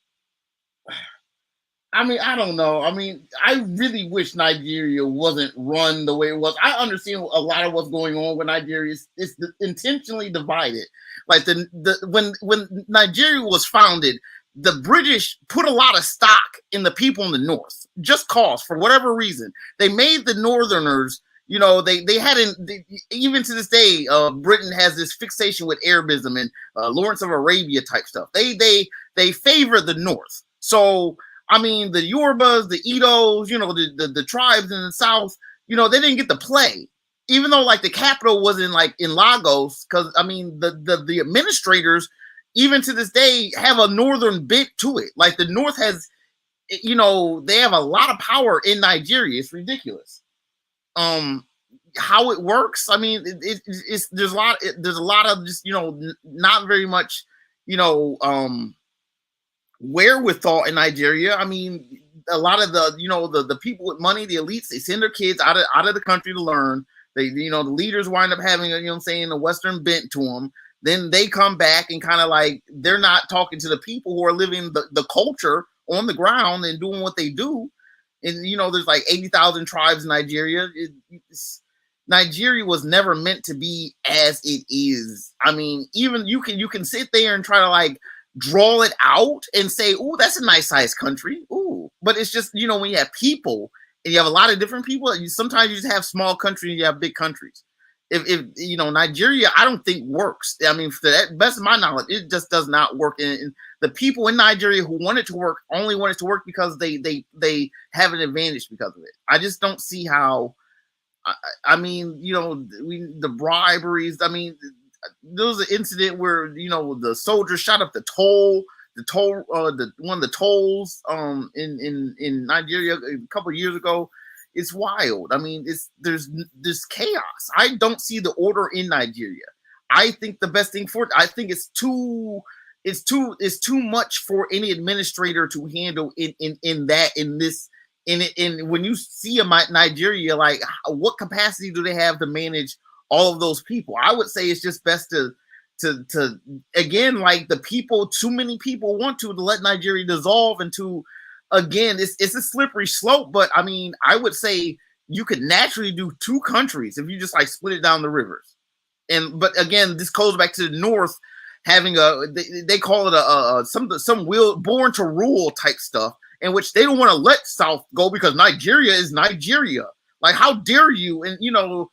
I don't know. I mean, I really wish Nigeria wasn't run the way it was. I understand a lot of what's going on with Nigeria. It's intentionally divided. Like when Nigeria was founded, the British put a lot of stock in the people in the north, just cause for whatever reason. They made the northerners, they hadn't, even to this day, Britain has this fixation with Arabism and Lawrence of Arabia type stuff. They favor the north. So, I mean, the Yorubas, the Idos, the tribes in the south, they didn't get to play. even though like the capital wasn't like in Lagos, because I mean the administrators even to this day have a northern bent to it. Like the North has, you know, they have a lot of power in Nigeria. It's ridiculous. How it works, I mean, it's there's a lot of just, you know, not very much, you know, wherewithal in Nigeria. I mean, a lot of the, you know, the people with money, the elites, they send their kids out of the country to learn. They, you know, the leaders wind up having a, you know what I'm saying, a Western bent to them. Then they come back and kind of like, they're not talking to the people who are living the culture on the ground and doing what they do. And, you know, there's like 80,000 tribes in Nigeria. Nigeria was never meant to be as it is. I mean, even you can sit there and try to like draw it out and say, "Ooh, that's a nice sized country." Ooh, but it's just, you know, when you have people and you have a lot of different people, sometimes you just have small countries and you have big countries. If you know, Nigeria, I don't think works. I mean, for that best of my knowledge, it just does not work. And the people in Nigeria who want it to work only want it to work because they have an advantage because of it. I just don't see how. I mean, you know, the briberies. I mean, there was an incident where, you know, the soldiers shot up the one of the tolls in Nigeria a couple of years ago. It's wild. I mean, there's chaos. I don't see the order in Nigeria. I think the best thing for it, I think it's too much for any administrator to handle in when you see Nigeria, like what capacity do they have to manage all of those people? I would say it's just best to again, like the people, too many people want to let Nigeria dissolve into, again, it's a slippery slope, but I mean, I would say you could naturally do two countries if you just like split it down the rivers. But again, this goes back to the North having they call it some born to rule type stuff, in which they don't want to let South go because Nigeria is Nigeria. Like, how dare you? And, you know,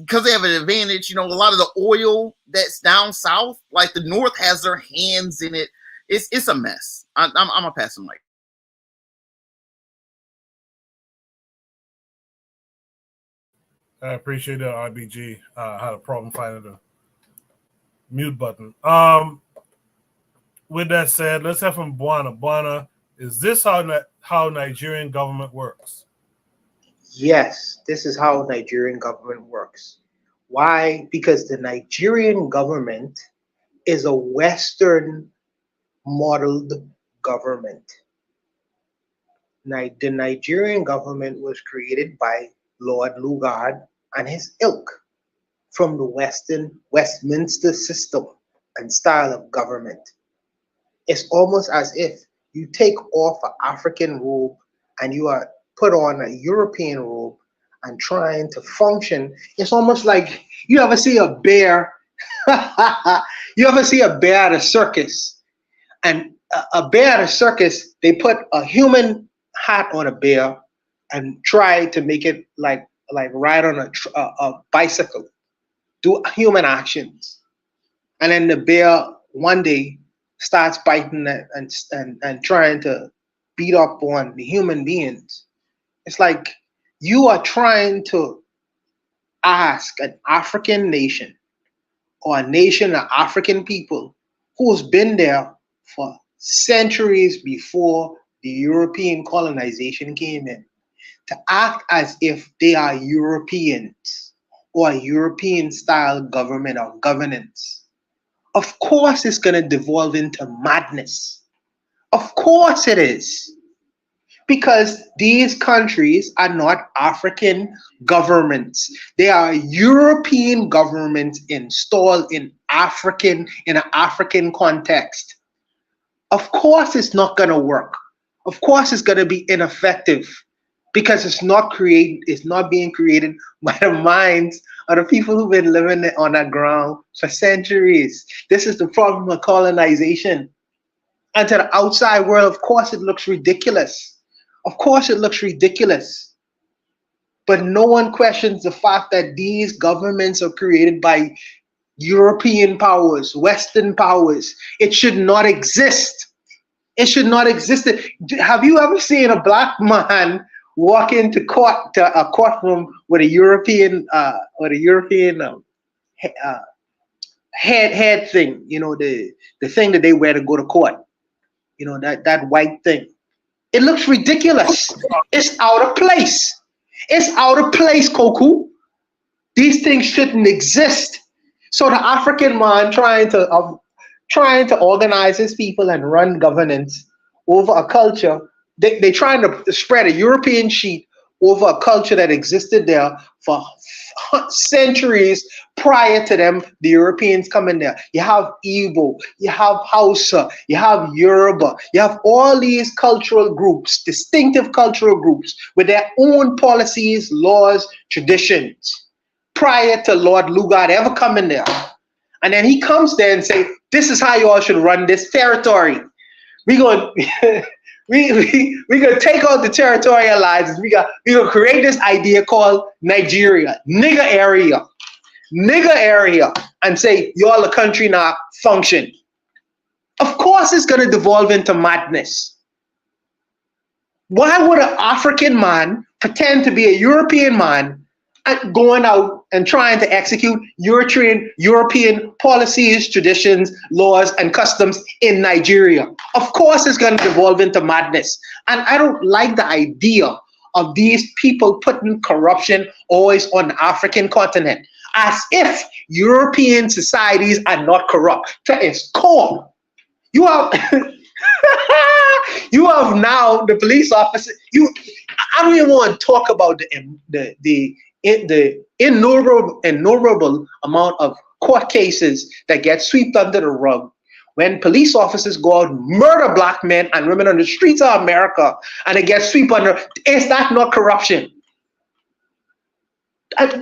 because they have an advantage, you know, a lot of the oil that's down south, like the North has their hands in it. It's a mess. I'm gonna pass the mic. I appreciate that, RBG. I had a problem finding the mute button. With that said, let's have from Buana. Buana, is this how Nigerian government works? Yes, this is how Nigerian government works. Why? Because the Nigerian government is a Western modeled government. The Nigerian government was created by Lord Lugard and his ilk from the Westminster system and style of government. It's almost as if you take off an African robe and you are put on a European robe and trying to function. It's almost like you ever see a bear. You ever see a bear at a circus? And a bear at a circus, they put a human hat on a bear and try to make it like ride on a bicycle, do human actions. And then the bear one day starts biting and trying to beat up on the human beings. It's like you are trying to ask an African nation or a nation of African people who's been there for centuries before the European colonization came in to act as if they are Europeans or a European style government or governance. Of course it's going to devolve into madness. Of course it is. Because these countries are not African governments. They are European governments installed in an African context. Of course it's not going to work. Of course it's going to be ineffective because it's not being created by the minds of the people who've been living on that ground for centuries. This is the problem of colonization. And to the outside world, of course it looks ridiculous. Of course it looks ridiculous. But no one questions the fact that these governments are created by European powers, Western powers. It should not exist. It should not exist. Have you ever seen a black man walk into a courtroom with a European head thing, the thing that they wear to go to court, that white thing. It looks ridiculous. It's out of place. It's out of place, Koku. These things shouldn't exist. So the African man trying to organize his people and run governance over a culture, they're trying to spread a European sheet over a culture that existed there for centuries prior to them, the Europeans coming there. You have Igbo, you have Hausa, you have Yoruba, you have all these cultural groups, distinctive cultural groups with their own policies, laws, traditions, prior to Lord Lugard ever coming there. And then he comes there and say, this is how you all should run this territory. We're going to take out the territorial lines. We're going to create this idea called Nigeria, nigger area, and say, y'all a country now, function. Of course it's going to devolve into madness. Why would an African man pretend to be a European man and going out and trying to execute European policies, traditions, laws, and customs in Nigeria? Of course it's going to devolve into madness. And I don't like the idea of these people putting corruption always on the African continent, as if European societies are not corrupt. To its core. You have you have now the police officer. I don't even want to talk about the innumerable amount of court cases that get swept under the rug when police officers go out and murder black men and women on the streets of America, and it gets swept under. Is that not corruption?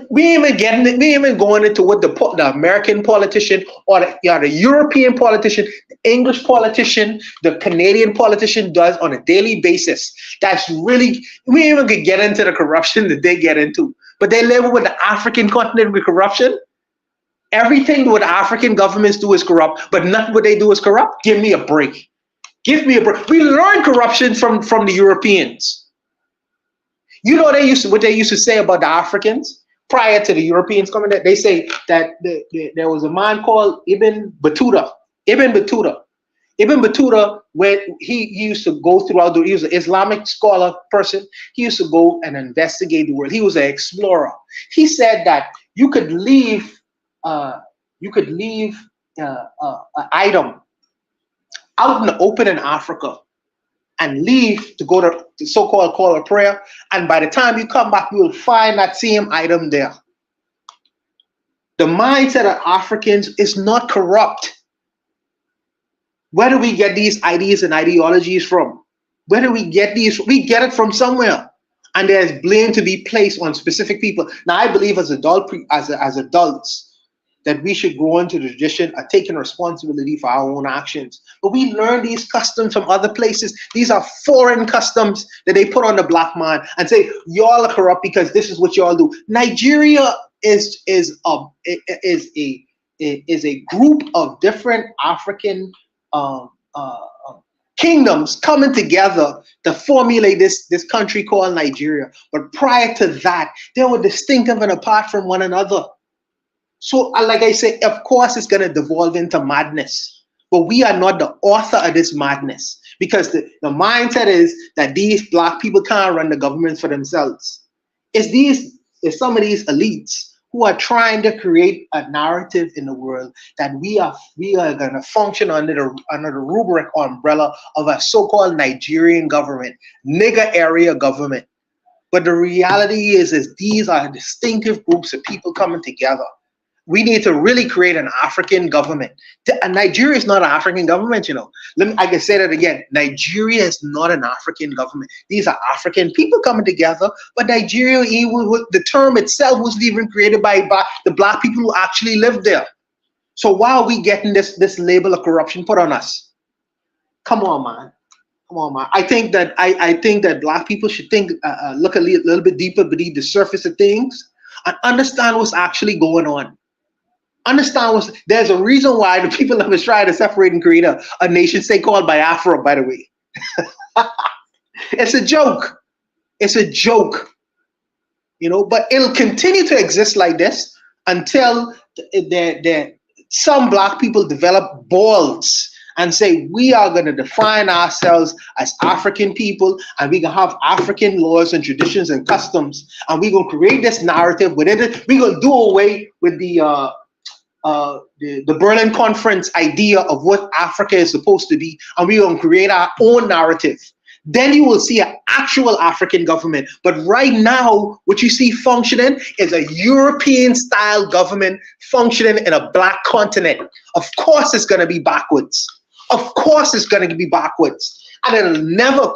We ain't even going into what the American politician or the European politician, the English politician, the Canadian politician does on a daily basis. That's really, we ain't even could get into the corruption that they get into. But they live with the African continent with corruption. Everything what the African governments do is corrupt, but nothing what they do is corrupt. Give me a break. Give me a break. We learned corruption from the Europeans. You know what they used to say about the Africans prior to the Europeans coming there? They say that there was a man called Ibn Battuta. Ibn Battuta, when he used to go throughout he was an Islamic scholar person. He used to go and investigate the world. He was an explorer. He said that you could leave an item out in the open in Africa and leave to go to the so-called call of prayer, and by the time you come back, you will find that same item there. The mindset of Africans is not corrupt. Where do we get these ideas and ideologies from? Where do we get these? We get it from somewhere, and there's blame to be placed on specific people. Now, I believe as adults, that we should grow into the tradition of taking responsibility for our own actions. But we learn these customs from other places. These are foreign customs that they put on the black man and say, y'all are corrupt because this is what y'all do. Nigeria is a group of different African kingdoms coming together to formulate this country called Nigeria. But prior to that, they were distinctive and apart from one another. So, like I say, of course, it's going to devolve into madness. But we are not the author of this madness, because the mindset is that these black people can't run the governments for themselves. It's some of these elites who are trying to create a narrative in the world that we are going to function under the rubric or umbrella of a so-called Nigerian government, nigger area government. But the reality is these are distinctive groups of people coming together. We need to really create an African government. Nigeria is not an African government, you know. I can say that again. Nigeria is not an African government. These are African people coming together. But Nigeria, the term itself wasn't even created by the black people who actually lived there. So why are we getting this label of corruption put on us? Come on, man. Come on, man. I think that black people should look a little bit deeper beneath the surface of things and understand what's actually going on. There's a reason why the people that was trying to separate and create a nation state called Biafra, by the way. It's a joke. It's a joke, you know, but it'll continue to exist like this until some black people develop balls and say, we are going to define ourselves as African people, and we can have African laws and traditions and customs, and we're going to create this narrative within it. We're going to do away with the Berlin Conference idea of what Africa is supposed to be, and we're going to create our own narrative. Then you will see an actual African government. But right now, what you see functioning is a European-style government functioning in a black continent. Of course it's going to be backwards. Of course it's going to be backwards. And it'll never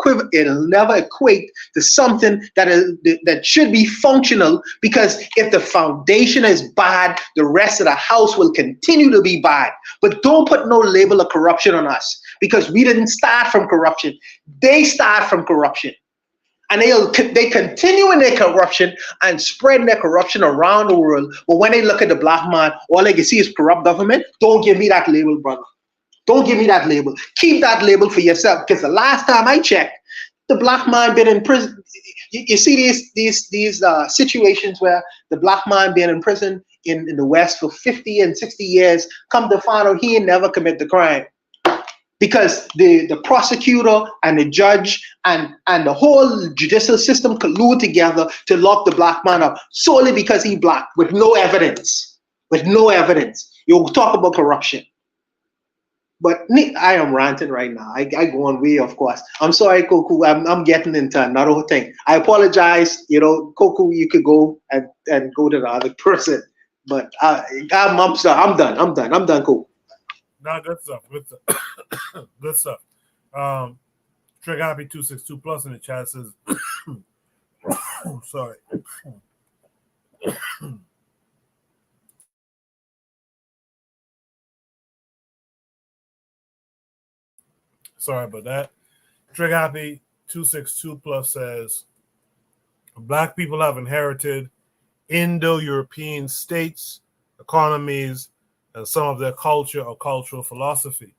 equate to something that should be functional, because if the foundation is bad, the rest of the house will continue to be bad. But don't put no label of corruption on us, because we didn't start from corruption. They start from corruption. And they continue in their corruption and spreading their corruption around the world. But when they look at the black man, all they can see is corrupt government. Don't give me that label, brother. Don't give me that label. Keep that label for yourself, because the last time I checked, the black man been in prison. You see these situations where the black man been in prison in the West for 50 and 60 years, come to find out he ain't never commit the crime. Because the prosecutor and the judge and the whole judicial system collude together to lock the black man up solely because he black, with no evidence. With no evidence. You talk about corruption. But I am ranting right now. I go on way, of course. I'm sorry, Koku. I'm getting into another whole thing. I apologize. You know, Koku, you could go and go to the other person. But I'm sorry. I'm done. I'm done, Koku. No, good stuff. Good stuff. Trigger Happy 262 Plus in the chat says, sorry. Sorry about that. Trigger Happy 262 Plus says, Black people have inherited Indo-European states, economies, and some of their culture or cultural philosophy.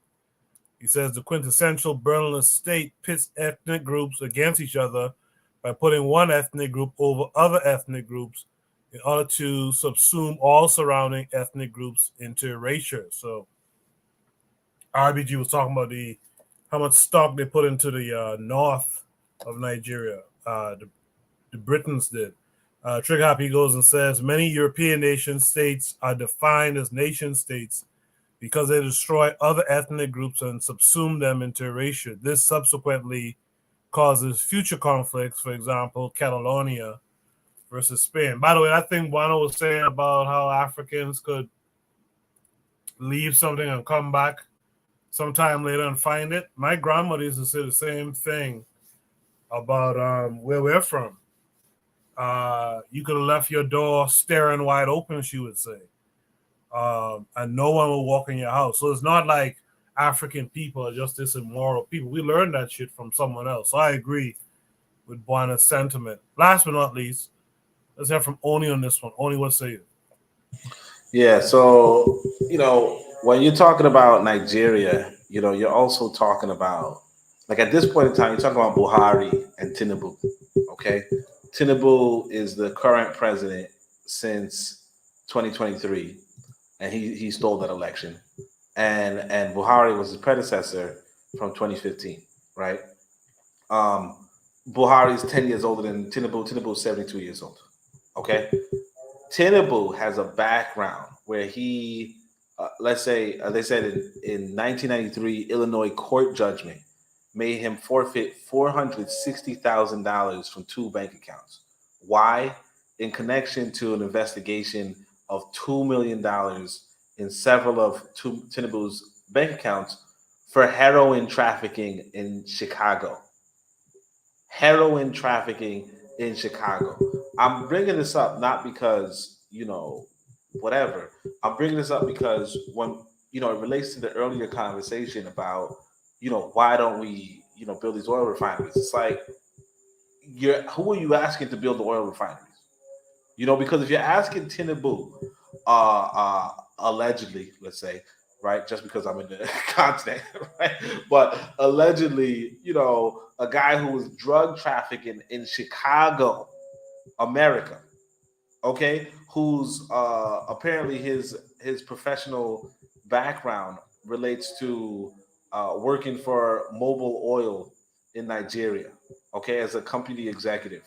He says the quintessential Berlinist state pits ethnic groups against each other by putting one ethnic group over other ethnic groups in order to subsume all surrounding ethnic groups into erasure. So RBG was talking about how much stock they put into the north of Nigeria. The Britons did. Trigger Happy goes and says, many European nation states are defined as nation states because they destroy other ethnic groups and subsume them into erasure. This subsequently causes future conflicts, for example, Catalonia versus Spain. By the way, I think Bono was saying about how Africans could leave something and come back sometime later and find it. My grandmother used to say the same thing about where we're from. You could have left your door staring wide open, she would say. And no one will walk in your house. So it's not like African people are just this immoral people. We learned that shit from someone else. So I agree with Buana's sentiment. Last but not least, let's hear from Oni on this one. Oni, what say you? Yeah, so, when you're talking about Nigeria, you're also talking about, like at this point in time, you're talking about Buhari and Tinubu, okay? Tinubu is the current president since 2023, and he stole that election. And Buhari was his predecessor from 2015, right? Buhari is 10 years older than Tinubu. Tinubu is 72 years old, okay? Tinubu has a background where he, let's say, they said in 1993, Illinois court judgment made him forfeit $460,000 from 2 bank accounts. Why? In connection to an investigation of $2 million in several of Tinubu's bank accounts for heroin trafficking in Chicago. Heroin trafficking in Chicago. I'm bringing this up not because, whatever. I'm bringing this up because when, it relates to the earlier conversation about, why don't we, build these oil refineries? It's like, who are you asking to build the oil refineries? Because if you're asking Tinubu, allegedly, let's say, right, just because I'm in the continent, right, but allegedly, a guy who was drug trafficking in Chicago, America. Okay, who's apparently his professional background relates to working for Mobil Oil in Nigeria. Okay, as a company executive,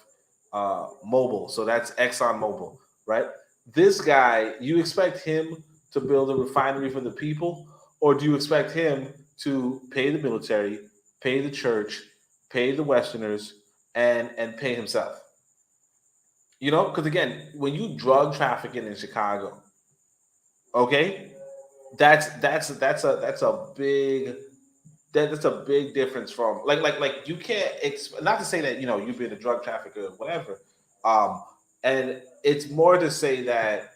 Mobil. So that's Exxon Mobil, right? This guy, you expect him to build a refinery for the people, or do you expect him to pay the military, pay the church, pay the Westerners, and pay himself? You know, because again, when you drug trafficking in Chicago, okay, that's a big difference from like you can't not to say that you've been a drug trafficker or whatever, um, and it's more to say that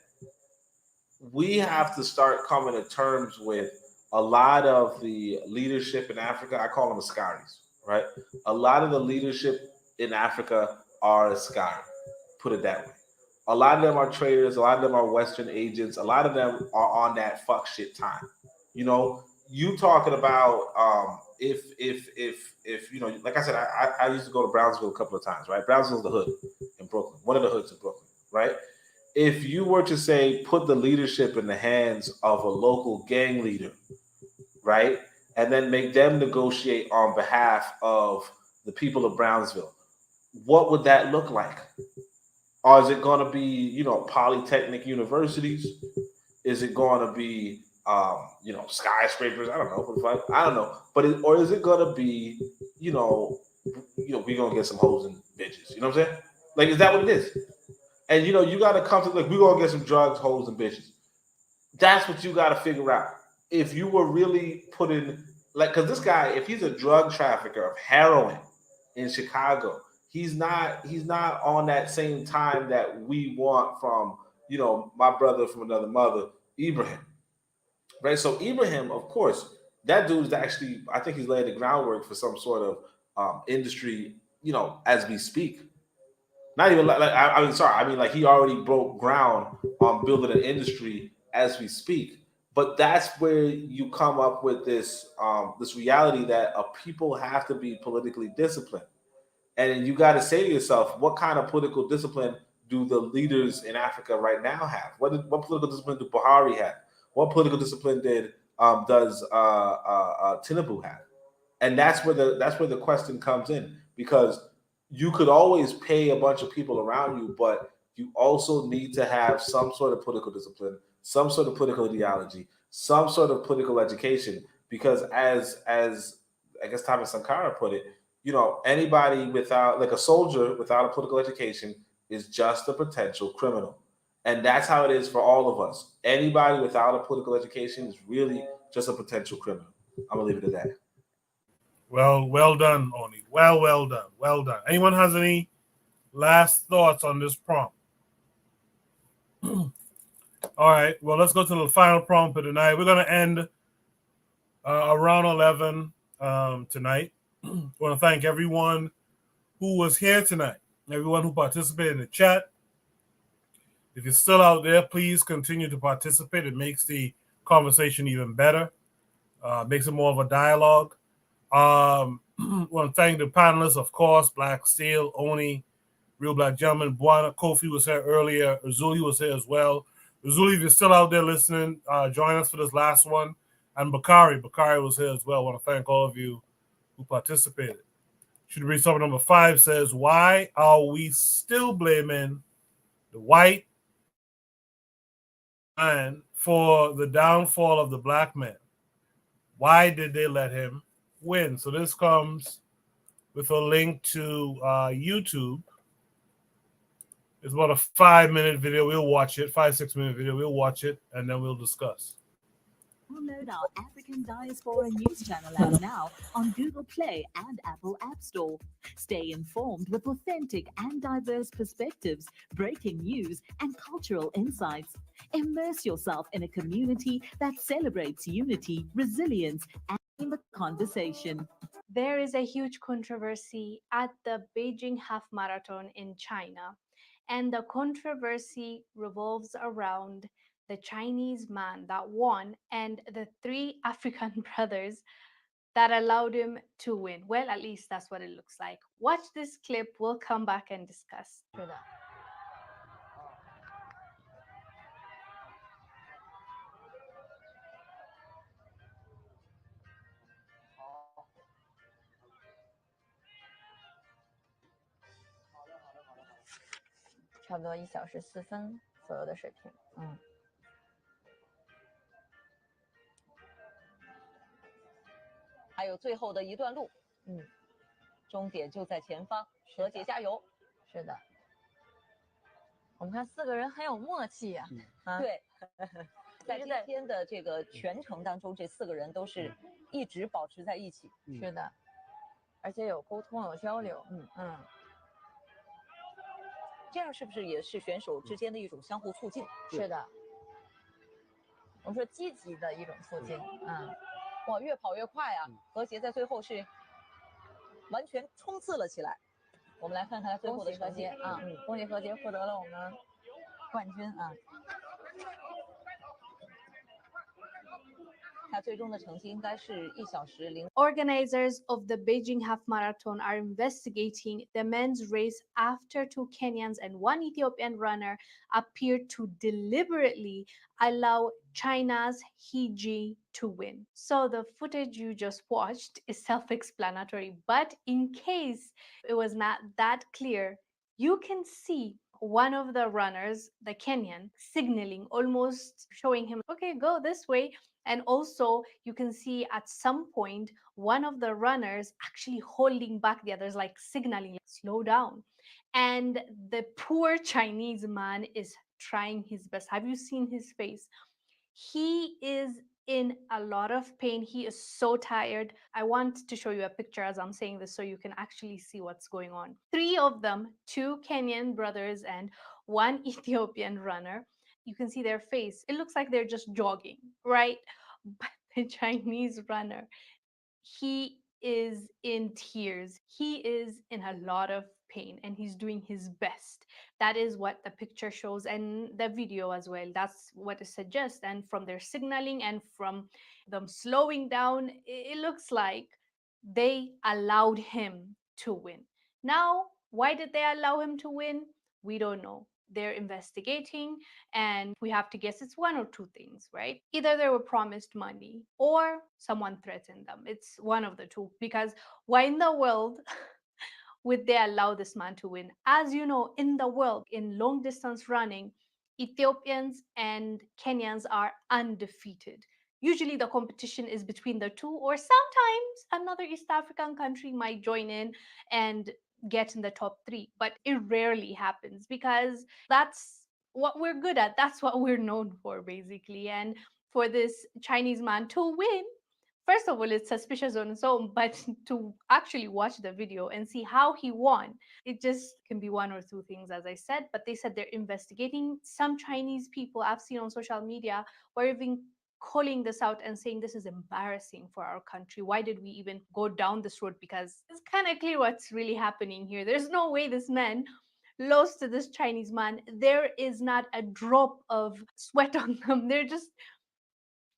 we have to start coming to terms with a lot of the leadership in Africa. I call them Askaris, right? A lot of the leadership in Africa are Askari, put it that way. A lot of them are traders, a lot of them are Western agents, a lot of them are on that fuck shit time. You know, you talking about if like I said, I used to go to Brownsville a couple of times, right? Brownsville's the hood in Brooklyn, one of the hoods in Brooklyn, right? If you were to say put the leadership in the hands of a local gang leader, right, and then make them negotiate on behalf of the people of Brownsville, what would that look like? Or is it going to be, polytechnic universities? Is it going to be, skyscrapers? I don't know. I don't know. Or is it going to be, we're going to get some hoes and bitches. You know what I'm saying? Like, is that what it is? And you got to come to like we're gonna get some drugs, hoes, and bitches. That's what you got to figure out. If you were really putting because this guy, if he's a drug trafficker of heroin in Chicago, he's not on that same time that we want from my brother from another mother, Ibrahim. Right. So Ibrahim, of course, that dude's actually I think he's laying the groundwork for some sort of industry, as we speak. Not even I mean, sorry. I mean, like he already broke ground on building an industry as we speak. But that's where you come up with this reality that a people have to be politically disciplined, and you got to say to yourself, what kind of political discipline do the leaders in Africa right now have? What political discipline do Buhari have? What political discipline does Tinubu have? And that's where the question comes in, because you could always pay a bunch of people around you, but you also need to have some sort of political discipline, some sort of political ideology, some sort of political education, because as I guess Thomas Sankara put it, anybody without like a soldier without a political education is just a potential criminal. And that's how it is for all of us. Anybody without a political education is really just a potential criminal. I'm gonna leave it at that. Well done, Oni. Well done. Well done. Anyone has any last thoughts on this prompt? All right. Well, let's go to the final prompt for tonight. We're going to end around 11 tonight. I want to thank everyone who was here tonight, everyone who participated in the chat. If you're still out there, please continue to participate. It makes the conversation even better, makes it more of a dialogue. I want to thank the panelists, of course, Black Steel, Oni, Real Black Gentleman, Buana, Kofi was here earlier, Uzuli was here as well. Uzuli, if you're still out there listening, join us for this last one. And Bakari was here as well. I want to thank all of you who participated. Should read something number 5 says, why are we still blaming the white man for the downfall of the black man? Why did they let him win? So this comes with a link to YouTube. It's about a 5-minute video. We'll watch it, 5-6-minute video. We'll watch it, and then we'll discuss. Download our African Diaspora News Channel app now on Google Play and Apple App Store. Stay informed with authentic and diverse perspectives, breaking news, and cultural insights. Immerse yourself in a community that celebrates unity, resilience, and the conversation. There is a huge controversy at the Beijing Half Marathon in China, and the controversy revolves around the Chinese man that won and the 3 African brothers that allowed him to win. Well, at least that's what it looks like. Watch this clip. We'll come back and discuss. 是的。差不多1小时4分左右的水平。还有最后的一段路，终点就在前方，何洁加油！是的，我们看4个人很有默契呀，对，在今天的这个全程当中，这4个人都是一直保持在一起。是的，而且有沟通，有交流。这样是不是也是选手之间的一种相互促进？是的，我们说积极的一种促进。哇，越跑越快啊！何洁在最后是完全冲刺了起来。我们来看看他最后的成绩啊！恭喜何洁获得了我们冠军啊！他最终的成绩应该是1小时0。Organizers of the Beijing Half Marathon are investigating the men's race after 2 Kenyans and 1 Ethiopian runner appeared to deliberately allow China's He Ji to win. So the footage you just watched is self-explanatory, but in case it was not that clear, you can see one of the runners, the Kenyan, signaling, almost showing him, okay, go this way. And also you can see at some point, one of the runners actually holding back the others, like signaling, like, slow down. And the poor Chinese man is trying his best. Have you seen his face? He is in a lot of pain. He is so tired. I want to show you a picture as I'm saying this so you can actually see what's going on. 3 of them, 2 Kenyan brothers and 1 Ethiopian runner, you can see their face. It looks like they're just jogging, right? But the Chinese runner, he is in tears. He is in a lot of pain and he's doing his best. That is what the picture shows and the video as well. That's what it suggests. And from their signaling and from them slowing down, it looks like they allowed him to win. Now, why did they allow him to win? We don't know. They're investigating and we have to guess it's 1 or 2 things, right? Either they were promised money or someone threatened them. It's one of the 2, because why in the world would they allow this man to win? As you know, in the world, in long distance running, Ethiopians and Kenyans are undefeated. Usually the competition is between the 2, or sometimes another East African country might join in and get in the top 3, but it rarely happens because that's what we're good at. That's what we're known for, basically. And for this Chinese man to win, first of all, it's suspicious on its own, but to actually watch the video and see how he won, it just can be 1 or 2 things, as I said. But they said they're investigating. Some Chinese people I've seen on social media were even calling this out and saying this is embarrassing for our country. Why did we even go down this road? Because it's kind of clear what's really happening here. There's no way this man lost to this Chinese man. There is not a drop of sweat on them. They're just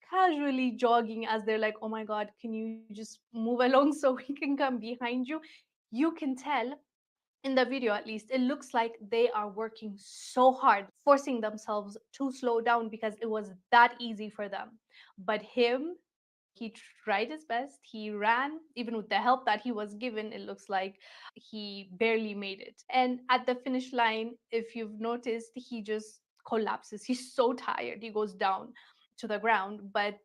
casually jogging as they're like, oh my God, can you just move along so we can come behind you? You can tell in the video, at least, it looks like they are working so hard, forcing themselves to slow down because it was that easy for them. But him, he tried his best. He ran, even with the help that he was given, it looks like he barely made it. And at the finish line, if you've noticed, he just collapses. He's so tired. He goes down to the ground, but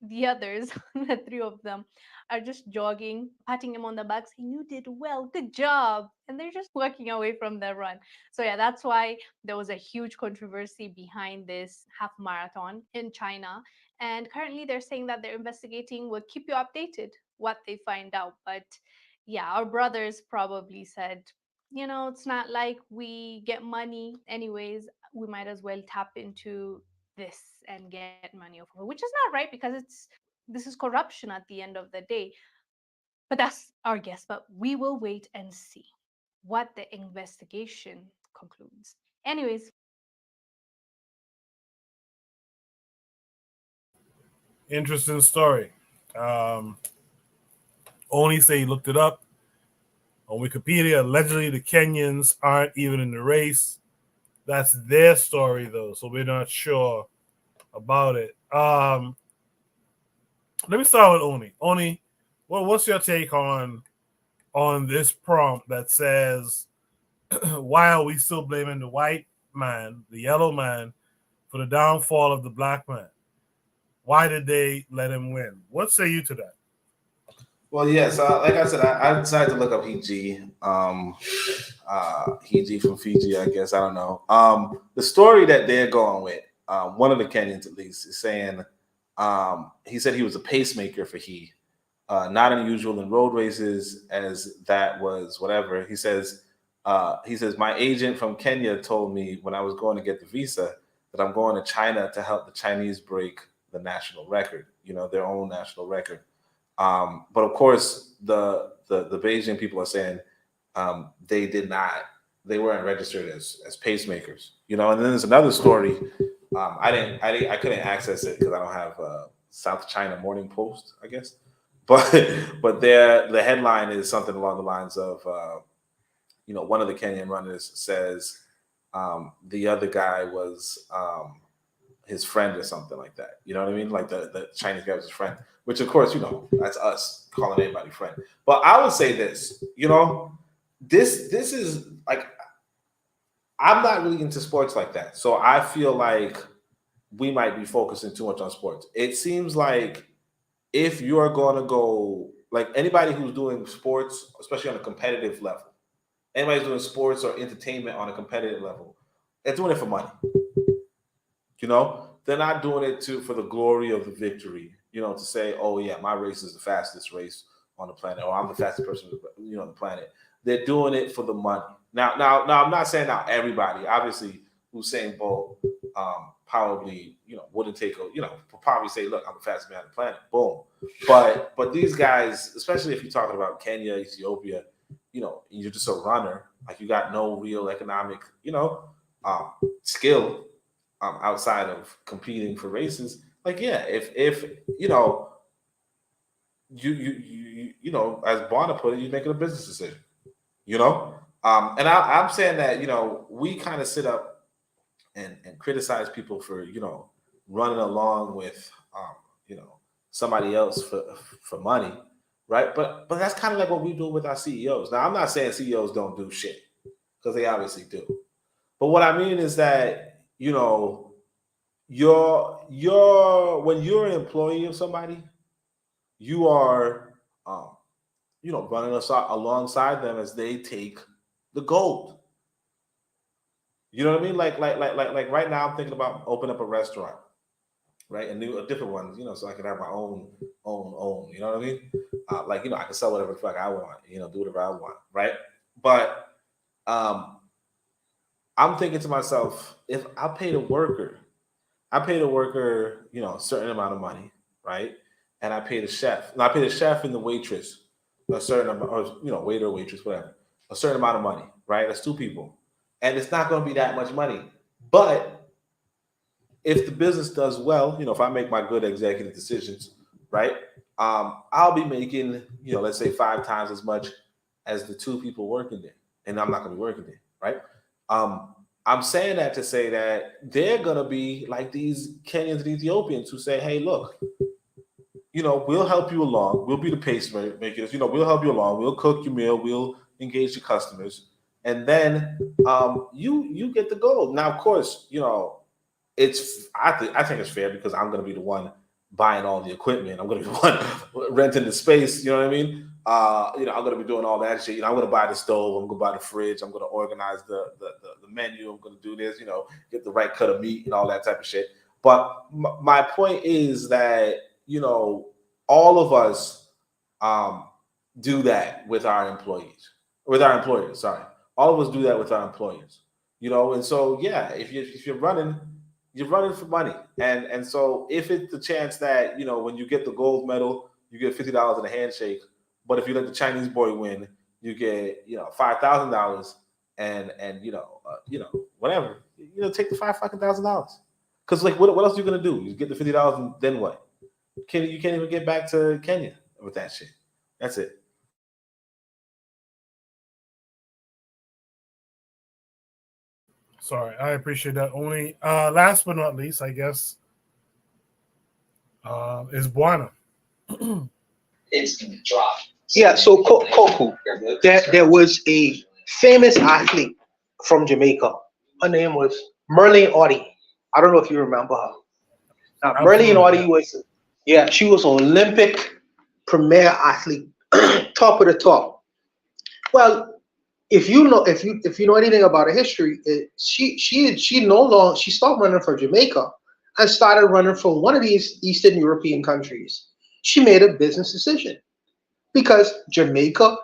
the others, the 3 of them, are just jogging, patting him on the back, saying, you did well, good job. And they're just walking away from the run. So yeah, that's why there was a huge controversy behind this half marathon in China. And currently they're saying that they're investigating. We'll keep you updated what they find out. But yeah, our brothers probably said, you know, it's not like we get money anyways. We might as well tap into this and get money off of it, which is not right because this is corruption at the end of the day. But that's our guess. But we will wait and see what the investigation concludes. Anyways. Interesting story. Only say he looked it up on Wikipedia. Allegedly, the Kenyans aren't even in the race. That's their story, though, so we're not sure about it. Let me start with Oni. Oni, what's your take on this prompt that says, why are we still blaming the white man, the yellow man, for the downfall of the black man? Why did they let him win? What say you to that? Well, yes, like I said, I decided to look up Heat Heat from Fiji, I guess. I don't know. The story that they're going with, one of the Kenyans at least, is saying he said he was a pacemaker for Heat. Not unusual in road races, as that was whatever. He says, my agent from Kenya told me when I was going to get the visa that I'm going to China to help the Chinese break the national record, their own national record. But of course, the Beijing people are saying they weren't registered as pacemakers, And then there's another story. I couldn't access it because I don't have South China Morning Post, I guess. But the headline is something along the lines of, one of the Kenyan runners says the other guy was his friend or something like that. You know what I mean? Like the Chinese guy was his friend, which of course, that's us calling anybody friend. But I would say this, this is like, I'm not really into sports like that. So I feel like we might be focusing too much on sports. It seems like if you're going to go, like anybody who's doing sports, especially on a competitive level, anybody who's doing sports or entertainment on a competitive level, they're doing it for money. They're not doing it for the glory of the victory, to say, oh yeah, my race is the fastest race on the planet, or I'm the fastest person, on the planet. They're doing it for the money. Now, I'm not saying now everybody, obviously, Usain Bolt probably, wouldn't take probably say, look, I'm the fastest man on the planet, boom. But these guys, especially if you're talking about Kenya, Ethiopia, you're just a runner, like you got no real economic, skill outside of competing for races. Like, yeah, if you as Bonner put it, you make it a business decision, and I'm saying that, we kind of sit up and criticize people for, running along with, somebody else for money. Right. But that's kind of like what we do with our CEOs. Now, I'm not saying CEOs don't do shit, because they obviously do. But what I mean is that, when you're an employee of somebody, you are, running alongside them as they take the gold. You know what I mean? Like right now, I'm thinking about opening up a restaurant, right? A different one, so I can have my own. You know what I mean? I can sell whatever the fuck I want, do whatever I want, right? But I'm thinking to myself, if I paid a worker, a certain amount of money, right? And I paid a chef. Now I paid a chef and the waitress a certain amount, or waiter or waitress, whatever, a certain amount of money, right? That's two people. And it's not going to be that much money. But if the business does well, if I make my good executive decisions, right? I'll be making, let's say 5 times as much as the 2 people working there. And I'm not going to be working there, right? I'm saying that to say that they're going to be like these Kenyans and Ethiopians who say, hey, look, we'll help you along. We'll be the pacemakers. We'll help you along. We'll cook your meal. We'll engage your customers. And then you get the gold. Now, of course, I think it's fair because I'm going to be the one buying all the equipment. I'm going to be the one renting the space. You know what I mean? I'm going to be doing all that shit. I'm going to buy the stove. I'm going to buy the fridge. I'm going to organize the menu. I'm going to do this. Get the right cut of meat and all that type of shit. But my point is that all of us do that with our employees, Sorry, all of us do that with our employers. And so yeah, if you're running for money, and so if it's the chance that when you get the gold medal, you get $50 in a handshake, but if you let the Chinese boy win, you get $5,000 and whatever, take the $5,000. Because like what else are you gonna do? You get the $50 and then what? You can't even get back to Kenya with that shit. That's it. Sorry, I appreciate that. Only last but not least, I guess, is Buana. It's drop. Yeah, so Koku, there was a famous athlete from Jamaica. Her name was Merlene Audie. I don't know if you remember her. Now, Merlene Audie was, yeah, she was an Olympic premier athlete, top of the top. Well, if you know anything about her history, she no longer, she stopped running for Jamaica and started running for one of these Eastern European countries. She made a business decision because Jamaica,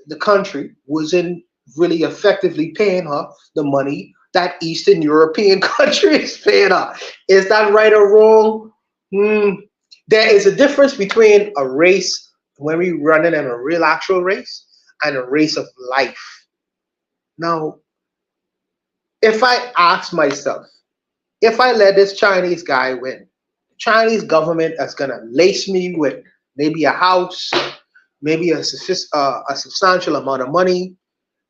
the country, wasn't really effectively paying her the money that Eastern European country is paying her. Is that right or wrong? There is a difference between a race when we running in a real actual race and a race of life. Now, if I ask myself, if I let this Chinese guy win, the Chinese government is gonna lace me with maybe a house, maybe a substantial amount of money,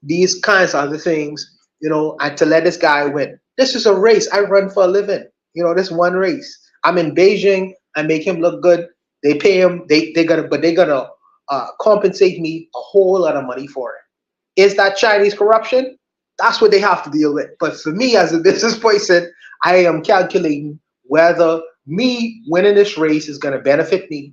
these kinds of other things, and to let this guy win. This is a race. I run for a living. This one race. I'm in Beijing. I make him look good. They pay him. They're gonna compensate me a whole lot of money for it. Is that Chinese corruption? That's what they have to deal with. But for me, as a business person, I am calculating whether me winning this race is gonna benefit me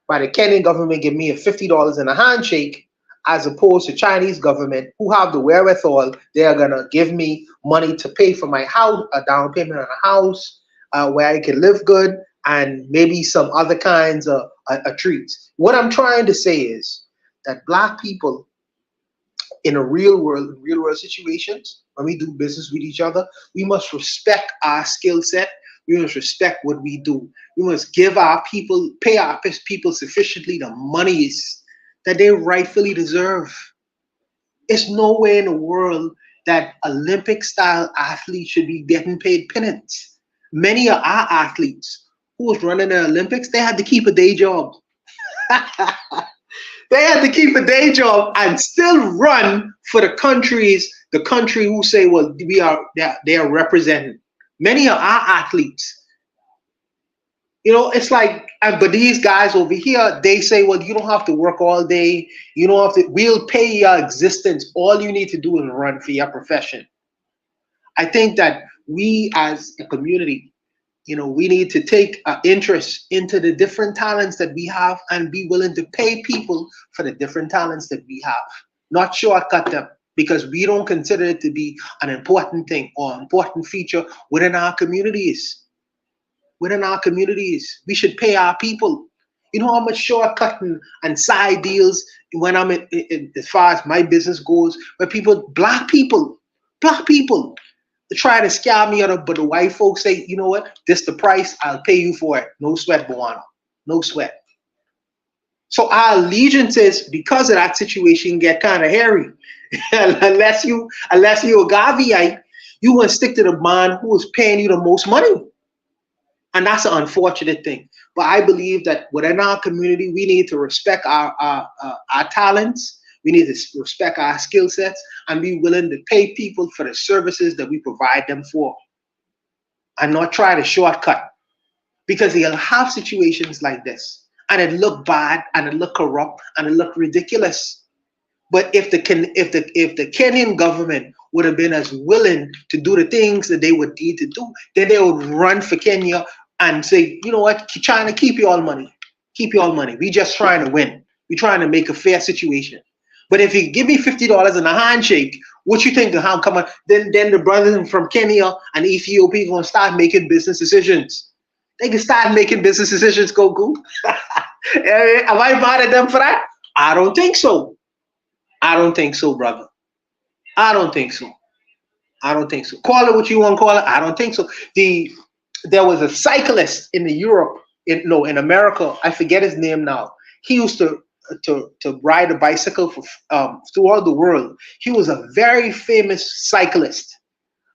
by the Kenyan government give me a $50 in a handshake, as opposed to Chinese government who have the wherewithal. They are gonna give me money to pay for my house, a down payment on a house, where I can live good, and maybe some other kinds of treats. What I'm trying to say is that Black people in a real world situations, when we do business with each other, we must respect our skill set. We must respect what we do. We must give our people, pay our people sufficiently the monies that they rightfully deserve. It's nowhere in the world that Olympic-style athletes should be getting paid peanuts. Many of our athletes who was running the Olympics, they had to keep a day job. They had to keep a day job and still run for the country who say, well, they are representing. Many of our athletes, it's like, but these guys over here, they say, well, you don't have to work all day. You don't have to, we'll pay your existence. All you need to do is run for your profession. I think that we as a community, we need to take an interest into the different talents that we have and be willing to pay people for the different talents that we have, not shortcut them, because we don't consider it to be an important thing or important feature within our communities. Within our communities, we should pay our people. You know how much shortcutting and side deals when I'm as far as my business goes, where black people, try to scam me out of, but the white folks say, you know what, this the price, I'll pay you for it. No sweat, Buana. No sweat. So our allegiances, because of that situation, get kind of hairy. unless you a Gaviite, you want to stick to the man who is paying you the most money. And that's an unfortunate thing. But I believe that within our community, we need to respect our talents. We need to respect our skill sets and be willing to pay people for the services that we provide them for, and not try to shortcut, because they'll have situations like this and it look bad and it look corrupt and it look ridiculous. But if the Kenyan government would have been as willing to do the things that they would need to do, then they would run for Kenya and say, you know what, China, keep your money. Keep your money. We just trying to win. We're trying to make a fair situation. But if you give me $50 in a handshake, what you think? How come? Then the brothers from Kenya and Ethiopia gonna start making business decisions. They can start making business decisions. Goku. Am I mad at them for that? I don't think so. I don't think so, brother. I don't think so. I don't think so. Call it what you want to call it. I don't think so. There was a cyclist in Europe, in America. I forget his name now. He used to ride a bicycle for throughout the world. He was a very famous cyclist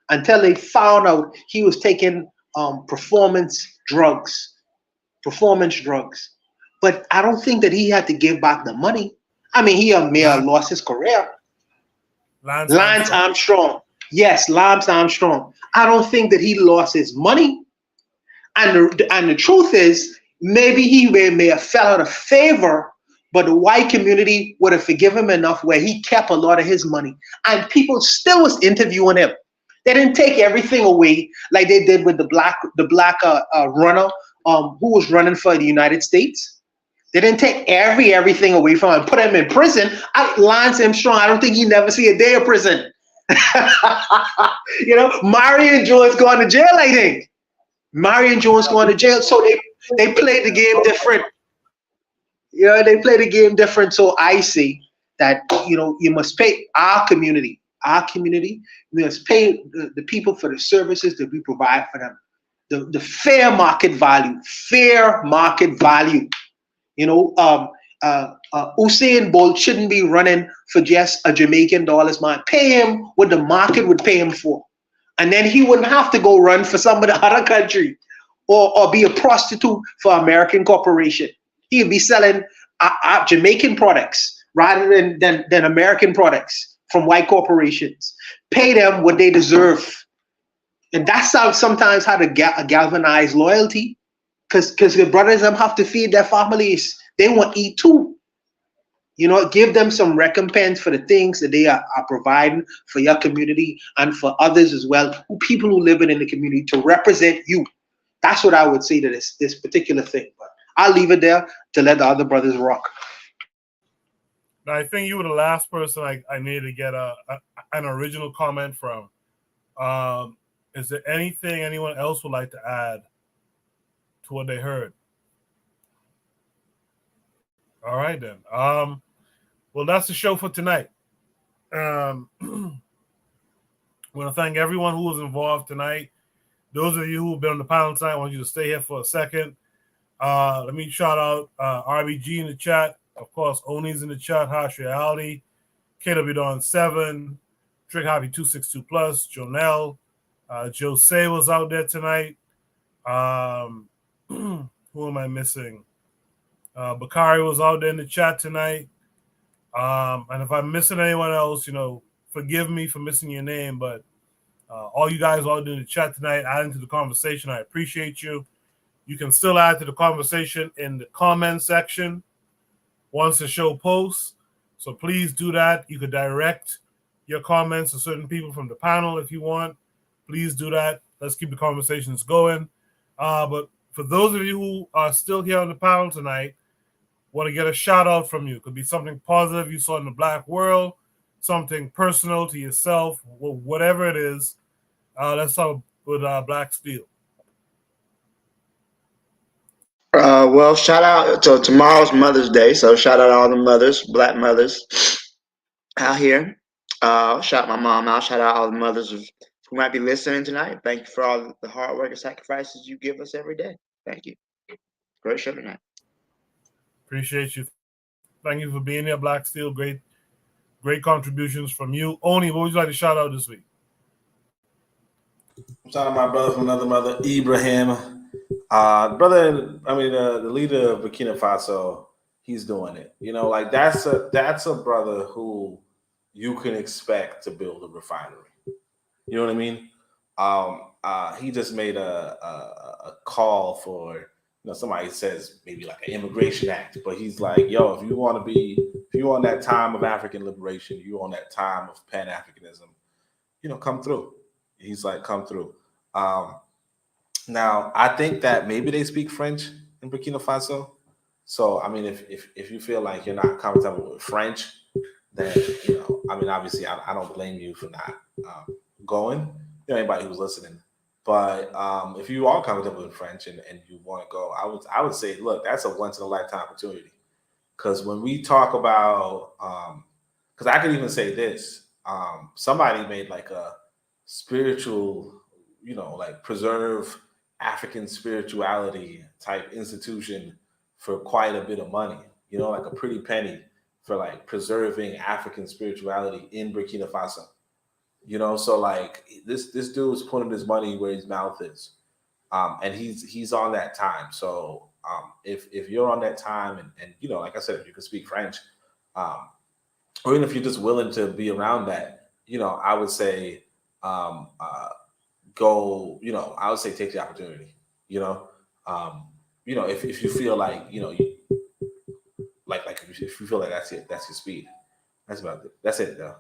until they found out he was taking performance drugs. but I don't think that he had to give back the money. I mean, he may have lost his career. Lance Armstrong. Yes, Lance Armstrong. I don't think that he lost his money. And the truth is, maybe he may have fell out of favor, but the white community would have forgiven him enough where he kept a lot of his money. And people still was interviewing him. They didn't take everything away like they did with the black runner who was running for the United States. They didn't take everything away from him, put him in prison. Lance Armstrong, I don't think he never see a day of prison. Marion Jones going to jail, I think. Marion Jones going to jail. So they played the game different. They play the game different. So I see that, you must pay our community. We must pay the people for the services that we provide for them. The fair market value. Usain Bolt shouldn't be running for just a Jamaican dollars, man. Pay him what the market would pay him for. And then he wouldn't have to go run for some of the other country or be a prostitute for American corporation. He'd be selling Jamaican products rather than American products from white corporations. Pay them what they deserve. And that's sometimes how to galvanize loyalty. Because the brothers them have to feed their families. They want to eat too. Give them some recompense for the things that they are providing for your community and for others as well, people who live in the community, to represent you. That's what I would say to this particular thing. But I'll leave it there to let the other brothers rock. Now, I think you were the last person I needed to get an original comment from. Is there anything anyone else would like to add to what they heard? All right, then. Well, that's the show for tonight. I want to thank everyone who was involved tonight. Those of you who have been on the panel tonight, I want you to stay here for a second. Let me shout out RBG in the chat. Of course, Oni's in the chat. Harsh Reality. KW Dawn 7. Trick Hobby 262 Plus. Jonelle. Jose was out there tonight. Who am I missing? Bakari was out there in the chat tonight. And if I'm missing anyone else, forgive me for missing your name, but all you guys all in the chat tonight, adding to the conversation, I appreciate you. You can still add to the conversation in the comment section once the show posts. So please do that. You could direct your comments to certain people from the panel if you want. Please do that. Let's keep the conversations going. But for those of you who are still here on the panel tonight, want to get a shout out from you. Could be something positive you saw in the black world, something personal to yourself, whatever it is. Let's talk with Black Steel. Well, shout out. So tomorrow's Mother's Day, so shout out all the mothers, black mothers out here. Shout my mom out. Shout out all the mothers who might be listening tonight. Thank you for all the hard work and sacrifices you give us every day. Thank you. Great show tonight. Appreciate you. Thank you for being here, Black Steel. Great contributions from you. Oni, what would you like to shout out this week? Shout out my brother from another mother, Ibrahim. The leader of Burkina Faso, he's doing it. That's a brother who you can expect to build a refinery. You know what I mean? He just made a call for, somebody says maybe like an immigration act, but he's like, yo, if you want that time of African liberation, you on that time of Pan-Africanism, come through. He's like, come through. Now, I think that maybe they speak French in Burkina Faso. So, if you feel like you're not comfortable with French, then, obviously I don't blame you for not going, anybody who's listening. But if you are comfortable with French and you want to go, I would say, look, that's a once in a lifetime opportunity. Because when we talk about, because I could even say this, somebody made like a spiritual, preserve African spirituality type institution for quite a bit of money, like a pretty penny for like preserving African spirituality in Burkina Faso. So like this dude's putting his money where his mouth is, and he's on that time. So if you're on that time and you know, like I said, if you can speak French, or even if you're just willing to be around that, you know, I would say go, you know, I would say take the opportunity, you know, if you feel like, you know, like if you feel like that's it, that's your speed. That's about it. That's it though.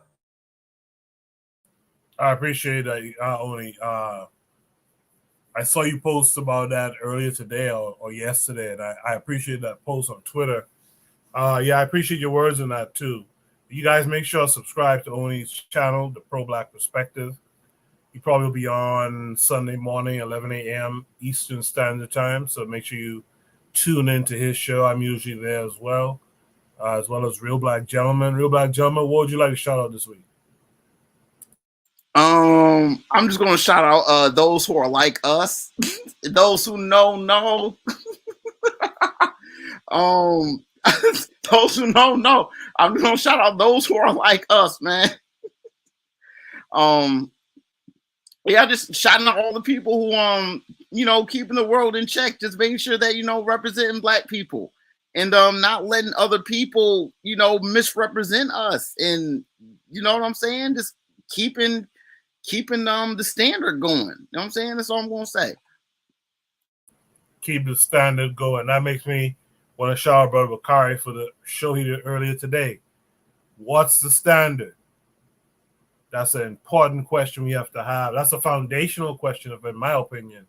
I appreciate that, Oni. I saw you post about that earlier today or yesterday, and I appreciate that post on Twitter. Yeah, I appreciate your words on that too. You guys make sure to subscribe to Oni's channel, The Pro Black Perspective. He probably will be on Sunday morning, 11 a.m. Eastern Standard Time, so make sure you tune into his show. I'm usually there as well as Real Black Gentleman. Real Black Gentleman, what would you like to shout out this week? I'm just gonna shout out those who are like us, those who know. Those who know. I'm gonna shout out those who are like us, man. Yeah, just shouting out all the people who you know, keeping the world in check, just making sure that, you know, representing Black people and not letting other people, you know, misrepresent us, and you know what I'm saying, just keeping the standard going. You know what I'm saying? That's all I'm gonna say. Keep the standard going. That makes me want to shout out Brother Bakari for the show he did earlier today. What's the standard? That's an important question we have to have. That's a foundational question, in my opinion.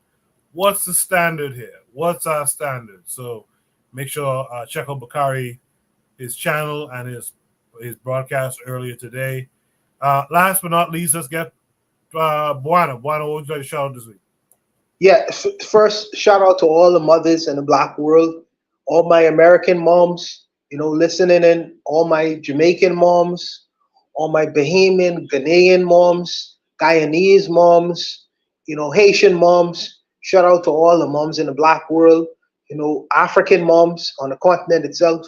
What's the standard here? What's our standard? So make sure check out Bakari, his channel, and his broadcast earlier today. Last but not least, let's get Buana. Buana, what would you like to shout out this week? Yeah, first shout out to all the mothers in the Black world, all my American moms, you know, listening in, all my Jamaican moms, all my Bahamian, Ghanaian moms, Guyanese moms, you know, Haitian moms. Shout out to all the moms in the Black world, you know, African moms on the continent itself,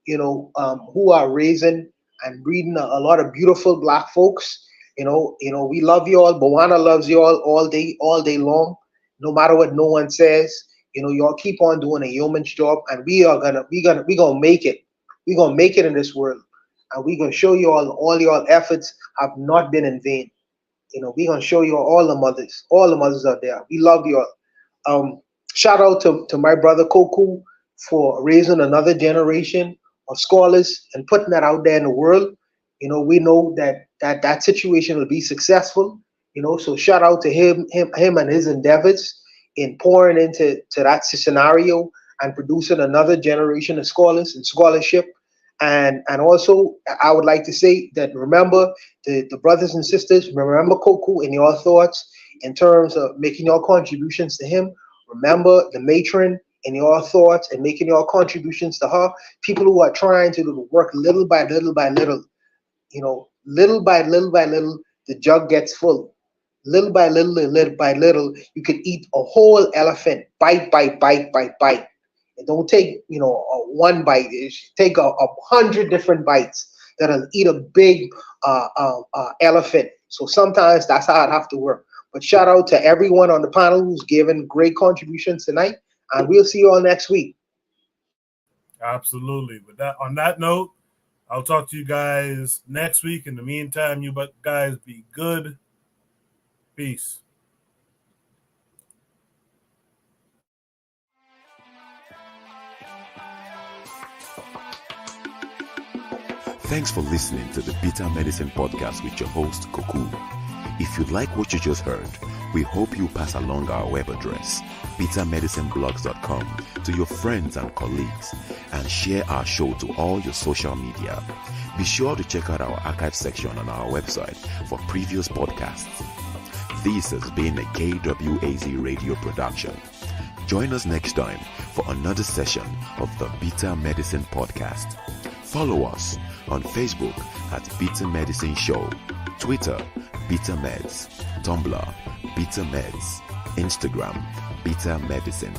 you know, who are raising and breeding a lot of beautiful Black folks. You know, we love you all. Bawana loves you all day long. No matter what no one says, you know, y'all keep on doing a yeoman's job, and we gonna make it. We're gonna make it in this world, and we're gonna show you all your efforts have not been in vain. You know, we're gonna show you all the mothers out there. We love you all. Shout out to my brother Koku for raising another generation of scholars and putting that out there in the world. You know, we know that situation will be successful. You know, so shout out to him and his endeavors in pouring into that scenario and producing another generation of scholars and scholarship. And also, I would like to say that remember the brothers and sisters, remember Koku in your thoughts in terms of making your contributions to him. Remember the matron in your thoughts and making your contributions to her. People who are trying to work little by little by little. You know, little by little by little, the jug gets full. Little by little, you can eat a whole elephant, bite by bite by bite. It don't take, you know, one bite. It should take 100 different bites that'll eat a big elephant. So sometimes that's how it have to work. But shout out to everyone on the panel who's given great contributions tonight, and we'll see you all next week. Absolutely. On that note, I'll talk to you guys next week. In the meantime, you guys be good. Peace. Thanks for listening to the Bitter Medicine Podcast with your host, Koku. If you like what you just heard, we hope you pass along our web address, bittermedicineblogs.com, to your friends and colleagues, and share our show to all your social media. Be sure to check out our archive section on our website for previous podcasts. This has been a KWAZ radio production. Join us next time for another session of the Bitter Medicine Podcast. Follow us on Facebook at Bitter Medicine Show, Twitter, Bitter Meds, Tumblr, Bitter Meds, Instagram, Bitter Medicine.